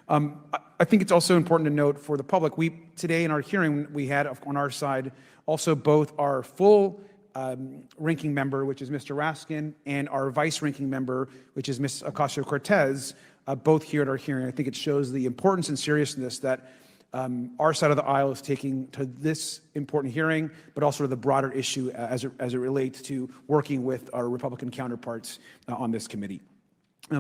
I think it's also important to note for the public, today in our hearing, we had on our side also both our full ranking member, which is Mr. Raskin, and our vice ranking member, which is Ms. Ocasio-Cortez, both here at our hearing. I think it shows the importance and seriousness that our side of the aisle is taking to this important hearing, but also to the broader issue as it relates to working with our Republican counterparts on this committee.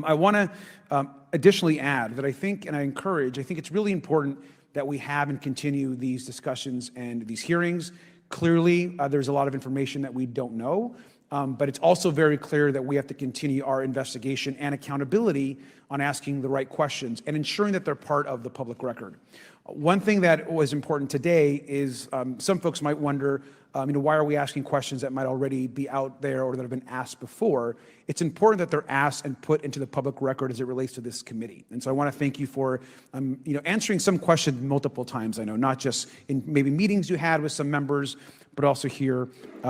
I want to additionally add that I think, and I think it's really important that we have and continue these discussions and these hearings. Clearly, there's a lot of information that we don't know, but it's also very clear that we have to continue our investigation and accountability on asking the right questions and ensuring that they're part of the public record. One thing that was important today is some folks might wonder, why are we asking questions that might already be out there or that have been asked before? It's important that they're asked and put into the public record as it relates to this committee. And so I want to thank you for, answering some questions multiple times. I know, not just in maybe meetings you had with some members, but also here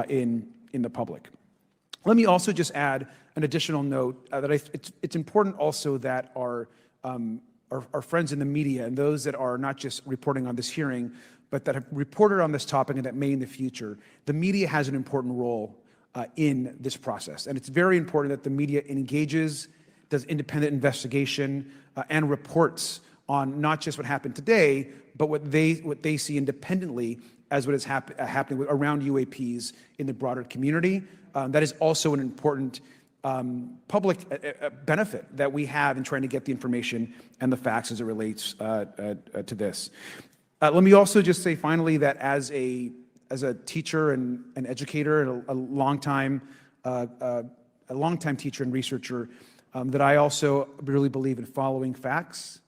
in the public. Let me also just add an additional note that it's important also that our friends in the media and those that are not just reporting on this hearing, but that have reported on this topic and that may in the future, the media has an important role in this process. And it's very important that the media engages, does independent investigation, and reports on not just what happened today, but what they see independently as what is happening around UAPs in the broader community. That is also an important public benefit that we have in trying to get the information and the facts as it relates to this. Let me also just say finally that as a teacher and an educator and a longtime teacher and researcher, that I also really believe in following facts,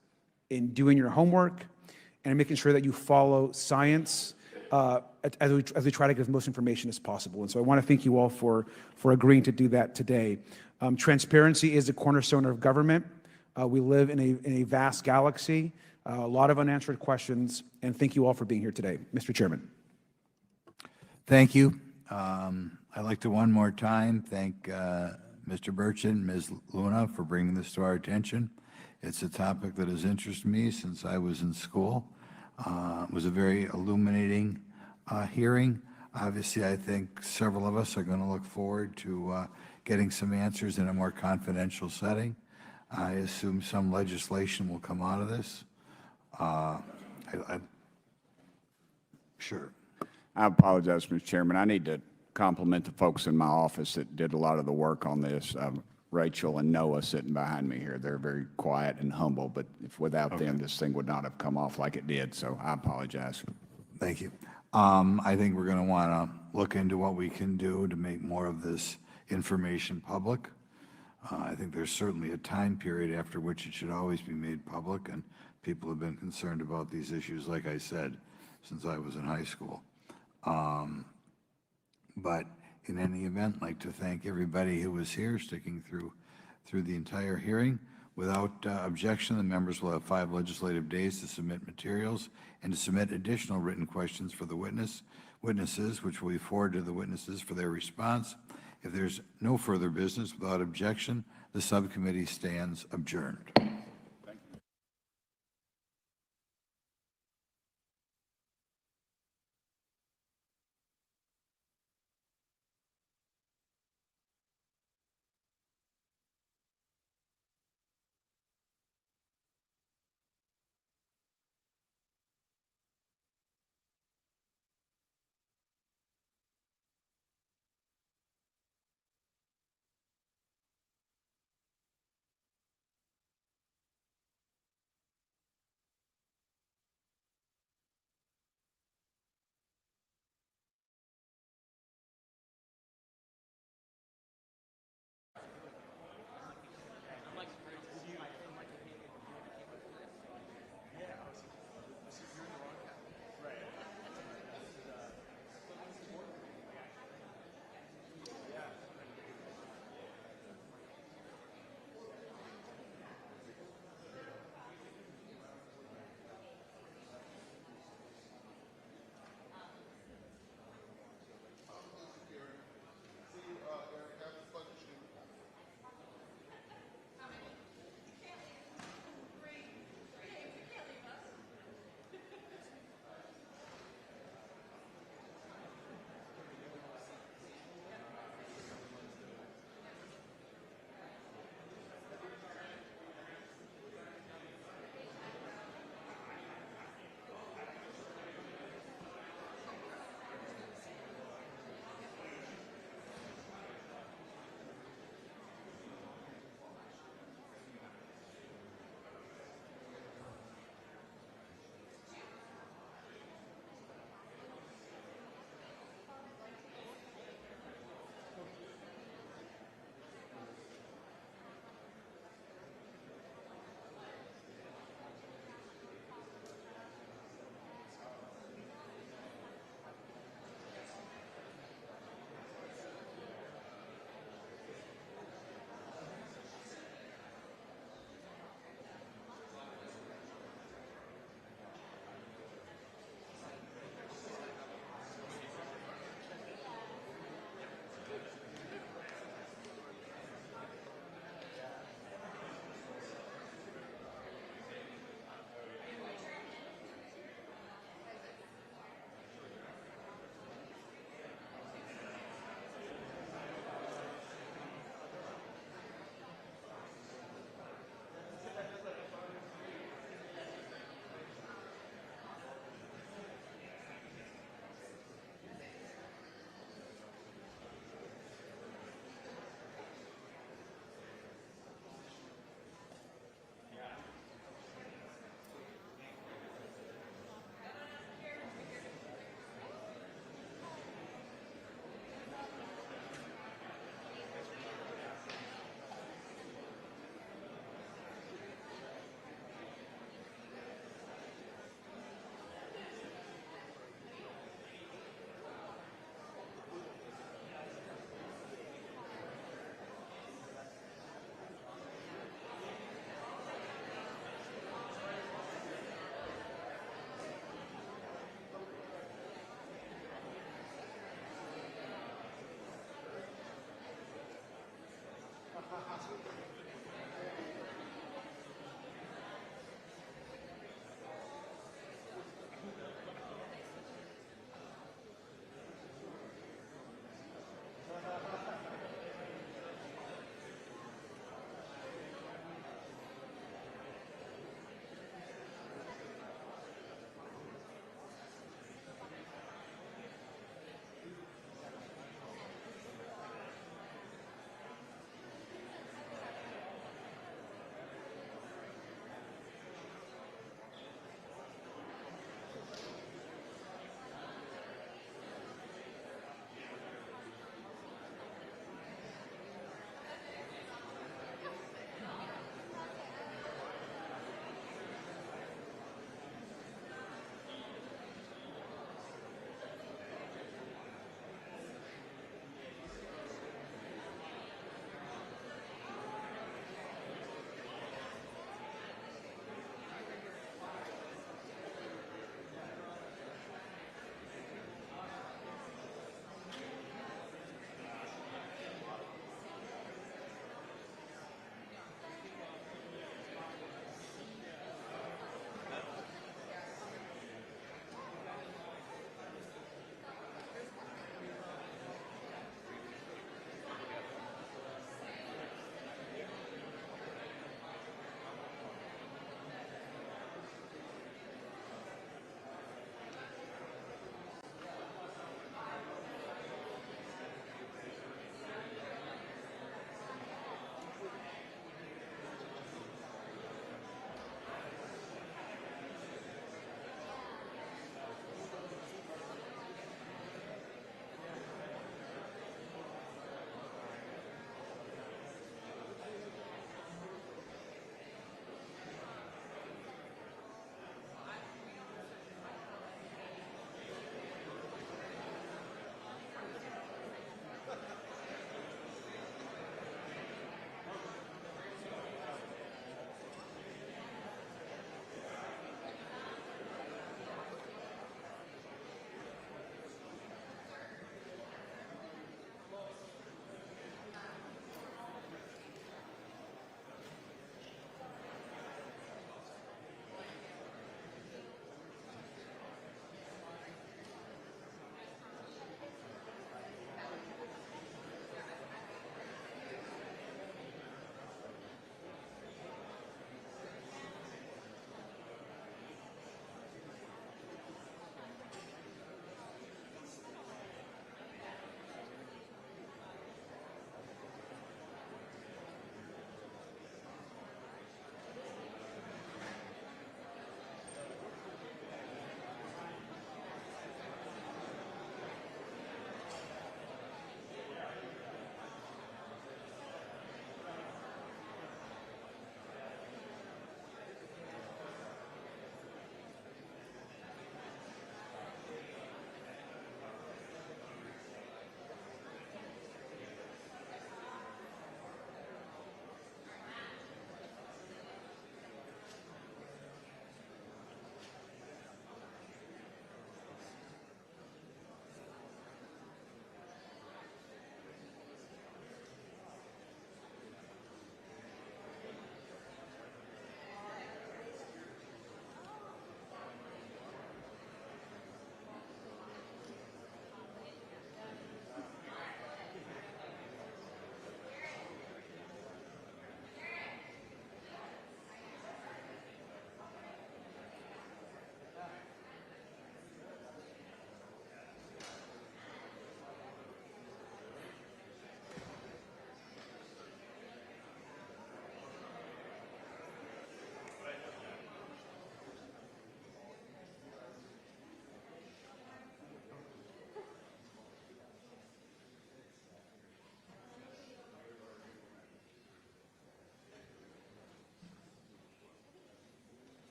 in doing your homework, and making sure that you follow science as we try to give as most information as possible. And so I want to thank you all for agreeing to do that today. Transparency is the cornerstone of government. We live in a vast galaxy, a lot of unanswered questions, and thank you all for being here today. Mr. Chairman. Thank you. I'd like to one more time thank Mr. Burchett and Ms. Luna for bringing this to our attention. It's a topic that has interested me since I was in school. It was a very illuminating hearing. Obviously, I think several of us are going to look forward to getting some answers in a more confidential setting. I assume some legislation will come out of this. Sure. I apologize, Mr. Chairman. I need to compliment the folks in my office that did a lot of the work on this. Rachel and Noah sitting behind me here. They're very quiet and humble, but if without them, this thing would not have come off like it did, so I apologize. Thank you. I think we're going to want to look into what we can do to make more of this information public. I think there's certainly a time period after which it should always be made public, and people have been concerned about these issues, like I said, since I was in high school. But in any event, I'd like to thank everybody who was here, sticking through the entire hearing. Without objection, the members will have 5 legislative days to submit materials and to submit additional written questions for the witnesses, which will be forwarded to the witnesses for their response. If there's no further business, without objection, the subcommittee stands adjourned.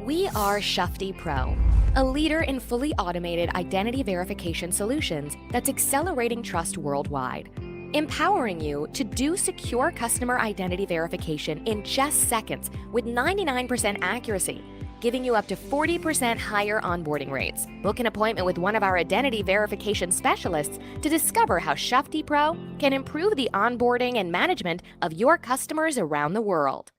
We are Shufti Pro, a leader in fully automated identity verification solutions that's accelerating trust worldwide, empowering you to do secure customer identity verification in just seconds with 99% accuracy, giving you up to 40% higher onboarding rates. Book an appointment with one of our identity verification specialists to discover how Shufti Pro can improve the onboarding and management of your customers around the world.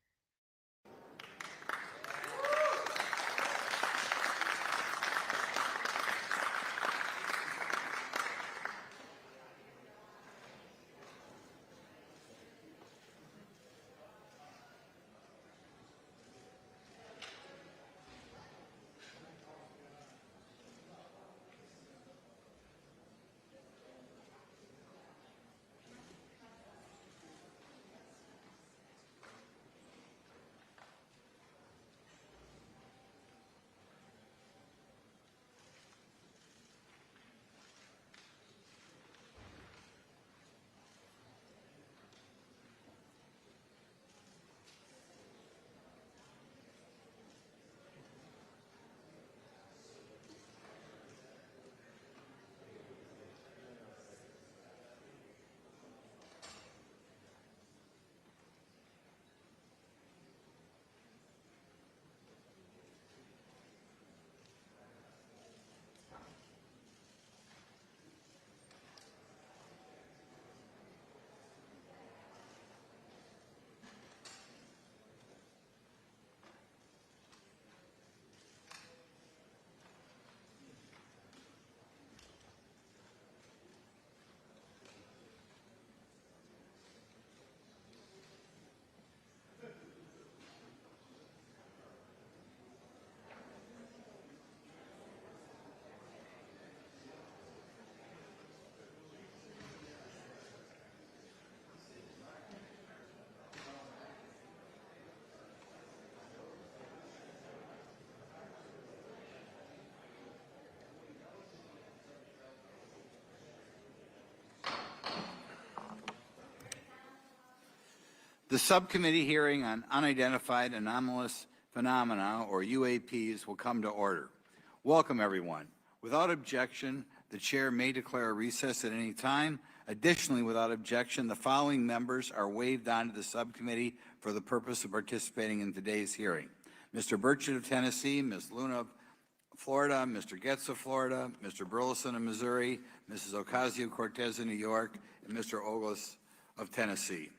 The subcommittee hearing on unidentified anomalous phenomena, or UAPs, will come to order. Welcome, everyone. Without objection, the chair may declare a recess at any time. Additionally, without objection, the following members are waived onto the subcommittee for the purpose of participating in today's hearing: Mr. Burchett of Tennessee, Ms. Luna of Florida, Mr. Getz of Florida, Mr. Burleson of Missouri, Mrs. Ocasio-Cortez of New York, and Mr. Ogles of Tennessee.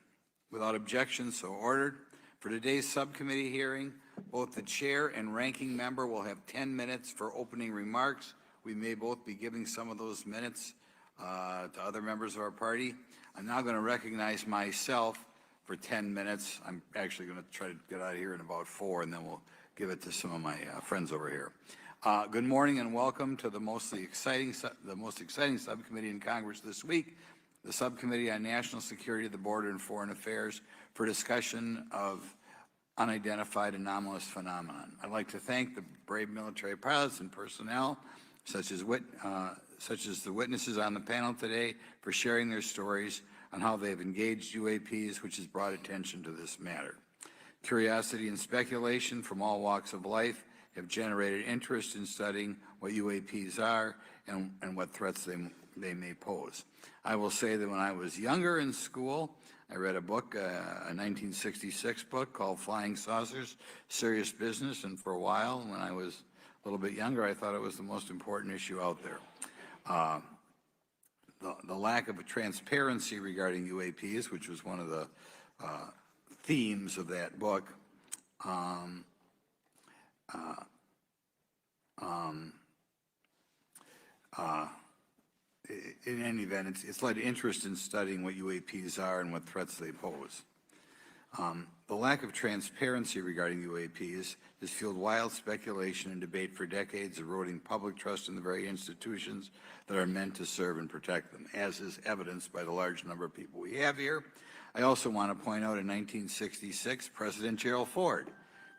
Without objection, so ordered. For today's subcommittee hearing, both the chair and ranking member will have 10 minutes for opening remarks. We may both be giving some of those minutes to other members of our party. I'm now going to recognize myself for 10 minutes. I'm actually going to try to get out of here in about 4, and then we'll give it to some of my friends over here. Good morning and welcome to the most exciting subcommittee in Congress this week, the Subcommittee on National Security, the Border and Foreign Affairs, for discussion of unidentified anomalous phenomenon. I'd like to thank the brave military pilots and personnel, such as the witnesses on the panel today, for sharing their stories on how they've engaged UAPs, which has brought attention to this matter. Curiosity and speculation from all walks of life have generated interest in studying what UAPs are and what threats they may pose. I will say that when I was younger in school, I read a book, a 1966 book called Flying Saucers, Serious Business, and for a while, when I was a little bit younger, I thought it was the most important issue out there. The lack of transparency regarding UAPs, which was one of the themes of that book, in any event, it's led to interest in studying what UAPs are and what threats they pose. The lack of transparency regarding UAPs has fueled wild speculation and debate for decades, eroding public trust in the very institutions that are meant to serve and protect them, as is evidenced by the large number of people we have here. I also want to point out in 1966, President Gerald Ford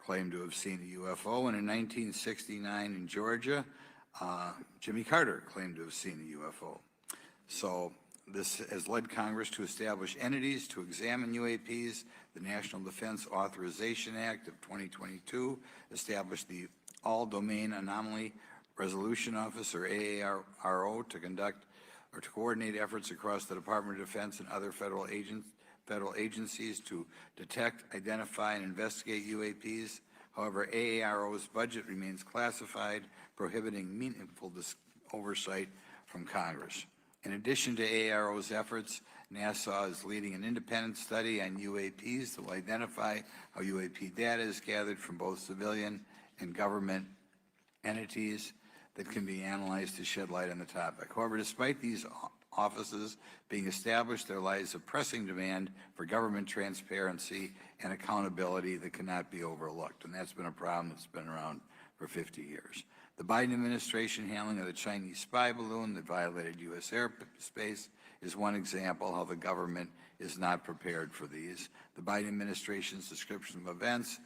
claimed to have seen a UFO, and in 1969 in Georgia, Jimmy Carter claimed to have seen a UFO. So this has led Congress to establish entities to examine UAPs. The National Defense Authorization Act of 2022 established the All Domain Anomaly Resolution Office, or AARO, to conduct or to coordinate efforts across the Department of Defense and other federal agencies to detect, identify, and investigate UAPs. However, AARO's budget remains classified, prohibiting meaningful oversight from Congress. In addition to AARO's efforts, NASA is leading an independent study on UAPs that will identify how UAP data is gathered from both civilian and government entities that can be analyzed to shed light on the topic. However, despite these offices being established, there lies a pressing demand for government transparency and accountability that cannot be overlooked, and that's been a problem that's been around for 50 years. The Biden administration handling of the Chinese spy balloon that violated U.S. airspace is one example how the government is not prepared for these. The Biden administration's description of events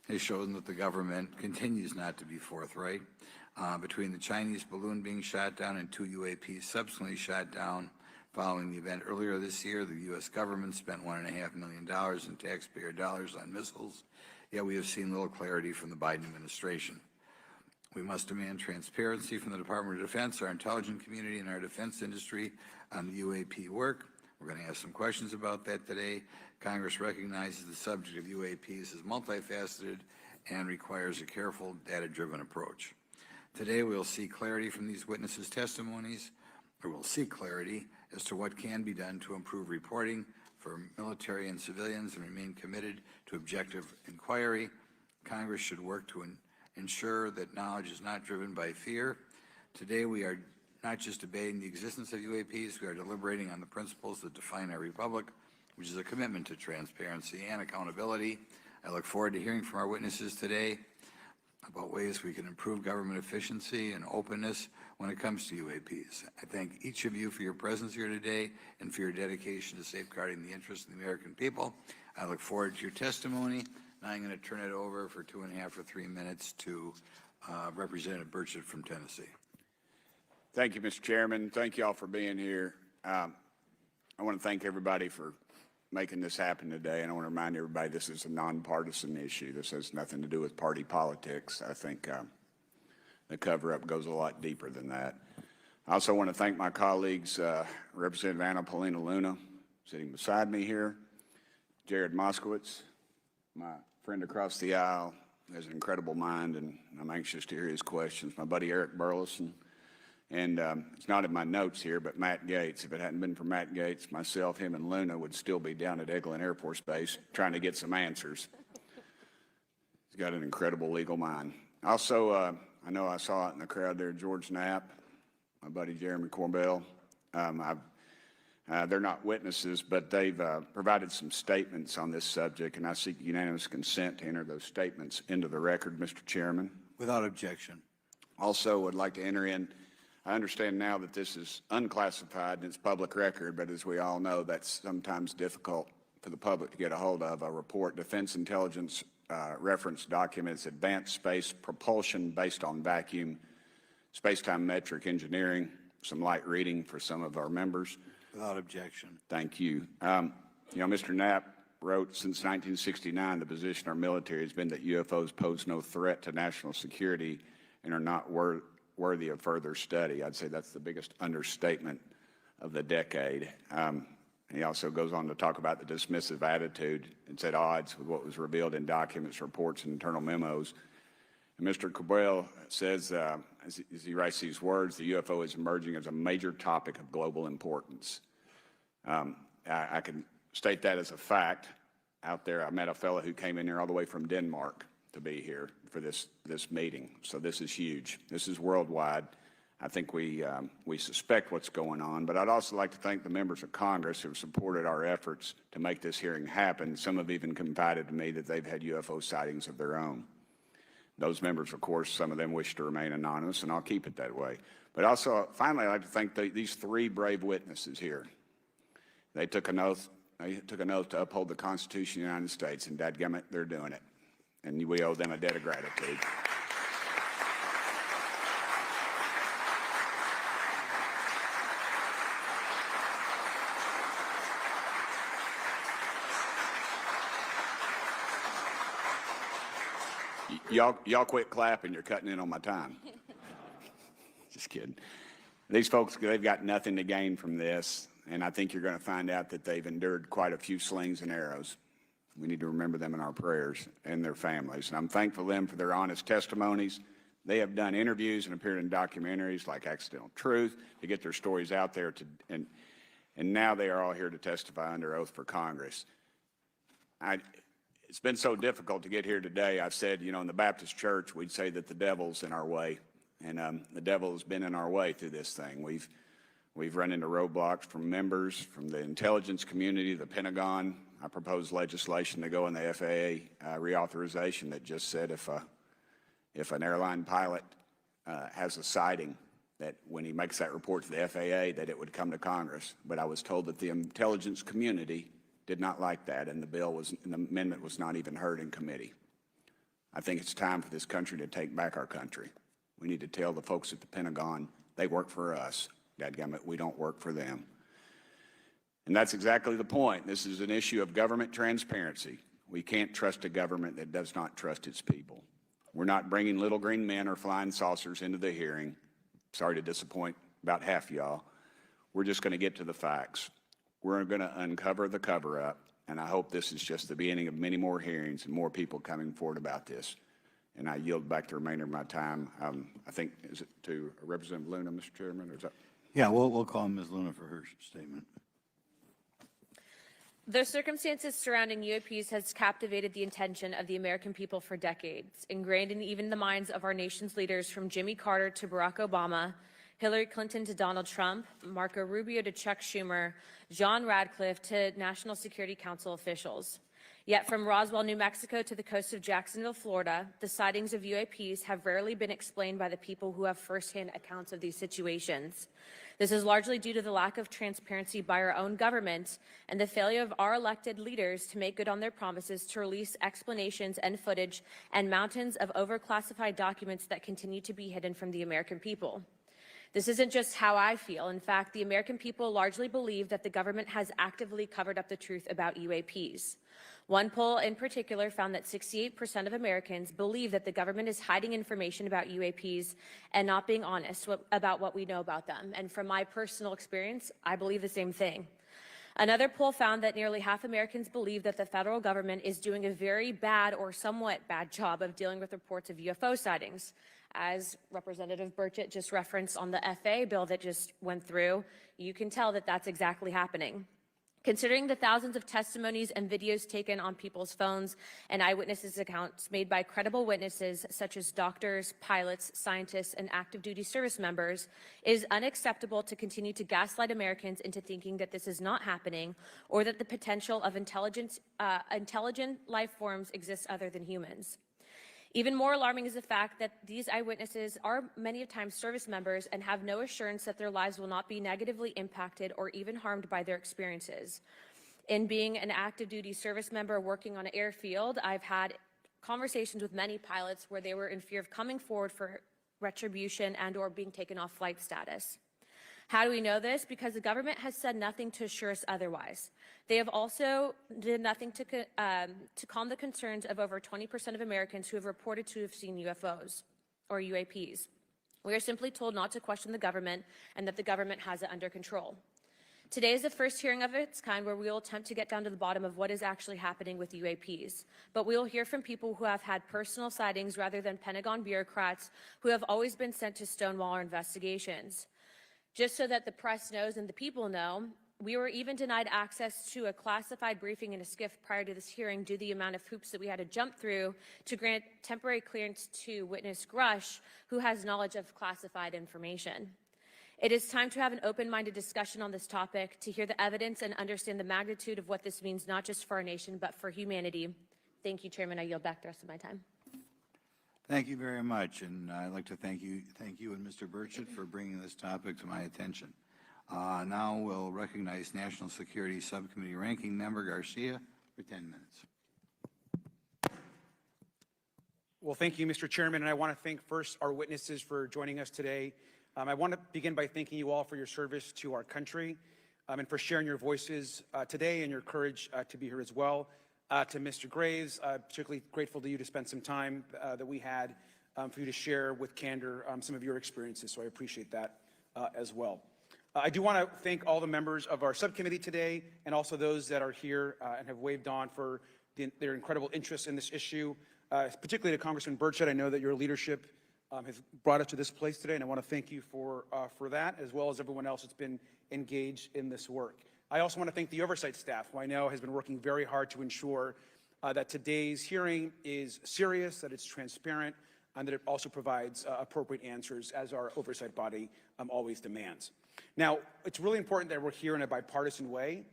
has shown that the government continues not to be forthright. Between the Chinese balloon being shot down and 2 UAPs subsequently shot down following the event earlier this year, the U.S. government spent $1.5 million in taxpayer dollars on missiles, yet we have seen little clarity from the Biden administration. We must demand transparency from the Department of Defense, our intelligence community, and our defense industry on the UAP work. We're going to ask some questions about that today. Congress recognizes the subject of UAPs as multifaceted and requires a careful, data-driven approach. Today, we'll see clarity from these witnesses' testimonies, or we'll seek clarity as to what can be done to improve reporting for military and civilians and remain committed to objective inquiry. Congress should work to ensure that knowledge is not driven by fear. Today, we are not just debating the existence of UAPs, we are deliberating on the principles that define our republic, which is a commitment to transparency and accountability. I look forward to hearing from our witnesses today about ways we can improve government efficiency and openness when it comes to UAPs. I thank each of you for your presence here today and for your dedication to safeguarding the interests of the American people. I look forward to your testimony. Now I'm going to turn it over for 2.5 or 3 minutes to Representative Burchett from Tennessee. Thank you, Mr. Chairman. Thank you all for being here. I want to thank everybody for making this happen today, and I want to remind everybody this is a nonpartisan issue. This has nothing to do with party politics. I think the cover-up goes a lot deeper than that. I also want to thank my colleagues, Representative Anna Paulina Luna, sitting beside me here, Jared Moskowitz, my friend across the aisle, has an incredible mind, and I'm anxious to hear his questions, my buddy Eric Burleson, and it's not in my notes here, but Matt Gates. If it hadn't been for Matt Gates, myself, him, and Luna would still be down at Eglin Air Force Base trying to get some answers. He's got an incredible legal mind. Also, I know I saw it in the crowd there, George Knapp, my buddy Jeremy Corbell. They're not witnesses, but they've provided some statements on this subject, and I seek unanimous consent to enter those statements into the record, Mr. Chairman. Without objection. Also, would like to enter in, I understand now that this is unclassified and it's public record, but as we all know, that's sometimes difficult for the public to get a hold of. A report, Defense Intelligence Reference Documents, Advanced Space Propulsion Based on Vacuum, Space-Time Metric Engineering, some light reading for some of our members. Without objection. Thank you. Mr. Knapp wrote, since 1969, the position our military has been that UFOs pose no threat to national security and are not worthy of further study. I'd say that's the biggest understatement of the decade. He also goes on to talk about the dismissive attitude. It's at odds with what was revealed in documents, reports, and internal memos. And Mr. Cabral says, as he writes these words, the UFO is emerging as a major topic of global importance. I can state that as a fact. Out there, I met a fellow who came in here all the way from Denmark to be here for this meeting. So this is huge. This is worldwide. I think we suspect what's going on, but I'd also like to thank the members of Congress who have supported our efforts to make this hearing happen. Some have even confided to me that they've had UFO sightings of their own. Those members, of course, some of them wish to remain anonymous, and I'll keep it that way. But also, finally, I'd like to thank these 3 brave witnesses here. They took an oath. They took an oath to uphold the Constitution of the United States, and dadgummit, they're doing it. And we owe them a debt of gratitude. Y'all quit clapping. You're cutting in on my time. Just kidding. These folks, they've got nothing to gain from this, and I think you're going to find out that they've endured quite a few slings and arrows. We need to remember them in our prayers and their families. And I'm thankful to them for their honest testimonies. They have done interviews and appeared in documentaries like Accidental Truth to get their stories out there, and now they are all here to testify under oath for Congress. It's been so difficult to get here today. I've said, you know, in the Baptist church, we'd say that the devil's in our way. And the devil has been in our way through this thing. We've run into roadblocks from members, from the intelligence community, the Pentagon. I proposed legislation to go in the FAA reauthorization that just said if an airline pilot has a sighting, that when he makes that report to the FAA, that it would come to Congress. But I was told that the intelligence community did not like that, and the amendment was not even heard in committee. I think it's time for this country to take back our country. We need to tell the folks at the Pentagon they work for us. Dadgummit, we don't work for them. And that's exactly the point. This is an issue of government transparency. We can't trust a government that does not trust its people. We're not bringing little green men or flying saucers into the hearing. Sorry to disappoint about half y'all. We're just going to get to the facts. We're going to uncover the cover-up, and I hope this is just the beginning of many more hearings and more people coming forward about this. And I yield back the remainder of my time. I think, is it to Representative Luna, Mr. Chairman, or is that? Yeah, we'll call Ms. Luna for her statement. The circumstances surrounding UAPs has captivated the attention of the American people for decades, ingrained in even the minds of our nation's leaders from Jimmy Carter to Barack Obama, Hillary Clinton to Donald Trump, Marco Rubio to Chuck Schumer, John Radcliffe to National Security Council officials. Yet from Roswell, New Mexico to the coast of Jacksonville, Florida, the sightings of UAPs have rarely been explained by the people who have firsthand accounts of these situations. This is largely due to the lack of transparency by our own government and the failure of our elected leaders to make good on their promises to release explanations and footage and mountains of overclassified documents that continue to be hidden from the American people. This isn't just how I feel. In fact, the American people largely believe that the government has actively covered up the truth about UAPs. One poll in particular found that 68% of Americans believe that the government is hiding information about UAPs and not being honest about what we know about them. And from my personal experience, I believe the same thing. Another poll found that nearly half Americans believe that the federal government is doing a very bad or somewhat bad job of dealing with reports of UFO sightings. As Representative Burchett just referenced on the FAA bill that just went through, you can tell that that's exactly happening. Considering the thousands of testimonies and videos taken on people's phones and eyewitnesses' accounts made by credible witnesses such as doctors, pilots, scientists, and active duty service members, it is unacceptable to continue to gaslight Americans into thinking that this is not happening or that the potential of intelligent life forms exists other than humans. Even more alarming is the fact that these eyewitnesses are many times service members and have no assurance that their lives will not be negatively impacted or even harmed by their experiences. In being an active duty service member working on an airfield, I've had conversations with many pilots where they were in fear of coming forward for retribution and or being taken off flight status. How do we know this? Because the government has said nothing to assure us otherwise. They have also did nothing to calm the concerns of over 20% of Americans who have reported to have seen UFOs or UAPs. We are simply told not to question the government and that the government has it under control. Today is the first hearing of its kind where we will attempt to get down to the bottom of what is actually happening with UAPs. But we will hear from people who have had personal sightings rather than Pentagon bureaucrats who have always been sent to stonewall our investigations. Just so that the press knows and the people know, we were even denied access to a classified briefing in a SCIF prior to this hearing due to the amount of hoops that we had to jump through to grant temporary clearance to witness Grush, who has knowledge of classified information. It is time to have an open-minded discussion on this topic, to hear the evidence and understand the magnitude of what this means, not just for our nation, but for humanity. Thank you, Chairman. I yield back the rest of my time. Thank you very much, and I'd like to thank you and Mr. Burchett for bringing this topic to my attention. Now we'll recognize National Security Subcommittee Ranking Member Garcia for 10 minutes. Well, thank you, Mr. Chairman, and I want to thank first our witnesses for joining us today. I want to begin by thanking you all for your service to our country and for sharing your voices today and your courage to be here as well. to Mr. Graves. Particularly grateful to you to spend some time that we had for you to share with candor some of your experiences, so I appreciate that as well. I do want to thank all the members of our subcommittee today and also those that are here and have waved on for their incredible interest in this issue, particularly to Congressman Burchett. I know that your leadership has brought us to this place today, and I want to thank you for that, as well as everyone else that's been engaged in this work. I also want to thank the oversight staff, who I know has been working very hard to ensure that today's hearing is serious, that it's transparent, and that it also provides appropriate answers, as our oversight body always demands. Now, it's really important that we're here in a bipartisan way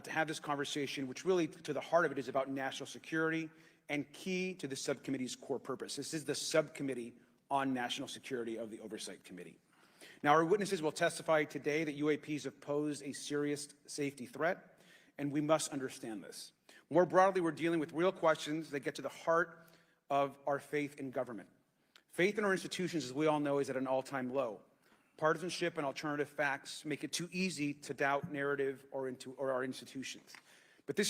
to have this conversation, which really, to the heart of it, is about national security and key to the subcommittee's core purpose. This is the subcommittee on national security of the Oversight Committee. Now, our witnesses will testify today that UAPs have posed a serious safety threat, and we must understand this. More broadly, we're dealing with real questions that get to the heart of our faith in government. Faith in our institutions, as we all know, is at an all-time low. Partisanship and alternative facts make it too easy to doubt narrative or our institutions. But this